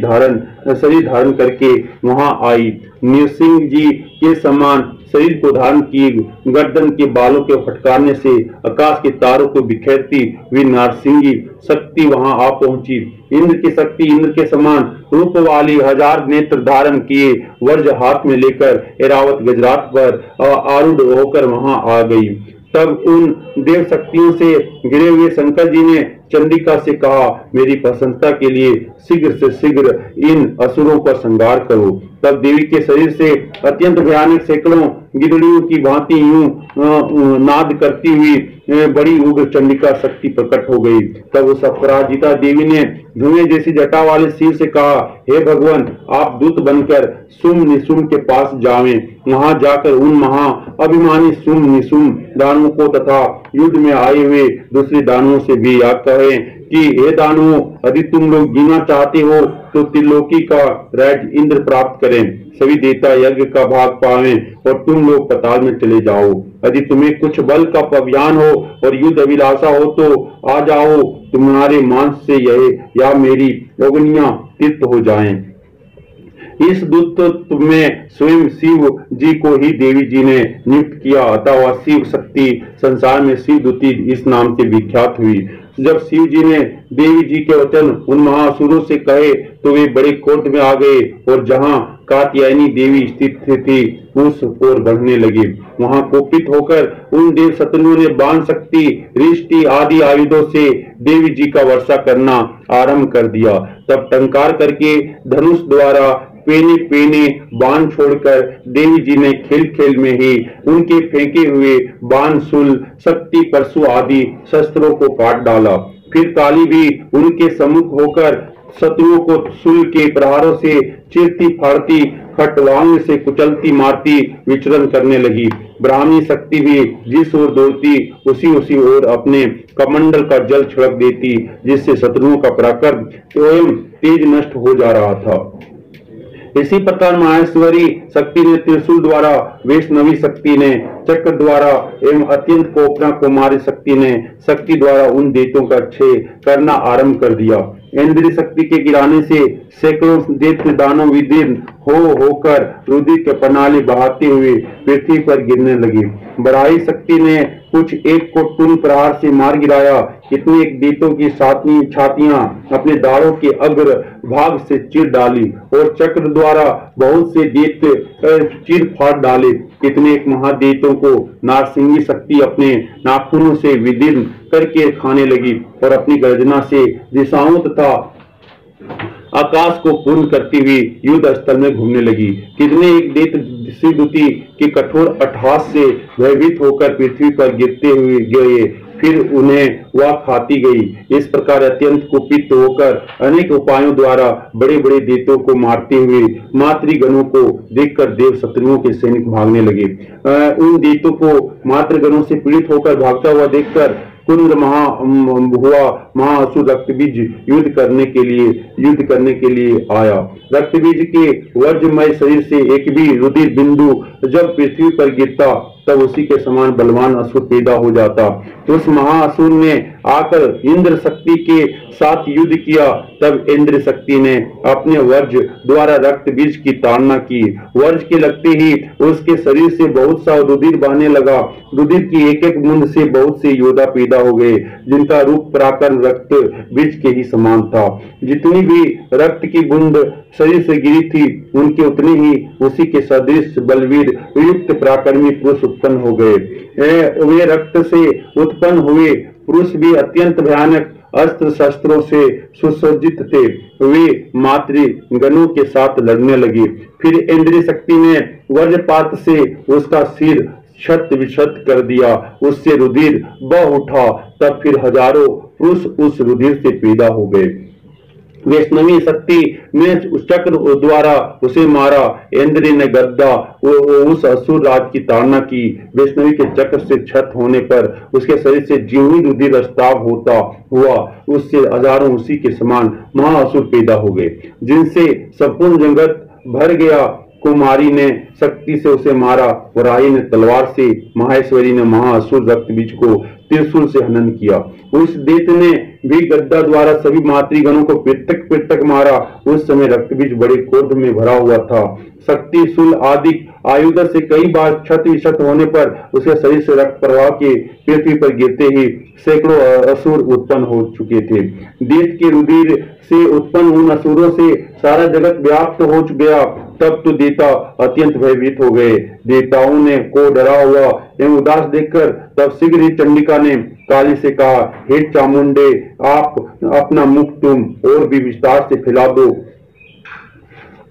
Speaker 1: शरीर धारण करके वहां आई। नृसिंह जी के समान शरीर को धारण किए गर्दन के बालों के फटकारने से आकाश के तारों को बिखेरती हुई नारसिंगी शक्ति वहां आ पहुंची। इंद्र की शक्ति इंद्र के समान रूप वाली 1000 नेत्र धारण किए वर्ज हाथ में लेकर ऐरावत गजरात पर आरूढ़ होकर वहां आ गई। तब उन देव शक्तियों से घिरे हुए शंकर जी ने चंडिका से कहा, मेरी प्रसन्नता के लिए शीघ्र से शीघ्र इन असुरों का संहार करो। तब देवी के शरीर से अत्यंत भयानक सैकड़ों गिरड़ियों की भांति यूं नाद करती हुई बड़ी उग्र चंडिका शक्ति प्रकट हो गई। तब उस अपराजिता देवी ने धुएं जैसी जटा वाले शिव से कहा, हे भगवान, आप दूत बनकर सुम निशुम के पास जावें। वहां जाकर उन महा अभिमानी सुम निशुम दानवों को तथा युद्ध में आए हुए दूसरे दानवों से भी यह कहें कि हे दानवों, यदि तुम लोग जीना चाहते हो तो त्रिलोकी का राज्य इंद्र प्राप्त करें, सभी देवता यज्ञ का भाग पावें और तुम लोग पाताल में चले जाओ। यदि तुम्हें कुछ बल का अभियान हो और युद्ध अभिलाषा हो तो आ जाओ, तुम्हारे मांस से यह या मेरी अग्नियां तीर्थ हो जाएं। इस दूत में स्वयं शिव जी को ही देवी जी ने नियुक्त किया, अतः वह शिव शक्ति संसार में शिव दूती इस नाम से विख्यात हुई। जब शिव जी ने देवी जी के वचन उन महासुरों से कहे तो वे बड़े क्रोध में आ गए और जहां कात्यायनी देवी स्थित थी उस ओर बढ़ने लगे। वहां कोपित होकर उन देव शत्रुओं ने बाण शक्ति, रिष्टि आदि आयुधों से देवी जी का वर्षा करना आरंभ कर दिया। तब टंकार करके धनुष द्वारा पेने पेने बाण छोड़कर देवी जी ने खेल खेल में ही उनके फेंके हुए बाण, शूल, शक्ति, परशु आदि शस्त्रों को काट डाला। फिर काली भी उनके सम्मुख होकर शत्रुओं को शूल के प्रहारों से चीरती फाड़ती, खटवांग से कुचलती मारती विचरण करने लगी। ब्राह्मणी शक्ति भी जिस ओर दौड़ती उसी ओर अपने कमंडल का जल छिड़क देती, जिससे शत्रुओं का पराक्रम स्वयं तेज नष्ट हो जा रहा था। इसी प्रकार माहेश्वरी शक्ति ने त्रिशूल द्वारा, वैष्णवी शक्ति ने चक्र द्वारा एवं अत्यंत कोपरा कुमारी शक्ति ने शक्ति द्वारा उन दैत्यों का क्षय करना आरंभ कर दिया। इंद्रिय शक्ति के गिराने से सैकड़ों दैत्य दानव विदीर्ण होकर रुधिर के प्रणाली बहाते हुए पृथ्वी पर गिरने लगे। बराही शक्ति ने कुछ एक को टून प्रहार से मार गिराया। कितने एक दैत्यों की छातियां अपने दाढ़ों के अग्र भाग से चीर डाली और चक्र द्वारा बहुत से दैत्य चीर फाड़ डाले। कितने एक महादैत्यों को नारसिंगी शक्ति अपने नाखूनों से विदीर्ण करके खाने लगी और अपनी गर्जना से दिशाओं तथा आकाश को पूर्ण करती हुई युद्ध स्थल में घूमने लगी। कितने एक दैत्य शिवदूती के कठोर अट्टहास से भयभीत होकर पृथ्वी पर गिरते हुए गए, फिर उन्हें वह खाती गई। इस प्रकार अत्यंत कुपित होकर अनेक उपायों द्वारा बड़े बड़े दैत्यों को मारते हुए मातृगणों को देखकर देव शत्रुओं के सैनिक भागने लगे। उन दैत्यों को मातृगणों से पीड़ित होकर भागता हुआ देखकर कुंद्र महाअसुर रक्तबीज युद्ध करने के लिए आया। रक्तबीज के वज्रमय शरीर से एक भी रुधिर बिंदु जब पृथ्वी पर गिरता तब उसी के समान बलवान असुर पैदा हो जाता। तो उस महाअसुर ने आकर इंद्र शक्ति के साथ युद्ध किया। तब इंद्र शक्ति ने अपने वज्र द्वारा रक्त बीज की ताड़ना की। वज्र के लगते ही उसके शरीर से बहुत सा रुधिर बहने लगा। रुधिर की एक एक बूंद से बहुत से योद्धा पैदा हो गए, जिनका रूप पराक्रम रक्त बीज के ही समान था। जितनी भी रक्त की बूंद शरीर से गिरी थी, उनके उतने ही उसी के सदृश बलवीर युक्त पराक्रमी पुरुष उत्पन्न हो गए। वे रक्त से उत्पन्न हुए पुरुष भी अत्यंत भयानक अस्त्र शस्त्रों से सुसज्जित थे। वे मातृगणों के साथ लड़ने लगे। फिर इंद्रिय शक्ति ने वज्रपात से उसका सिर क्षत विक्षत कर दिया। उससे रुधिर बह उठा। तब फिर हजारों पुरुष उस रुधिर से पैदा हो गए। वैष्णवी शक्ति ने उस चक्र द्वारा उसे मारा। इंद्र ने गद्दा उस असुर राज की ताड़ना की। वैष्णवी के चक्र से क्षत होने पर उसके शरीर से जीवनी रुधिर रस्ताव होता हुआ उससे हजारों उसी के समान महाअसुर पैदा हो गए, जिनसे संपूर्ण जगत भर गया। कुमारी ने शक्ति से उसे मारा। वराही ने तलवार से, माहेश्वरी ने महाअसुर रक्तबीज को त्रिशूल से हनन किया। उस दैत्य ने भी गद्दा द्वारा सभी मातृगणों को पृथक मारा। उस समय रक्तबीज बड़े क्रोध में भरा हुआ था। शक्ति, शूल आदि आयुध से कई बार क्षत विक्षत होने पर उसके शरीर से रक्त प्रवाह के पृथ्वी पर गिरते ही सैकड़ों असुर उत्पन्न हो चुके थे। दैत्य के रुधिर से उत्पन्न उन असुरों से सारा जगत व्याप्त हो गया। तब तो देवता अत्यंत भयभीत हो गए। देवताओं ने को डरा हुआ एवं उदास देखकर तब शीघ्र ही चंडिका ने काली से कहा, हे चामुंडे, आप अपना मुख तुम और भी विस्तार से फैला दो।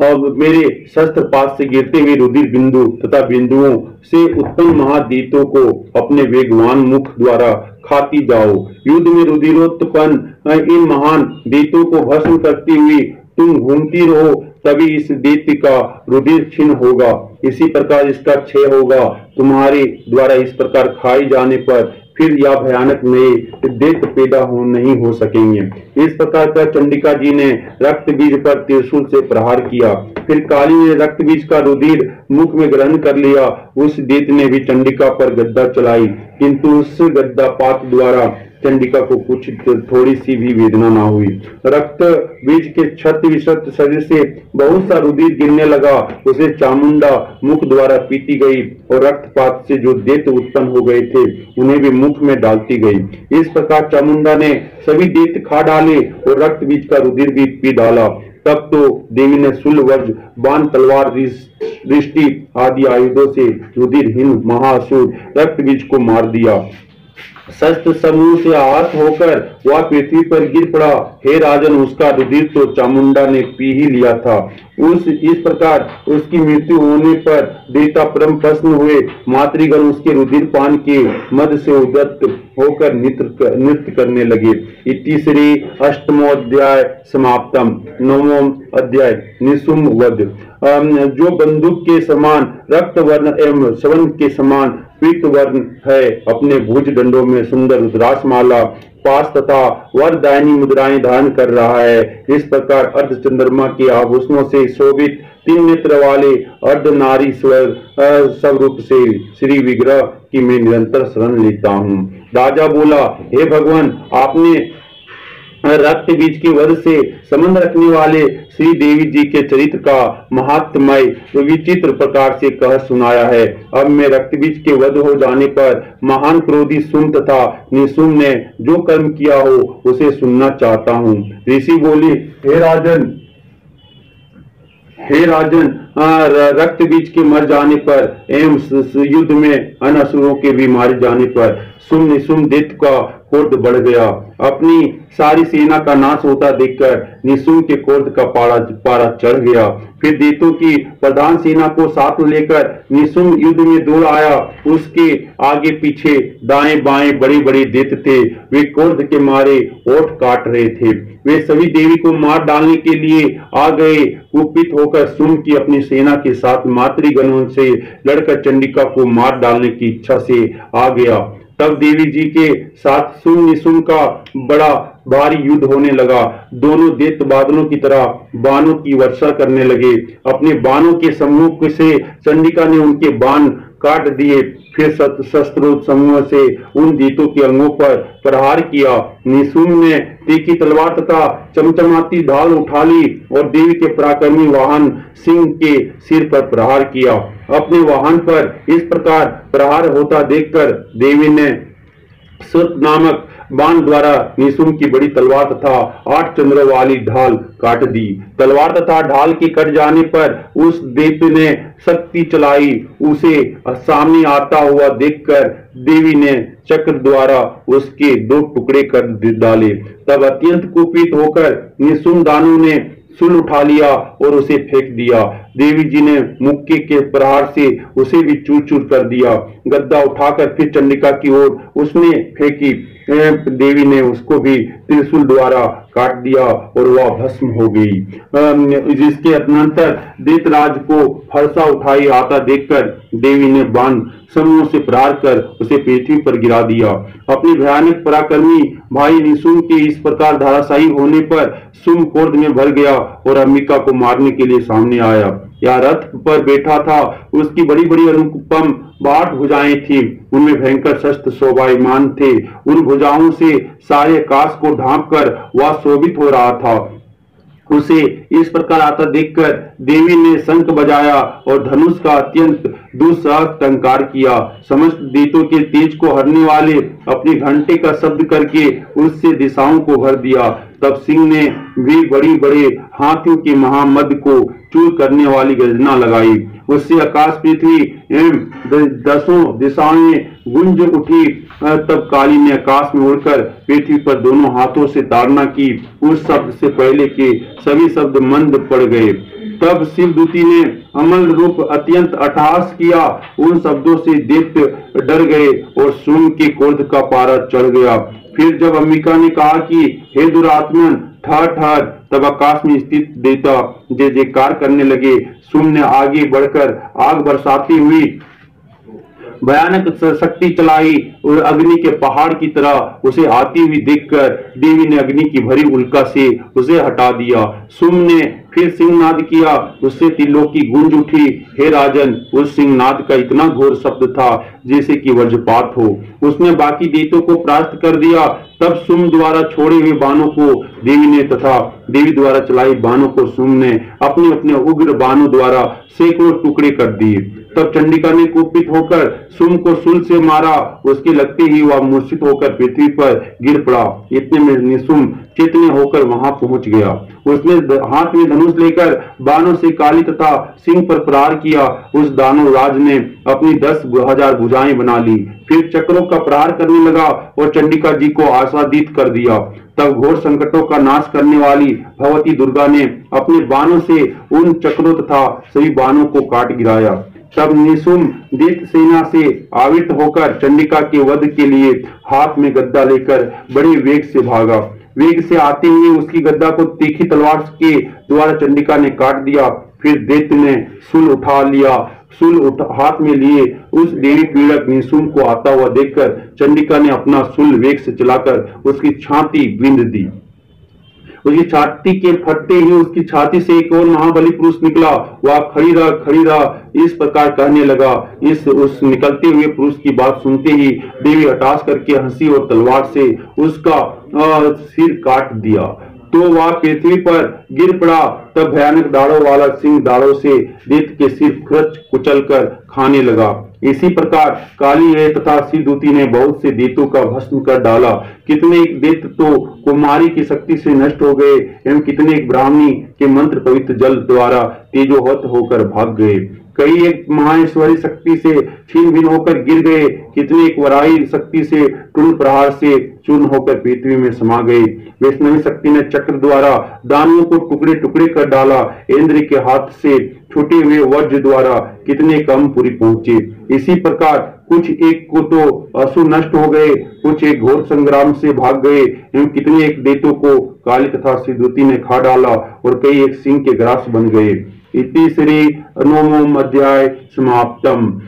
Speaker 1: अब मेरे शस्त्र पास से गिरते हुए रुधिर बिंदु तथा बिंदुओं से उत्पन्न महादीतों को अपने वेगवान मुख द्वारा खाती जाओ। युद्ध में रुधिरोत्पन्न इन महान दीतों को भस्म करती हुई तुम घूमती रहो, तभी इस दैत्य का रुधिर क्षीण होगा। इसी प्रकार इसका क्षय होगा। तुम्हारे द्वारा इस प्रकार खाई जाने पर फिर यह भयानक नए दैत्य पैदा नहीं हो सकेंगे। इस प्रकार का चंडिका जी ने रक्त बीज पर त्रिशूल से प्रहार किया। फिर काली ने रक्त बीज का रुधिर मुख में ग्रहण कर लिया। उस दैत्य ने भी चंडिका पर गद्दा चलाई, किंतु उस गद्दा पात द्वारा चंडिका को कुछ थोड़ी सी भी वेदना ना हुई। रक्त बीज के क्षत विक्षत शरीर से बहुत सा रुधिर गिरने लगा। उसे चामुंडा मुख द्वारा पीती गई और रक्तपात से जो दैत्य उत्पन्न हो गए थे उन्हें भी मुख में डालती गई। इस प्रकार चामुंडा ने सभी दैत्य खा डाले और रक्त बीज का रुधिर भी पी डाला। तब तो देवी ने शूल, वज्र, बाण, तलवार, दृष्टि आदि आयुधों से रुधिरहीन महाअसुर रक्त बीज को मार दिया। शस्त्र समूह से आहत होकर वह पृथ्वी पर गिर पड़ा। हे राजन, उसका रुधिर तो चामुंडा ने पी ही लिया था। इस प्रकार उसकी मृत्यु होने पर देवता परम प्रसन्न हुए। मातृगण उसके रुधिर पान के मद से उद्यत होकर नृत्य करने लगे। इति श्री अष्टमोध्याय समाप्तम। नवम अध्याय निशुम्भ वध। जो बंदूक के समान रक्त वर्ण एवं स्वर्ण के समान पीत वर्ण है, अपने भुज दंडों में सुंदर रुद्राक्ष माला, पास तथा वरदायनी मुद्राएं धारण कर रहा है। इस प्रकार अर्ध चंद्रमा के आभूषणों से शोभित 3 नेत्र वाले अर्धनारीश्वर स्वरूप से श्री विग्रह की मैं निरंतर शरण लेता हूँ। राजा बोला, हे भगवान, आपने रक्त बीज के वध से संबंध रखने वाले श्री देवी जी के चरित्र का महात्म्य विचित्र प्रकार से कह सुनाया है। अब मैं रक्त बीज के वध हो जाने पर महान क्रोधी शुंभ तथा निशुम्भ ने जो कर्म किया हो उसे सुनना चाहता हूँ। ऋषि बोले, हे राजन, रक्त बीज के मर जाने पर एवं युद्ध में अन्य असुरों के भी मारे जाने पर शुंभ निशुम्भ दैत्य का क्रोध बढ़ गया। अपनी सारी सेना का नाश होता देखकर निशुम्भ के क्रोध का पारा चढ़ गया। फिर दैत्यों की प्रधान सेना को साथ लेकर निशुम्भ युद्ध में दौड़ आया। उसके आगे पीछे दाएं बाएं बड़े बड़े दैत्य थे। वे क्रोध के मारे ओठ काट रहे थे। वे सभी देवी को मार डालने के लिए आ गए। कुपित होकर शुंभ की अपनी सेना के साथ मातृगणों से लड़कर चंडिका को मार डालने की इच्छा से आ गया। तब देवी जी के साथ शुंभ निशुम्भ का बड़ा भारी युद्ध होने लगा। दोनों दैत्य बादलों की तरह बाणों की वर्षा करने लगे। अपने बाणों के समूह से चंडिका ने उनके बाण काट दिए। फिर शस्त्रों समूह से उन दैत्यों के अंगों पर प्रहार किया। निशुम्भ ने तीखी तलवार तथा चमचमाती ढाल उठा ली और देवी के पराक्रमी वाहन सिंह के सिर पर प्रहार किया। अपने वाहन पर इस प्रकार प्रहार होता देखकर देवी ने सुत नामक बाण द्वारा निशुम्भ की बड़ी तलवार तथा 8 चंद्रों वाली ढाल काट दी। तलवार तथा ढाल के कट जाने पर उस दैत्य ने शक्ति चलाई। उसे सामने आता हुआ देखकर देवी ने चक्र द्वारा उसके 2 टुकड़े कर डाले। तब अत्यंत कुपित होकर निशुम्भ दानव ने शूल उठा लिया और उसे फेंक दिया। देवी जी ने मुक्के के प्रहार से उसे भी चूर चूर कर दिया। गद्दा उठाकर फिर चंडिका की ओर उसने फेंकी। देवी ने उसको भी त्रिशूल द्वारा काट दिया और वह भस्म हो गई। जिसके अनंतर दैत्यराज को फरसा उठाई आता देखकर देवी ने बाण समूह से प्रहार कर उसे पृथ्वी पर गिरा दिया। अपने भयानक पराक्रमी भाई निशुम्भ के इस प्रकार धराशायी होने पर शुंभ क्रोध में भर गया और अंबिका को मारने के लिए सामने आया। यह रथ पर बैठा था। उसकी बड़ी बड़ी अनुपम 8 भुजाएं थी। उनमें भयंकर शस्त्र शोभायमान थे। उन भुजाओं से सारे आकाश को ढांप कर वह शोभित हो रहा था। उसे इस प्रकार आता देखकर देवी ने शंख बजाया और धनुष का अत्यंत दुस्साहस टंकार किया। समस्त दैत्यों के तेज को हरने वाले अपने घंटे का शब्द करके उससे दिशाओं को भर दिया। तब सिंह ने भी बड़ी बड़े हाथियों के महामद को चूर करने वाली गर्जना लगाई। उससे आकाश पृथ्वी एवं दसों दिशाएं गूंज उठी। तब काली ने आकाश में उड़कर पृथ्वी पर दोनों हाथों से ताड़ना की। उस शब्द से पहले के सभी शब्द मंद पड़ गए। तब शिवदूती ने अमल रूप अत्यंत अट्टहास किया। उन शब्दों से दैत्य डर गए और सूर्य के क्रोध का पारा चढ़ गया। फिर जब अंबिका ने कहा कि हे दुरात्मन ठहर ठहर, तब आकाश में स्थित देवता जय जयकार करने लगे। सूर्य ने आगे बढ़कर आग बरसाती हुई भयानक शक्ति चलाई और अग्नि के पहाड़ की तरह उसे आती हुई देखकर देवी ने अग्नि की भरी उल्का से उसे हटा दिया। सूर्य ने फिर सिंहनाद किया। उससे त्रिलोकी गूंज उठी। हे राजन, उस सिंहनाद का इतना घोर शब्द था जैसे कि वज्रपात हो। उसने बाकी दैत्यों को परास्त कर दिया। तब सूर्य द्वारा छोड़े हुए बाणों को देवी ने तथा देवी द्वारा चलाई बाणों को सूर्य ने अपने अपने उग्र बाणों द्वारा सैकड़ों टुकड़े कर दिए। तब चंडिका ने कुपित होकर सूर्य को शूल से मारा। उसके लगते ही वह मूर्छित होकर पृथ्वी पर गिर पड़ा। इतने में निशुम्भ चेतने होकर वहां पहुंच गया। उसने हाथ में धनुष लेकर बाणों से काली तथा सिंह पर प्रहार किया। उस दानव राज ने अपनी 10,000 भुजाएं बना ली। फिर चक्रों का प्रहार करने लगा और चंडिका जी को आशादित कर दिया। तब घोर संकटों का नाश करने वाली भगवती दुर्गा ने अपने बाणों से उन चक्रों तथा सभी बाणों को काट गिराया। तब निशुम्भ दैत्य सेना से आवृत होकर चंडिका के वध के लिए हाथ में गद्दा लेकर बड़े वेग से भागा। वेग से आते हुए उसकी गद्दा को तीखी तलवार के द्वारा चंडिका ने काट दिया। फिर दैत्य ने शूल उठा लिया। हाथ में लिए उस देवी पीड़क निशुम्भ को आता हुआ देखकर चंडिका ने अपना शूल वेग से चलाकर उसकी छाती बिंद दी। उसकी छाती के फटते ही उसकी छाती से एक और महाबली पुरुष निकला। वह खड़ी रह इस प्रकार कहने लगा। उस निकलते हुए पुरुष की बात सुनते ही देवी हताश करके हंसी और तलवार से उसका सिर काट दिया। तो वह पृथ्वी पर गिर पड़ा। तब भयानक दाढ़ों वाला सिंह दाढ़ों से दैत्य के सिर खुरच कुचल कर खाने लगा। इसी प्रकार काली है तथा शिवदूती ने बहुत से दैत्यों का भस्म कर डाला। कितने एक दैत्य तो कुमारी की शक्ति से नष्ट हो गए एवं कितने एक ब्राह्मणी के मंत्र पवित्र जल द्वारा तेजोहत होकर भाग गए। कई एक महाईश्वरी शक्ति से छीन भिन्न होकर गिर गए। कितने एक वराही शक्ति से टूल प्रहार से चूर्ण होकर पृथ्वी में समा गए। वैष्णवी शक्ति ने चक्र द्वारा दानियों को टुकड़े टुकड़े कर डाला। इंद्र के हाथ से छूटे हुए वज्र द्वारा कितने कम पुरी पहुंचे। इसी प्रकार कुछ एक को तो असुर नष्ट हो गए, कुछ एक घोर संग्राम से भाग गए एवं कितने एक दैत्यों को काली तथा शिवदूती ने खा डाला और कई एक सिंह के ग्रास बन गए। इति श्री 9वां अध्याय समाप्तम।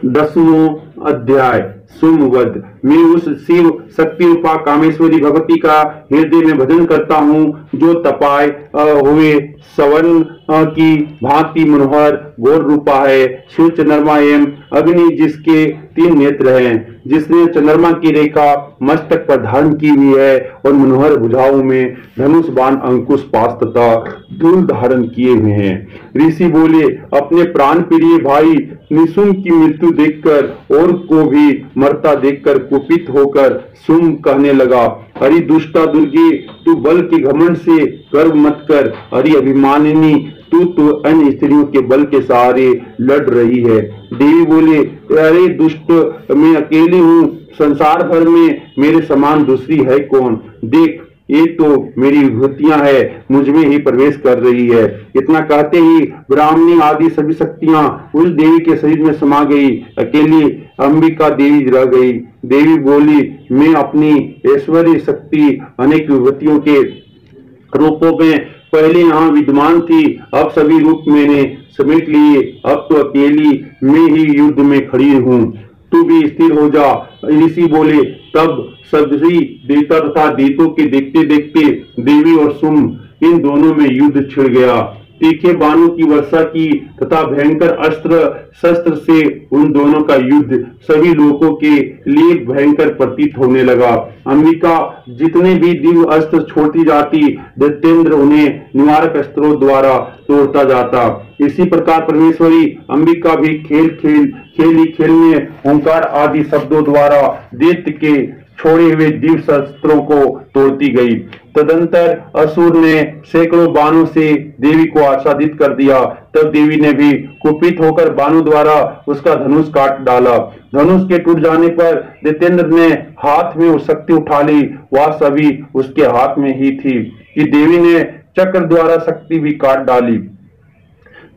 Speaker 1: दसवां अध्याय सुमवध। मैं उस शिव शक्ति रूपा कामेश्वरी भगवती का हृदय में भजन करता हूँ जो तपाए हुए सवर्ण की भांति मनोहर गौर रूपा है। सूर्य चंद्रमा एवं अग्नि जिसके 3 नेत्र हैं, जिसने चंद्रमा की रेखा मस्तक पर धारण की हुई है और मनोहर भुजाओं में धनुष बाण अंकुश पास तथा धूल धारण किए हुए हैं। ऋषि बोले, अपने प्राण प्रिय भाई निशुम्भ की मृत्यु देखकर और को भी मरता देखकर कुपित होकर शुम्भ कहने लगा, अरे दुष्टा दुर्गे, तू बल के घमंड से गर्व मत कर। अरे अभिमानिनी, तू तो अन्य स्त्रियों के बल के सहारे लड़ रही है। देवी बोले, अरे दुष्ट, मैं अकेली हूँ, संसार भर में मेरे समान दूसरी है कौन। देख, ये तो मेरी विभूतियां है, मुझ में ही प्रवेश कर रही है। इतना कहते ही ब्राह्मणी आदि सभी शक्तियां उस देवी के शरीर में समा गई। अकेली अंबिका देवी रह गई। देवी बोली, मैं अपनी ऐश्वर्य शक्ति अनेक विभूतियों के रूपों में पहले यहाँ विद्यमान थी, अब सभी रूप मैंने समेट लिए। अब तो अकेली मैं ही युद्ध में खड़ी हूँ, तू भी स्थिर हो जा। ऋषि बोले, तब सभी देवता तथा दैत्यों के देखते देखते देवी और शुंभ इन दोनों में युद्ध छिड़ गया। तीखे बाणों की वर्षा की तथा भयंकर अस्त्र शस्त्र से उन दोनों का युद्ध सभी लोगों के लिए भयंकर प्रतीत होने लगा। अंबिका जितने भी दिव्य अस्त्र छोड़ती जाती, दैत्येंद्र उन्हें निवारक अस्त्रों द्वारा तोड़ता जाता। इसी प्रकार परमेश्वरी अंबिका भी खेल में ओंकार आदि शब्दों द्वारा दैत्य के छोड़े हुए दिव्य शस्त्रों को तोड़ती गई। तदंतर असुर ने सैकड़ों बाणों से देवी को आच्छादित कर दिया। तब देवी ने भी कुपित होकर बाणों द्वारा उसका धनुष काट डाला। धनुष के टूट जाने पर दैत्येंद्र ने हाथ में उस शक्ति उठा ली। वह सभी उसके हाथ में ही थी कि देवी ने चक्र द्वारा शक्ति भी काट डाली।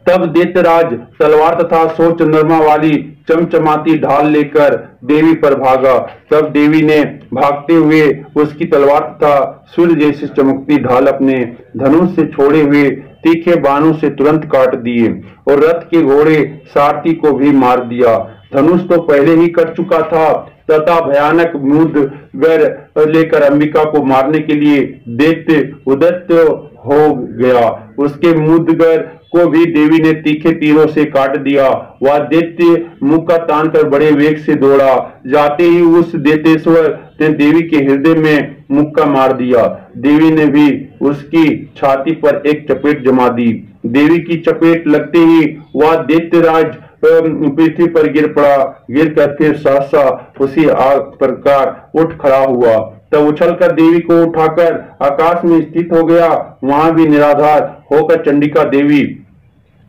Speaker 1: तब दैत्यराज तलवार तथा 100 चंद्रमा वाली चमचमाती ढाल लेकर देवी पर भागा। तब देवी ने भागते हुए उसकी तलवार तथा सूर्य जैसी चमकती ढाल अपने धनुष से छोड़े हुए तीखे बाणों से तुरंत काट दिए और रथ के घोड़े सारथी को भी मार दिया। धनुष तो पहले ही कट चुका था तथा भयानक मुद्गर लेकर अंबिका को मारने के लिए दैत्य उद्यत हो गया। उसके मुद्गर को भी देवी ने तीखे तीरों से काट दिया। वह दैत्य मुक्का तानकर बड़े वेग से दौड़ा। जाते ही उस दैत्येश्वर ने देवी के हृदय में मुक्का मार दिया। देवी ने भी उसकी छाती पर एक चपेट जमा दी। देवी की चपेट लगते ही वह दैत्यराज पृथ्वी पर गिर पड़ा। गिरकर फिर सहसा उसी आग प्रकार उठ खड़ा हुआ। तब उछलकर देवी को उठाकर आकाश में स्थित हो गया। वहां भी निराधार होकर चंडिका देवी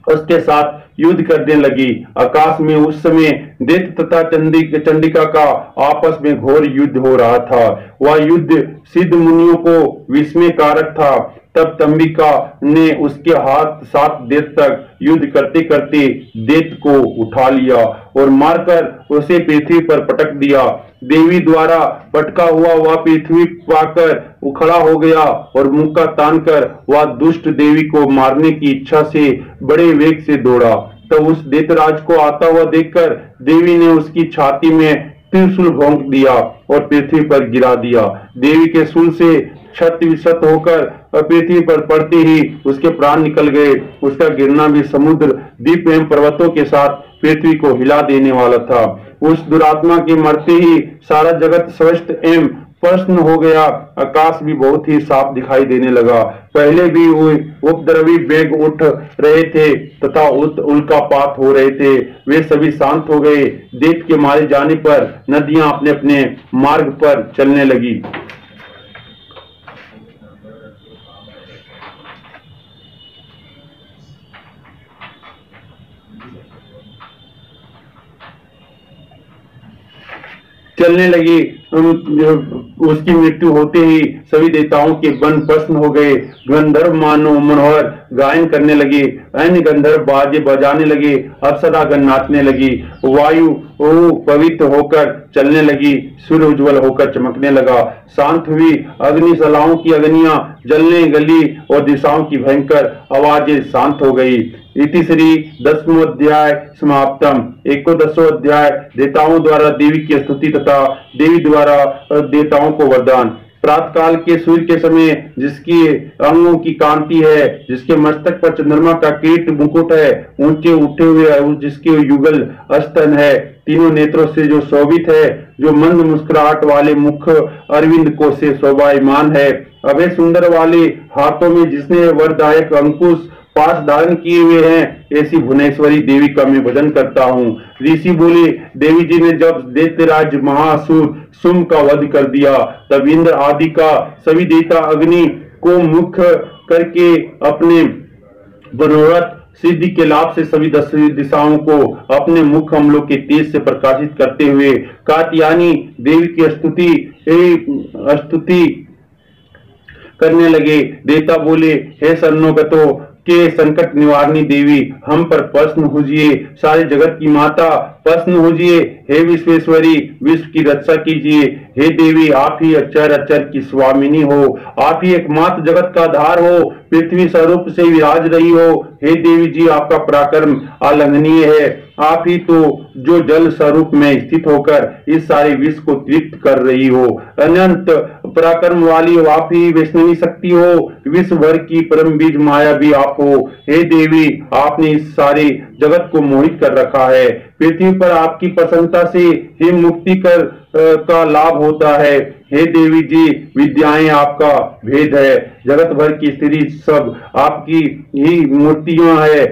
Speaker 1: उसके साथ युद्ध करने लगी। आकाश में उस समय दैत्य तथा चंडिका का आपस में घोर युद्ध हो रहा था। वह युद्ध सिद्ध मुनियों को विस्मय कारक था। तब अंबिका ने उसके हाथ 7 दैत्य तक युद्ध करते करते दैत्य को उठा लिया और मारकर उसे पृथ्वी पर पटक दिया। देवी द्वारा पटका हुआ वह पृथ्वी पाकर उखड़ा हो गया और मुक्का तानकर वह दुष्ट देवी को मारने की इच्छा से बड़े वेग से दौड़ा। तब उस दैत्यराज को आता हुआ देखकर देवी ने उसकी छाती में त्रिशूल भोंक दिया और पृथ्वी पर गिरा दिया। देवी के शूल से क्षत विक्षत होकर पृथ्वी पर पड़ते ही उसके प्राण निकल गए। उसका गिरना भी समुद्र द्वीप एवं पर्वतों के साथ पृथ्वी को हिला देने वाला था। उस दुरात्मा के मरते ही सारा जगत स्वस्थ एवं प्रसन्न हो गया। आकाश भी बहुत ही साफ दिखाई देने लगा। पहले भी उपद्रवी वेग उठ रहे थे तथा उल्कापात हो रहे थे, वे सभी शांत हो गए। दैत्य के मारे जाने पर नदियां अपने अपने मार्ग पर चलने लगी। उसकी मृत्यु होते ही सभी देवताओं के वन प्रसन्न हो गए। गंधर्व मानो मनोहर गायन करने लगे। अन्य गंधर्व बाजे बजाने लगे। अप्सरागण नाचने लगी। वायु पवित्र होकर चलने लगी। सूर्य उज्जवल होकर चमकने लगा। शांत हुई अग्निशलाओं की अग्नियां जलने गली और दिशाओं की भयंकर आवाजें शांत हो गई। इति श्री 10वां अध्याय समाप्तम। 11वां अध्याय देवताओं द्वारा देवी की स्तुति तथा देवी द्वारा देवताओं को वरदान। प्रातः काल के सूर्य के समय जिसकी अंगों की कांति है, जिसके मस्तक पर चंद्रमा का किरीट मुकुट है, ऊंचे उठे हुए जिसके युगल स्तन है, तीनों नेत्रों से जो शोभित है, जो मंद मुस्कुराहट वाले मुख अरविंद को से शोभायमान है, अभय सुंदर वाले हाथों में जिसने वरदायक अंकुश पास धारण किए हुए हैं, ऐसी भुवनेश्वरी देवी का मैं भजन करता हूँ। ऋषि बोले, देवी जी ने जब दैत्यराज महासुर शुंभ का वध कर दिया, तब इंद्र आदि का सभी देवता अग्नि को मुख्य करके अपने मनोरथ सिद्धि के लाभ से सभी 10 दिशाओं को अपने मुख कमलों के तेज से प्रकाशित करते हुए कात्यायनी देवी की स्तुति करने लगे। देवता बोले, हे शरणोगतों के संकट निवारणी देवी, हम पर प्रसन्न होजिए। सारे जगत की माता प्रसन्न होजिए। हे विश्वेश्वरी विश्व की रक्षा कीजिए। हे देवी आप ही अक्षर अक्षर की स्वामिनी हो, आप ही एकमात्र जगत का आधार हो, पृथ्वी स्वरूप से विराज रही हो। हे देवी जी आपका पराक्रम अलंघनीय है, आप ही तो जो जल स्वरूप में स्थित होकर इस सारे विश्व को तृप्त कर रही हो। अनंत पराक्रम वाली हो, आप ही वैष्णवी शक्ति हो, विश्व भर की परम बीज माया भी आप हो। हे देवी आपने इस सारे जगत को मोहित कर रखा है, पृथ्वी पर आपकी प्रसन्नता से ही मुक्ति का लाभ होता है। हे देवी जी विद्याएं आपका भेद है, जगत भर की स्त्री सब आपकी ही मूर्तियां है।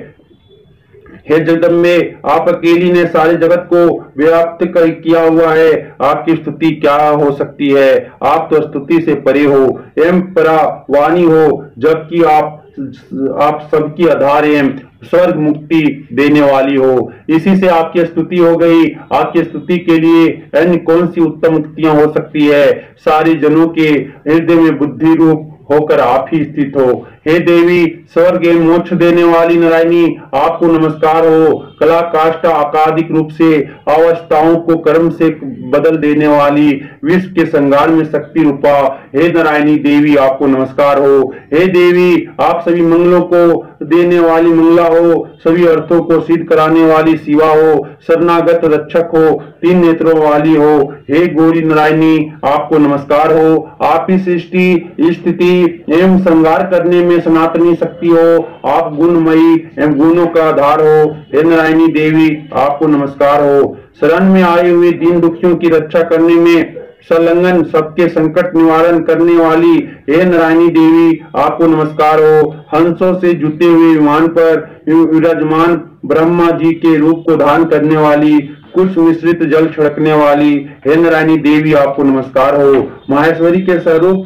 Speaker 1: हे जगदम्बे आप अकेली ने सारे जगत को व्याप्त किया हुआ है, आपकी स्तुति क्या हो सकती है, आप तो स्तुति से परे हो एवं परावाणी हो, जबकि आप सबकी आधार एवं स्वर्ग मुक्ति देने वाली हो। इसी से आपकी स्तुति हो गई, आपकी स्तुति के लिए अन्य कौन सी उत्तम उक्तियां हो सकती है। सारे जनों के हृदय में बुद्धि रूप होकर आप ही स्थित हो। हे देवी स्वर्ग एवं मोक्ष देने वाली नारायणी आपको नमस्कार हो। कला काष्ठा अकादिक रूप से अवस्थाओं को कर्म से बदल देने वाली विश्व के संगार में शक्ति रूपा हे नारायणी देवी आपको नमस्कार हो। हे देवी आप सभी मंगलों को देने वाली मंगला हो, सभी अर्थों को सिद्ध कराने वाली शिवा हो, शरणागत रक्षक हो, तीन नेत्रों वाली हो। हे गौरी नारायणी आपको नमस्कार हो, आप ही सृष्टि स्थिति एवं संहार करने में सनातनी शक्ति हो, आप गुणमयी एवं गुणों का आधार हो। हे नारायणी देवी आपको नमस्कार हो। शरण में आए हुए दीन दुखियों की रक्षा करने में संलग्न सबके संकट निवारण करने वाली हे नारायणी देवी आपको नमस्कार हो। हंसों से जुटे हुए विमान पर विराजमान ब्रह्मा जी के रूप को धारण करने वाली, कुछ मिश्रित जल छिड़कने वाली हे नारायणी देवी आपको नमस्कार हो। माहेश्वरी के स्वरूप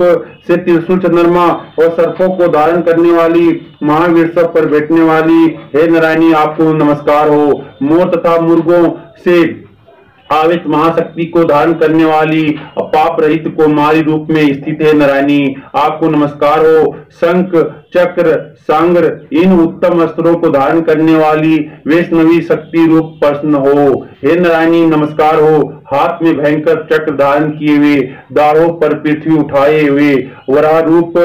Speaker 1: से त्रिशूल चंद्रमा और सर्पों को धारण करने वाली, महावीर सब पर बैठने वाली हे नारायणी आपको नमस्कार हो। मोर तथा मुर्गों से आवित महाशक्ति को धारण करने वाली, पाप रहित कुमारी रूप में स्थित है नारायणी आपको नमस्कार हो। शंख चक्र सांग्र इन उत्तम अस्त्रों को धारण करने वाली वैष्णवी शक्ति रूप प्रसन्न हो। हे नारायणी नमस्कार हो। हाथ में भयंकर चक्र धारण किए हुए, दाढ़ों पर पृथ्वी उठाए हुए वराह रूप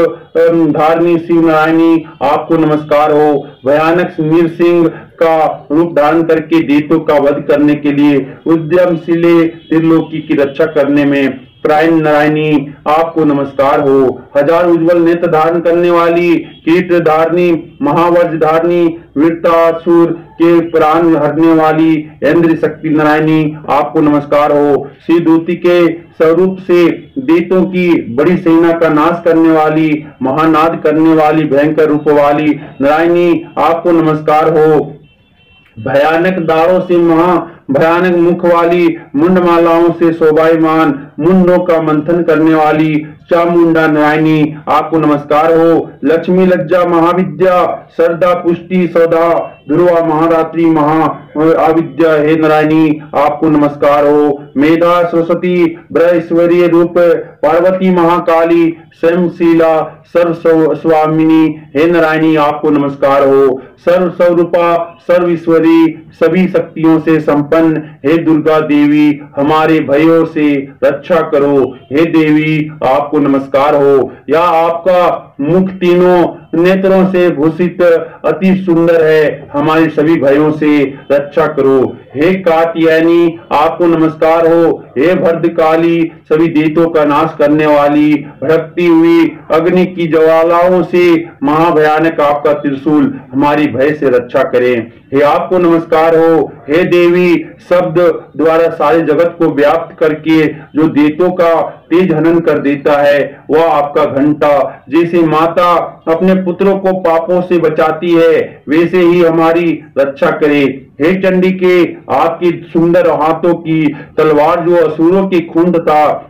Speaker 1: धारणी शिव नारायणी आपको नमस्कार हो। भयानक नीर सिंह का रूप धारण करके दैत्यों का वध करने के लिए उद्यमशीले त्रिलोकी की रक्षा करने में प्रायण नारायणी आपको नमस्कार हो। हजार उज्जवल नेत्र धारण करने वाली, कीट धारणी, महावज्र धारणी, वीरतासुर के प्राण हरने वाली इंद्र शक्ति नारायणी आपको नमस्कार हो। श्री दूती के स्वरूप से दैत्यों की बड़ी सेना का नाश करने वाली, महानाद करने वाली भयंकर रूप वाली नारायणी आपको नमस्कार हो। भयानक दाढ़ों से महा भयानक मुख वाली, मुंडमालाओं से शोभायमान, मुंडों का मंथन करने वाली चामुंडा नारायणी आपको नमस्कार हो। लक्ष्मी लज्जा महाविद्या, श्रद्धा पुष्टि सौदा ध्रुवा महारात्रि महा अविद्या हे नारायणी आपको नमस्कार हो। मेधा सरस्वती ब्रह्मेश्वरीय रूप पार्वती महाकाली स्वयंशीला सर्व स्वामिनी हे नारायणी आपको नमस्कार हो। सर्व स्वरूपा सर्वेश्वरी सभी शक्तियों से संपन्न हे दुर्गा देवी हमारे भयों से रक्षा करो। हे देवी आपको नमस्कार हो। या आपका मुख तीनों नेत्रों से भूषित अति सुंदर है, हमारे सभी भयों से रक्षा करो। हे कात्यायनी आपको नमस्कार हो। हे भद्रकाली सभी दैत्यों का नाश करने वाली, भड़कती हुई अग्नि की ज्वालाओं से महाभयानक आपका त्रिशूल हमारी भय से रक्षा करें। हे आपको नमस्कार हो। हे देवी शब्द द्वारा सारे जगत को व्याप्त करके जो दैत्यों का तेज हनन कर देता है, वह आपका घंटा जैसे माता अपने पुत्रों को पापों से बचाती है, वैसे ही हमारी रक्षा करे। हे चंडी के आपकी सुंदर हाथों की तलवार जो असुरों की खून तथा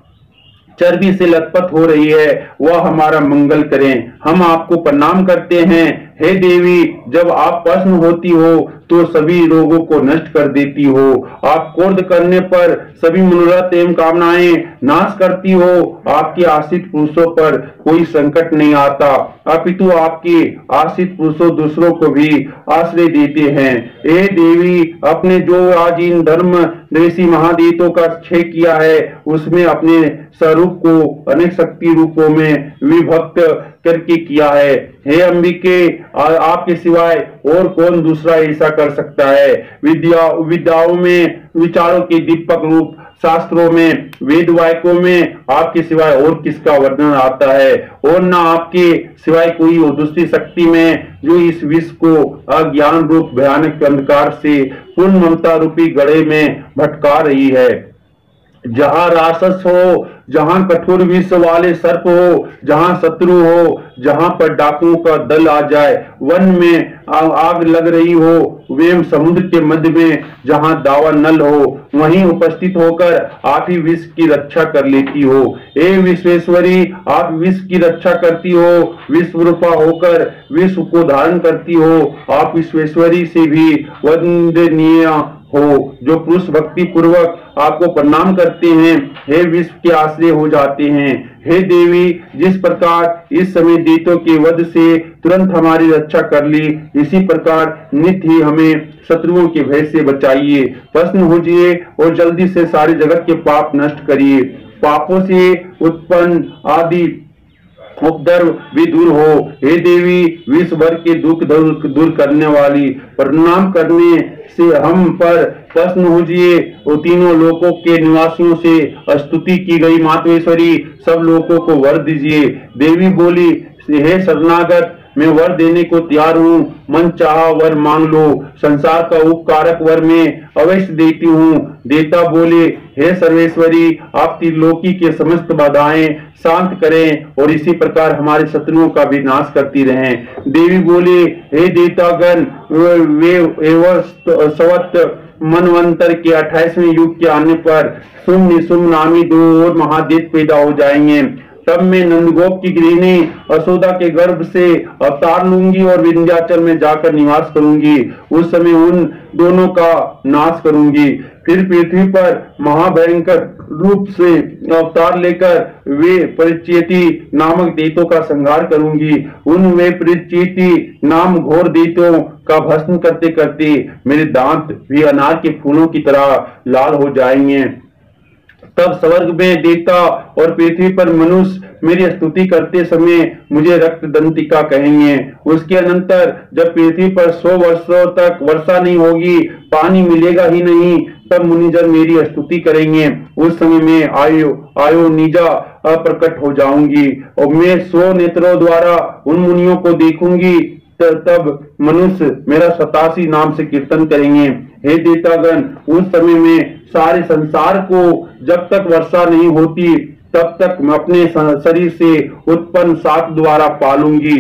Speaker 1: चर्बी से लथपथ हो रही है, वह हमारा मंगल करें। हम आपको प्रणाम करते हैं। हे देवी, जब आप प्रसन्न होती हो तो सभी रोगों को नष्ट कर देती हो। आप क्रोध करने पर सभी मनोरथ एवं कामनाएं नाश करती हो। आपके आश्रित पुरुषों पर कोई संकट नहीं आता, अपितु आपके आश्रित पुरुषों दूसरों को भी आश्रय देते हैं। हे देवी, अपने जो आज इन धर्म द्वेषी महादेवों का क्षय किया है, उसमें अपने स्वरूप को अनेक शक्ति रूपों में विभक्त करके किया है। हे अंबिके, आपके सिवाय और कौन दूसरा ऐसा कर सकता है। विद्याओं में विचारों के दीपक रूप, शास्त्रों में, वेद वाक्यों में आपके सिवाय और किसका वर्णन आता है। और न आपके सिवाय कोई दूसरी शक्ति में जो इस विश्व को अज्ञान रूप भयानक अंधकार से पूर्ण ममता रूपी गड़े में भटका रही है। जहां राक्षस हो, जहां कठोर विष वाले सर्प हो, जहां शत्रु हो, जहां पर डाकुओं का दल आ जाए, वन में आग लग रही हो, वेम समुद्र के मध्य में जहां दावा नल हो, वहीं उपस्थित होकर आप ही विश्व की रक्षा कर लेती हो। हे विश्वेश्वरी, आप विश्व की रक्षा करती हो, विश्व रूपा होकर विश्व को धारण करती हो। आप विश्वेश्वरी से भी वंदनीय हो, जो पुरुष भक्ति पूर्वक आपको प्रणाम करते हैं, हे विश्व के आश्रय हो जाते हैं। हे देवी, जिस प्रकार इस समय दैत्यों के वध से तुरंत हमारी रक्षा कर ली, इसी प्रकार नित्य ही हमें शत्रुओं के भय से बचाइए। प्रसन्न होजिए और जल्दी से सारे जगत के पाप नष्ट करिए। पापों से उत्पन्न आदि उपद्रव भी दूर हो। हे देवी, विश्व भर के दुख दूर करने वाली, प्रणाम करने से हम पर प्रसन्न होजिए। और तीनों लोकों के निवासियों से स्तुति की गई मातेश्वरी, सब लोगों को वर दीजिए। देवी बोली, हे शरणागत, मैं वर देने को तैयार हूँ, मन चाहा वर मांग लो। संसार का उपकारक वर मैं अवश्य देती हूँ। देवता बोले, हे सर्वेश्वरी, आप त्रिलोकी के समस्त बाधाएं शांत करें और इसी प्रकार हमारे शत्रुओं का भी नाश करती रहें। देवी बोले, हे देवतागण, वे सवत मनवंतर के 28वें युग के आने पर शुम निशुम नामी दो और महादेव पैदा हो जाएंगे। तब मैं नंदगोप की गृहिणी यशोदा के गर्भ से अवतार लूंगी और विंध्याचल में जाकर निवास करूंगी। उस समय उन दोनों का नाश करूंगी। फिर पृथ्वी पर महाभयंकर रूप से अवतार लेकर वे परिचिति नामक दैत्यों का संहार करूंगी। उन वे परिचिति नाम घोर दैत्यों का भस्म करते करते मेरे दांत भी अनार के फूलों की तरह लाल हो जाएंगे। तब स्वर्ग में देवता और पृथ्वी पर मनुष्य मेरी स्तुति करते समय मुझे रक्त दंतिका कहेंगे। उसके अनंतर जब पृथ्वी पर 100 वर्षों तक वर्षा नहीं होगी, पानी मिलेगा ही नहीं, तब मुनिजन मेरी स्तुति करेंगे। उस समय में आयो निजा अप्रकट हो जाऊंगी और मैं 100 नेत्रों द्वारा उन मुनियों को देखूंगी। तब मनुष्य मेरा 87 नाम से कीर्तन करेंगे। हे देवतागण, उस समय में सारे संसार को जब तक वर्षा नहीं होती तब तक मैं अपने शरीर से उत्पन्न सात द्वारा पालूंगी।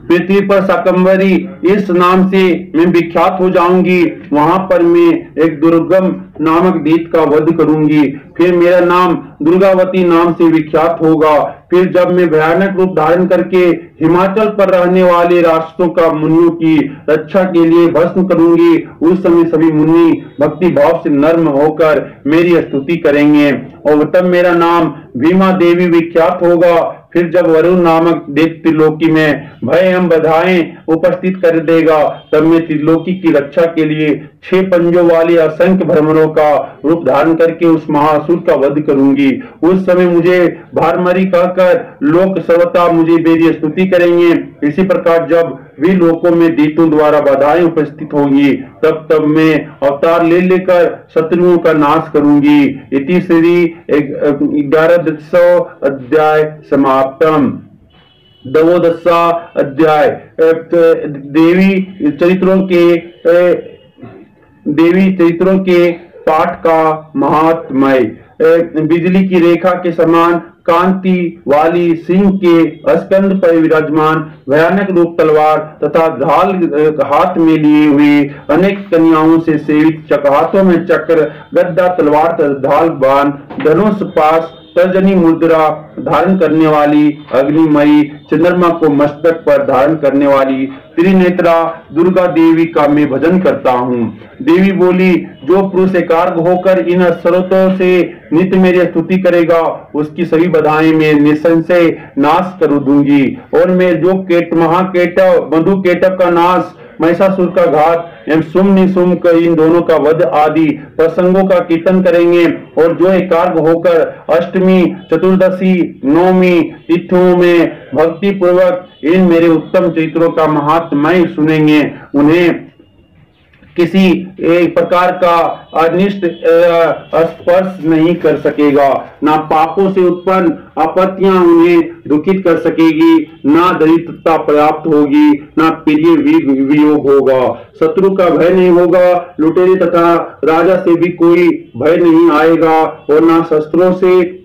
Speaker 1: पृथ्वी पर शाकंभरी इस नाम से मैं विख्यात हो जाऊंगी। वहां पर मैं एक दुर्गम नामक दैत्य का वध करूंगी। फिर मेरा नाम दुर्गावती नाम से विख्यात होगा। फिर जब मैं भयानक रूप धारण करके हिमाचल पर रहने वाले राष्ट्रों का मुनियों की रक्षा के लिए भस्म करूंगी, उस समय सभी मुनि भक्ति भाव से नर्म होकर मेरी स्तुति करेंगे और तब मेरा नाम भीमा देवी विख्यात होगा। फिर जब वरुण नामक दैत्य त्रिलोकी में भय एवं बधाएं उपस्थित कर देगा, तब मैं त्रिलोकी की रक्षा के लिए 6 पंजों वाले असंख्य भ्रमरों का रूप धारण करके उस महासुर का वध करूंगी। उस समय मुझे भारमरी कहकर लोक सर्वथा मुझे मेरी स्तुति करेंगे। इसी प्रकार जब भी लोकों में दैत्यों द्वारा बाधाएं उपस्थित होंगी, तब मैं अवतार ले लेकर शत्रुओं का नाश करूंगी। इति श्री 11 अध्याय समाप्तम। 12 अध्याय देवी चरित्रों के पाठ का महात्म्य। बिजली की रेखा के समान कांति वाली सिंह के स्कंद पर विराजमान भयानक रूप तलवार तथा ढाल हाथ में लिए हुए अनेक कन्याओं से सेवित, हाथों में चक्र, गद्दा, तलवार, ढाल, बाण, धनुष, पास तर्जनी मुद्रा धारण करने वाली, अग्निमयी चंद्रमा को मस्तक पर धारण करने वाली त्रिनेत्रा दुर्गा देवी का मैं भजन करता हूँ। देवी बोली, जो पुरुष एकाग्र होकर इन स्रोतों से नित्य मेरी स्तुति करेगा, उसकी सभी बाधाएं मैं निसंशय नाश कर दूंगी। और मैं जो महाकेटव मधुकेटव का नाश, महिषासुर का घात एवं सुम निशुम इन दोनों का वध आदि प्रसंगों का कीर्तन करेंगे। और जो एकाग्र होकर अष्टमी, चतुर्दशी, नवमी तिथियों में भक्ति पूर्वक इन मेरे उत्तम चरित्रों का महात्म्य सुनेंगे, उन्हें किसी एक प्रकार का अनिष्ट स्पर्श नहीं कर सकेगा। ना पापों से उत्पन्न आपत्तियां उन्हें दुखित कर सकेगी, ना दरिद्रता प्राप्त होगी, ना प्रिय वियोग होगा, शत्रु का भय नहीं होगा, लुटेरे तथा राजा से भी कोई भय नहीं आएगा, और ना शस्त्रों से,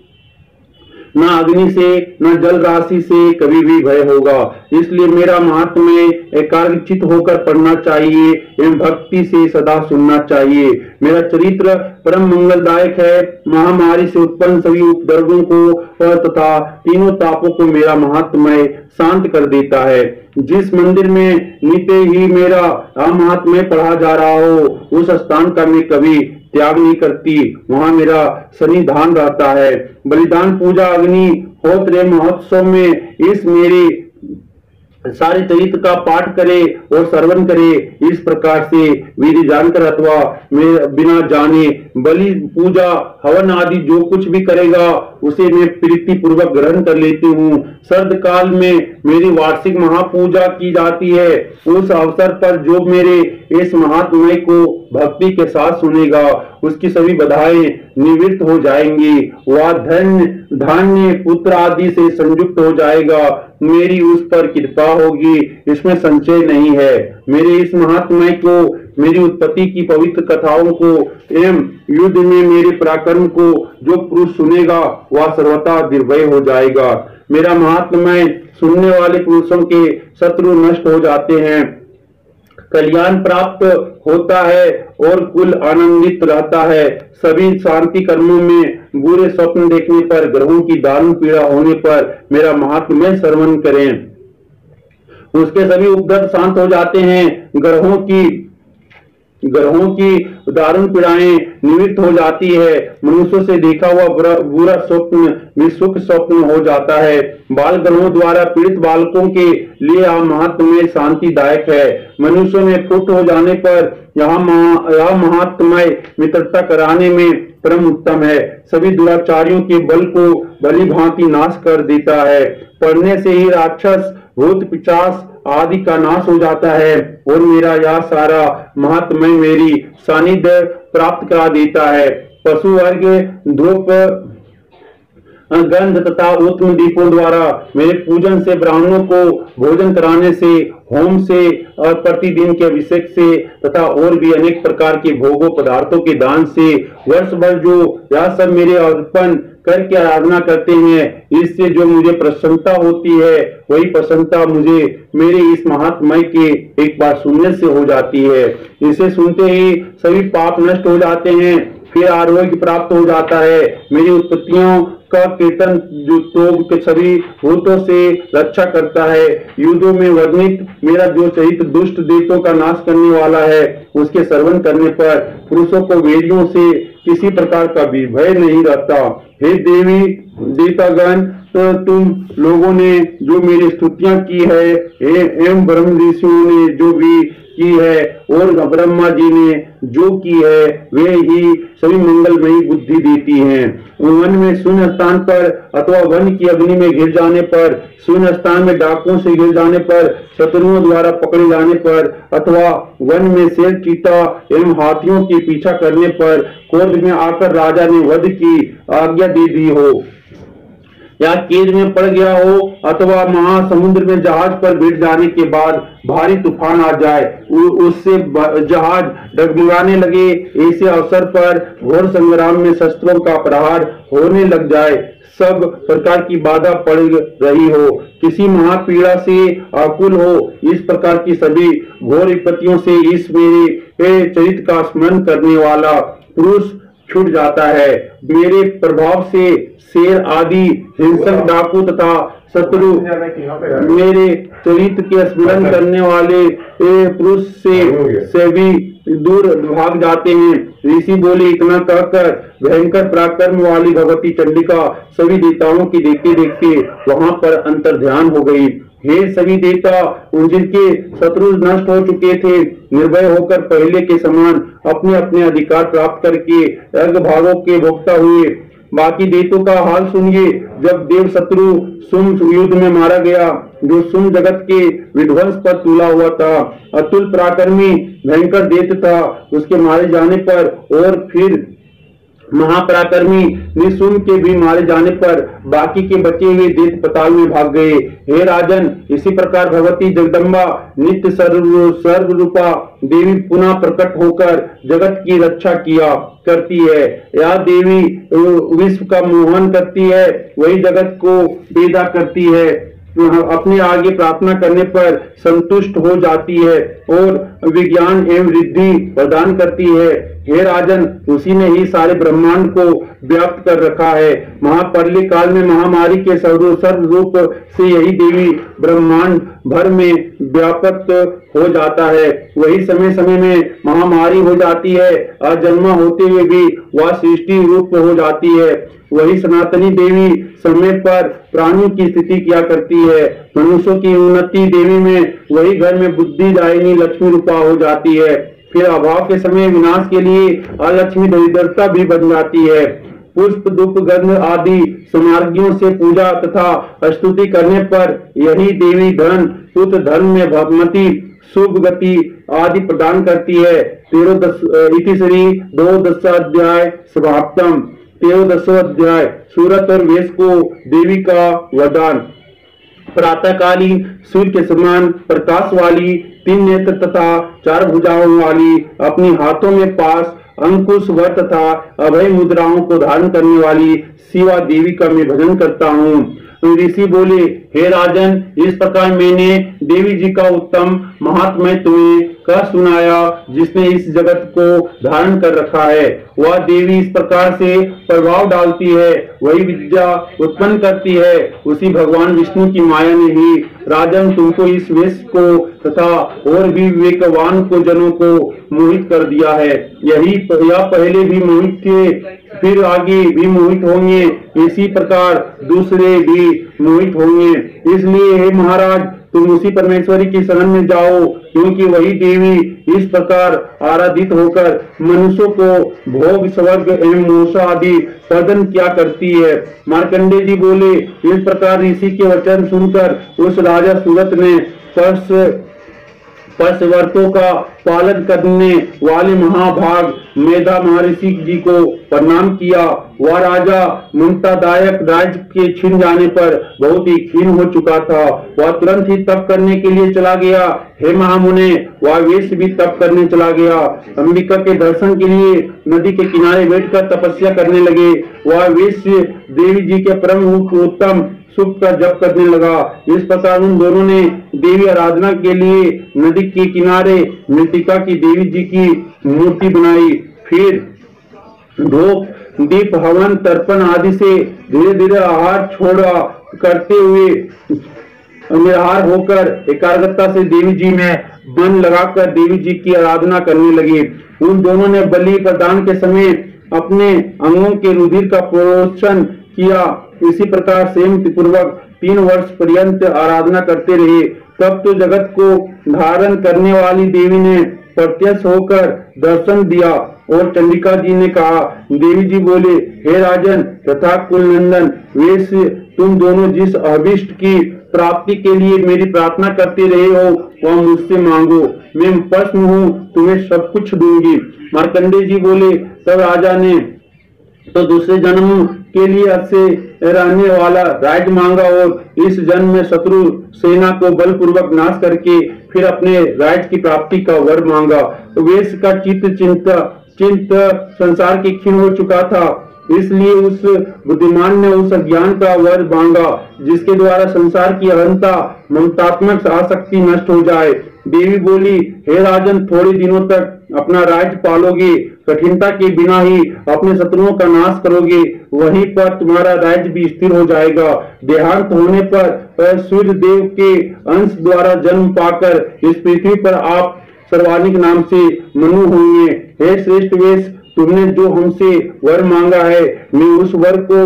Speaker 1: ना अग्नि से, न जल राशि से कभी भी भय होगा। इसलिए मेरा महात्म्य एकाग्रचित होकर पढ़ना चाहिए एवं भक्ति से सदा सुनना चाहिए। मेरा चरित्र परम मंगलदायक है। महामारी से उत्पन्न सभी उपद्रवों को तथा तीनों तापों को मेरा महात्म्य शांत कर देता है। जिस मंदिर में नित्य ही मेरा महात्म्य पढ़ा जा रहा हो, उस स्थान का मैं कभी त्याग नहीं करती, वहां मेरा सन्निधान रहता है। बलिदान, पूजा, अग्नि होत्र महोत्सव में इस मेरे सारे चरित्र का पाठ करे और श्रवण करे। इस प्रकार से विधि जानकर अथवा मैं बिना जाने बलि, पूजा, हवन आदि जो कुछ भी करेगा उसे मैं प्रीति पूर्वक ग्रहण कर लेती हूँ। शरद काल में मेरी वार्षिक महापूजा की जाती है। उस अवसर पर जो मेरे इस महात्म्य को भक्ति के साथ सुनेगा, उसकी सभी बाधाएं निवृत्त हो जाएंगी। वह धन्य धान्य पुत्र आदि से संयुक्त हो जाएगा। मेरी उस पर कृपा होगी, इसमें संशय नहीं है। मेरे इस महात्म्य को, मेरी उत्पत्ति की पवित्र कथाओं को एवं युद्ध में मेरे पराक्रम को जो पुरुष सुनेगा, वह सर्वथा निर्भय हो जाएगा। मेरा महात्म्य सुनने वाले पुरुषों के शत्रु नष्ट हो जाते हैं, कल्याण प्राप्त होता है और कुल आनंदित रहता है। सभी शांति कर्मों में बुरे स्वप्न देखने पर, ग्रहों की दारुण पीड़ा होने पर मेरा महात्म्य श्रवण करें, उसके सभी उपद्रव शांत हो जाते हैं। ग्रहों की दारुण पीड़ाएं निवृत्त हो जाती है। मनुष्यों से देखा हुआ बुरा स्वप्न भी सुख स्वप्न हो जाता है। बाल ग्रहों द्वारा पीड़ित बालकों के लिए यह महात्म्य शांतिदायक है। मनुष्यों में फुट हो जाने पर यह महात्म्य मित्रता कराने में परम उत्तम है। सभी दुराचारियों के बल को भली भांति नाश कर देता है। पढ़ने से ही राक्षस, भूत, पिशाच आदि का नाश हो जाता है और मेरा यह सारा महात्म्य मेरी सानिध्य प्राप्त करा देता है। पशु वर्ग, धूप, गंध तथा उत्तम दीपों द्वारा मेरे पूजन से, ब्राह्मणों को भोजन कराने से, होम से और प्रतिदिन के अभिषेक से तथा और भी अनेक प्रकार के भोगों पदार्थों के दान से वर्ष भर जो यह सब मेरे अर्पण करके आराधना करते हैं, इससे जो मुझे प्रसन्नता होती है, वही प्रसन्नता मुझे मेरे इस महात्म्य के एक बार सुनने से हो जाती है। इसे सुनते ही सभी पाप नष्ट हो जाते हैं, फिर आरोग्य प्राप्त हो जाता है। मेरी उत्पत्तियों का कीर्तन जो के सभी भूतों से रक्षा करता है। युद्धों में वर्णित मेरा जो चरित्र दुष्ट देवों का नाश करने वाला है, उसके श्रवण करने पर पुरुषों को वेदियों से किसी प्रकार का भी भय नहीं रहता। हे देवी देवतागण, तो तुम लोगों ने जो मेरी स्तुतियां की है एवं ब्रह्म ऋषियों ने जो भी की है और ब्रह्मा जी ने जो की है, वे ही सभी मंगलमयी बुद्धि देती हैं। वन में शून्य स्थान पर अथवा वन की अग्नि में गिर जाने पर, शून्य स्थान में डाकुओं से गिर जाने पर, शत्रुओं द्वारा पकड़े जाने पर अथवा वन में शेर, चीता एवं हाथियों के पीछा करने पर क्रोध में आकर राजा ने वध की आज्ञा दे दी हो, या कैद में पड़ गया हो अथवा महासमुद्र में जहाज पर बैठ जाने के बाद भारी तूफान आ जाए, उससे जहाज डगमगाने लगे, ऐसे अवसर पर घोर संग्राम में शस्त्रों का प्रहार होने लग जाए, सब प्रकार की बाधा पड़ रही हो, किसी महापीड़ा से आकुल हो, इस प्रकार की सभी घोर विपत्तियों से इस मेरे चरित्र का स्मरण करने वाला पुरुष छूट जाता है। मेरे प्रभाव से शेर आदि हिंसक डाकू तथा शत्रु मेरे चरित्र के स्मरण करने वाले पुरुष से भी दूर भाग जाते हैं। ऋषि बोले, इतना कहकर भयंकर पराक्रम वाली भगवती चंडिका सभी देवताओं की देखते देखते वहां पर अंतर्ध्यान हो गई। हे सभी देवता, जिनके शत्रु नष्ट हो चुके थे, निर्भय होकर पहले के समान अपने अपने अधिकार प्राप्त करके यज्ञ भागों के भोक्ता हुए। बाकी देवों का हाल सुनिए। जब देव शत्रु सुम युद्ध में मारा गया, जो सुम जगत के विध्वंस पर तुला हुआ था, अतुल पराक्रमी भयंकर दैत्य था, उसके मारे जाने पर और फिर महापराक्रमी निशुम्भ के भी मारे जाने पर बाकी के बचे हुए दैत्य पाताल में भाग गए। हे राजन, इसी प्रकार भगवती जगदम्बा नित्य सर्व रूपा देवी पुनः प्रकट होकर जगत की रक्षा किया करती है। यह देवी विश्व का मोहन करती है, वही जगत को पैदा करती है, अपने आगे प्रार्थना करने पर संतुष्ट हो जाती है और विज्ञान एवं रिद्धि प्रदान करती है। हे राजन, उसी ने ही सारे ब्रह्मांड को व्याप्त कर रखा है। महाप्रलय काल में महामारी के सर्व रूप से यही देवी ब्रह्मांड भर में व्यापक हो जाता है। वही समय समय में महामारी हो जाती है, अजन्मा होते हुए भी वह सृष्टि रूप हो जाती है। वही सनातनी देवी समय पर प्राणियों की स्थिति किया करती है। मनुष्यों की उन्नति देवी में, वही घर में बुद्धि दायिनी लक्ष्मी रूपा हो जाती है। फिर अभाव के समय विनाश के लिए अलक्ष्मी दरिद्रता भी बन जाती है। पुष्प धूप गंध आदि समार्गियों से पूजा तथा स्तुति करने पर यही देवी धन पुत्र धर्म में भगवती शुभ गति आदि प्रदान करती है। 13 अध्याय समाप्तम। 13 अध्याय सूरत और वेश को देवी का वरदान। प्रातःकालीन सूर्य के समान प्रकाश वाली, 3 नेत्र तथा 4 भुजाओं वाली, अपनी हाथों में पास अंकुश वर तथा अभय मुद्राओं को धारण करने वाली शिवा देवी का मैं भजन करता हूँ। ऋषि बोले, हे राजन, इस प्रकार मैंने देवी जी का उत्तम महात्म्य तुम्हें कह सुनाया, जिसने इस जगत को धारण कर रखा है। वह देवी इस प्रकार से प्रभाव डालती है, वही विद्या उत्पन्न करती है, उसी भगवान विष्णु की माया ने ही राजन तुमको इस वेश को तथा और भी विवेकवान को जनों को मोहित कर दिया है। यह पहले भी मोहित थे, फिर आगे भी मोहित होंगे, इसी प्रकार दूसरे भी मोहित होंगे। इसलिए हे महाराज, तुम उसी परमेश्वरी की शरण में जाओ, क्योंकि वही देवी इस प्रकार आराधित होकर मनुष्यों को भोग स्वर्ग एवं मोक्ष आदि प्रदान किया करती है। मार्कंडेय जी बोले, इस प्रकार ऋषि के वचन सुनकर उस राजा सूरत ने पर्शवर्तों का पालन करने वाले महाभाग मेधा महर्षि जी को प्रणाम किया। वह राजा ममतादायक राज्य के छिन जाने पर बहुत ही खीन हो चुका था। वह तुरंत ही तप करने के लिए चला गया। हे महामुने, वह वेश भी तप करने चला गया। अंबिका के दर्शन के लिए नदी के किनारे बैठकर तपस्या करने लगे। वह वेश देवी जी के परम उत्तम सुख का जप करने लगा। इस प्रकार उन दोनों ने देवी आराधना के लिए नदी के किनारे मृतिका की देवी जी की मूर्ति बनाई। फिर धूप दीप हवन तर्पण आदि से धीरे धीरे आहार छोड़ा करते हुए निराहार होकर एकाग्रता से देवी जी में मन लगाकर देवी जी की आराधना करने लगे। उन दोनों ने बलि प्रदान के समय अपने अंगों के रुधिर का प्रोक्षण किया। इसी प्रकार संयम पूर्वक 3 वर्ष पर्यंत आराधना करते रहे। तब तो जगत को धारण करने वाली देवी ने प्रत्यक्ष होकर दर्शन दिया और चंडिका जी ने कहा, देवी जी बोले, हे राजन तथा कुलनंदन, वेश तुम दोनों जिस अभिष्ट की प्राप्ति के लिए मेरी प्रार्थना करते रहे हो, वह मुझसे मांगो, मैं प्रसन्न हूँ, तुम्हें सब कुछ दूंगी। मार्कंडेय जी बोले, तब राजा ने तो दूसरे जन्म के लिए अच्छे रहने वाला राज्य मांगा और इस जन्म में शत्रु सेना को बलपूर्वक नाश करके फिर अपने राज्य की प्राप्ति का वर मांगा। वेश का चिंत संसार की क्षीण हो चुका था, इसलिए उस बुद्धिमान ने उस ज्ञान का वर मांगा, जिसके द्वारा संसार की अहंता ममतात्मक आसक्ति नष्ट हो जाए। देवी बोली, हे राजन, थोड़े दिनों तक अपना राज्य पालोगे, कठिनता के बिना ही अपने शत्रुओं का नाश करोगे, वहीं पर तुम्हारा राज्य भी स्थिर हो जाएगा। देहांत होने पर सूर्य देव के अंश द्वारा जन्म पाकर इस पृथ्वी पर आप सर्वानिक नाम से मनु होंगे। हे श्रेष्ठ वेश, तुमने जो हमसे वर मांगा है, मैं उस वर को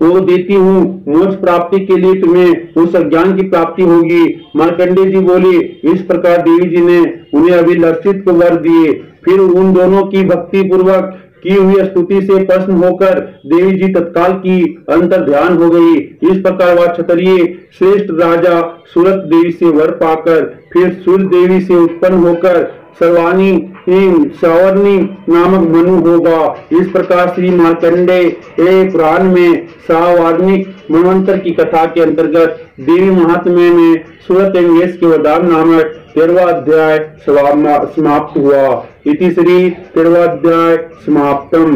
Speaker 1: वो देती हूँ। मोक्ष प्राप्ति के लिए तुम्हें उस ज्ञान की प्राप्ति होगी। मार्कंडेय जी बोले, इस प्रकार देवी जी ने उन्हें अभिलषित को वर दिए। फिर उन दोनों की भक्ति पूर्वक की हुई स्तुति से प्रसन्न होकर देवी जी तत्काल की अंतर ध्यान हो गई। इस प्रकार वह क्षत्रिय श्रेष्ठ राजा सूरत देवी से वर पाकर फिर सूर्य देवी से उत्पन्न होकर सवर्णी नामक मनु होगा। इस प्रकार श्री मार्कंडेय पुराण में सवार्णिक मनवंतर की कथा के अंतर्गत देवी महात्म्य में सूरत एवं वेश के वरदान नामक 13वां अध्याय समाप्त हुआ। इति श्री 13वां अध्याय समाप्तम।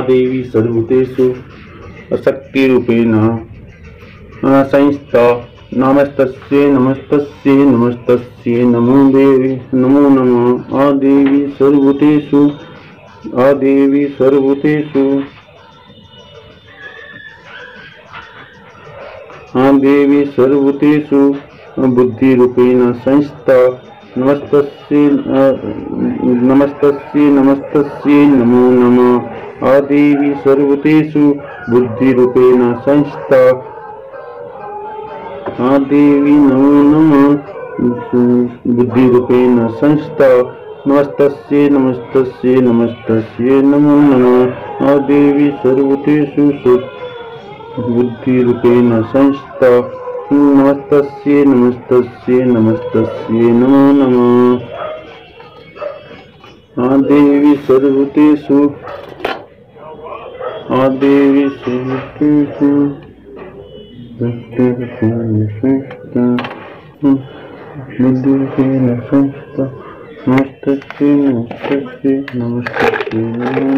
Speaker 1: देवी सर्वभूतेषु शक्ति रूपेण संस्था नमस्तस्यै नमस्तस्यै नमस्तस्यै नमो देवी नमो नमः। आदेवी सर्वभूतेषु आदेवी सर्वभूतेषु आदेवी सर्वभूतेषु बुद्धि रूपेण संस्था नमस्तस्यै नमस्तस्यै नमस्तस्यै नमो नमः। आदेवी सर्वभूतेषु बुद्धि रूपेण संस्था देवी नमो नमः। बुद्धि रूपेण संस्था नमस्तस्यै नमस्तस्यै नमस्तस्यै नमो नमः। देवी सर्वभूतेषु बुद्धि रूपेण संस्था नमस्तस्यै नमस्तस्यै नमस्तस्यै नमो नमः। देवी सर्वभूतेषु देवी सर्वभूतेषु बुद्धि संस्था नमस्तस्यै नमस्तस्यै नमस्तस्यै नमो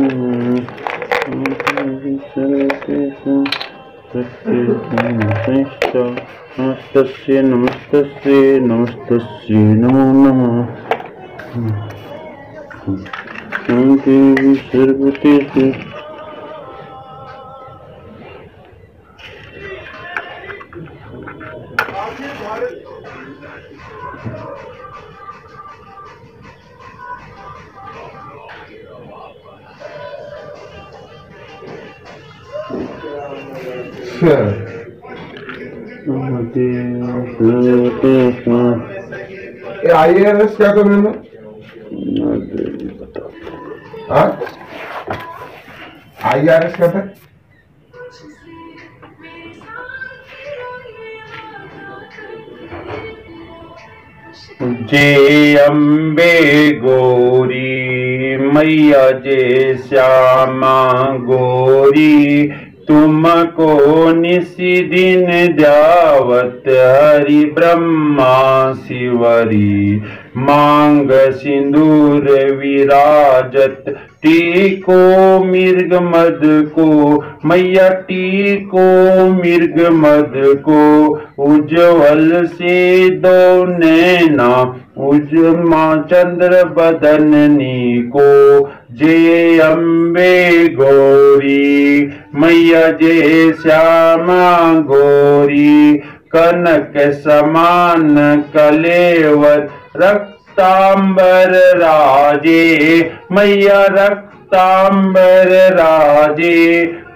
Speaker 1: नमस्तस्यै नमस्तस्यै नमस्तस्यै नमो नमः। देवी सर्वभूतेषु
Speaker 2: IARS क्या कर रहे हो? IARS क्या था?
Speaker 1: जय अम्बे गौरी मैया जय श्यामा गौरी, तुमको निसी दिन द्यावत हरि ब्रह्मा शिवरी। मांग सिंदूर विराजत टीको मृग मद को, मैया टीको मृग मद को। उज्ज्वल से दो नैना उज्मा चंद्र बदननी को। जय अम्बे गौरी मैया जय श्यामा गौरी। कनक समान कलेवर रक्तांबर राजे, मैया रक्तांबर राजे।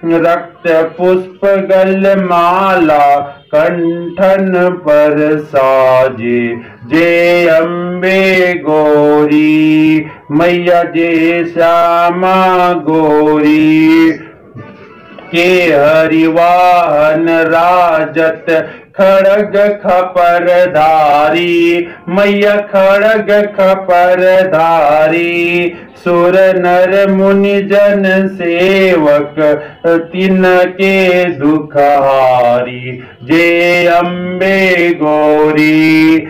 Speaker 1: रक्त पुष्प गल माला कंठन पर साजे। जय अम्बे गौरी मैया जय श्यामा गौरी। के हरिवाहन राजत खड़ग खपर धारी, मैया खड़ग खपर धारी। सुर नर मुनि जन सेवक तिनके दुखहारी। जय अम्बे गौरी।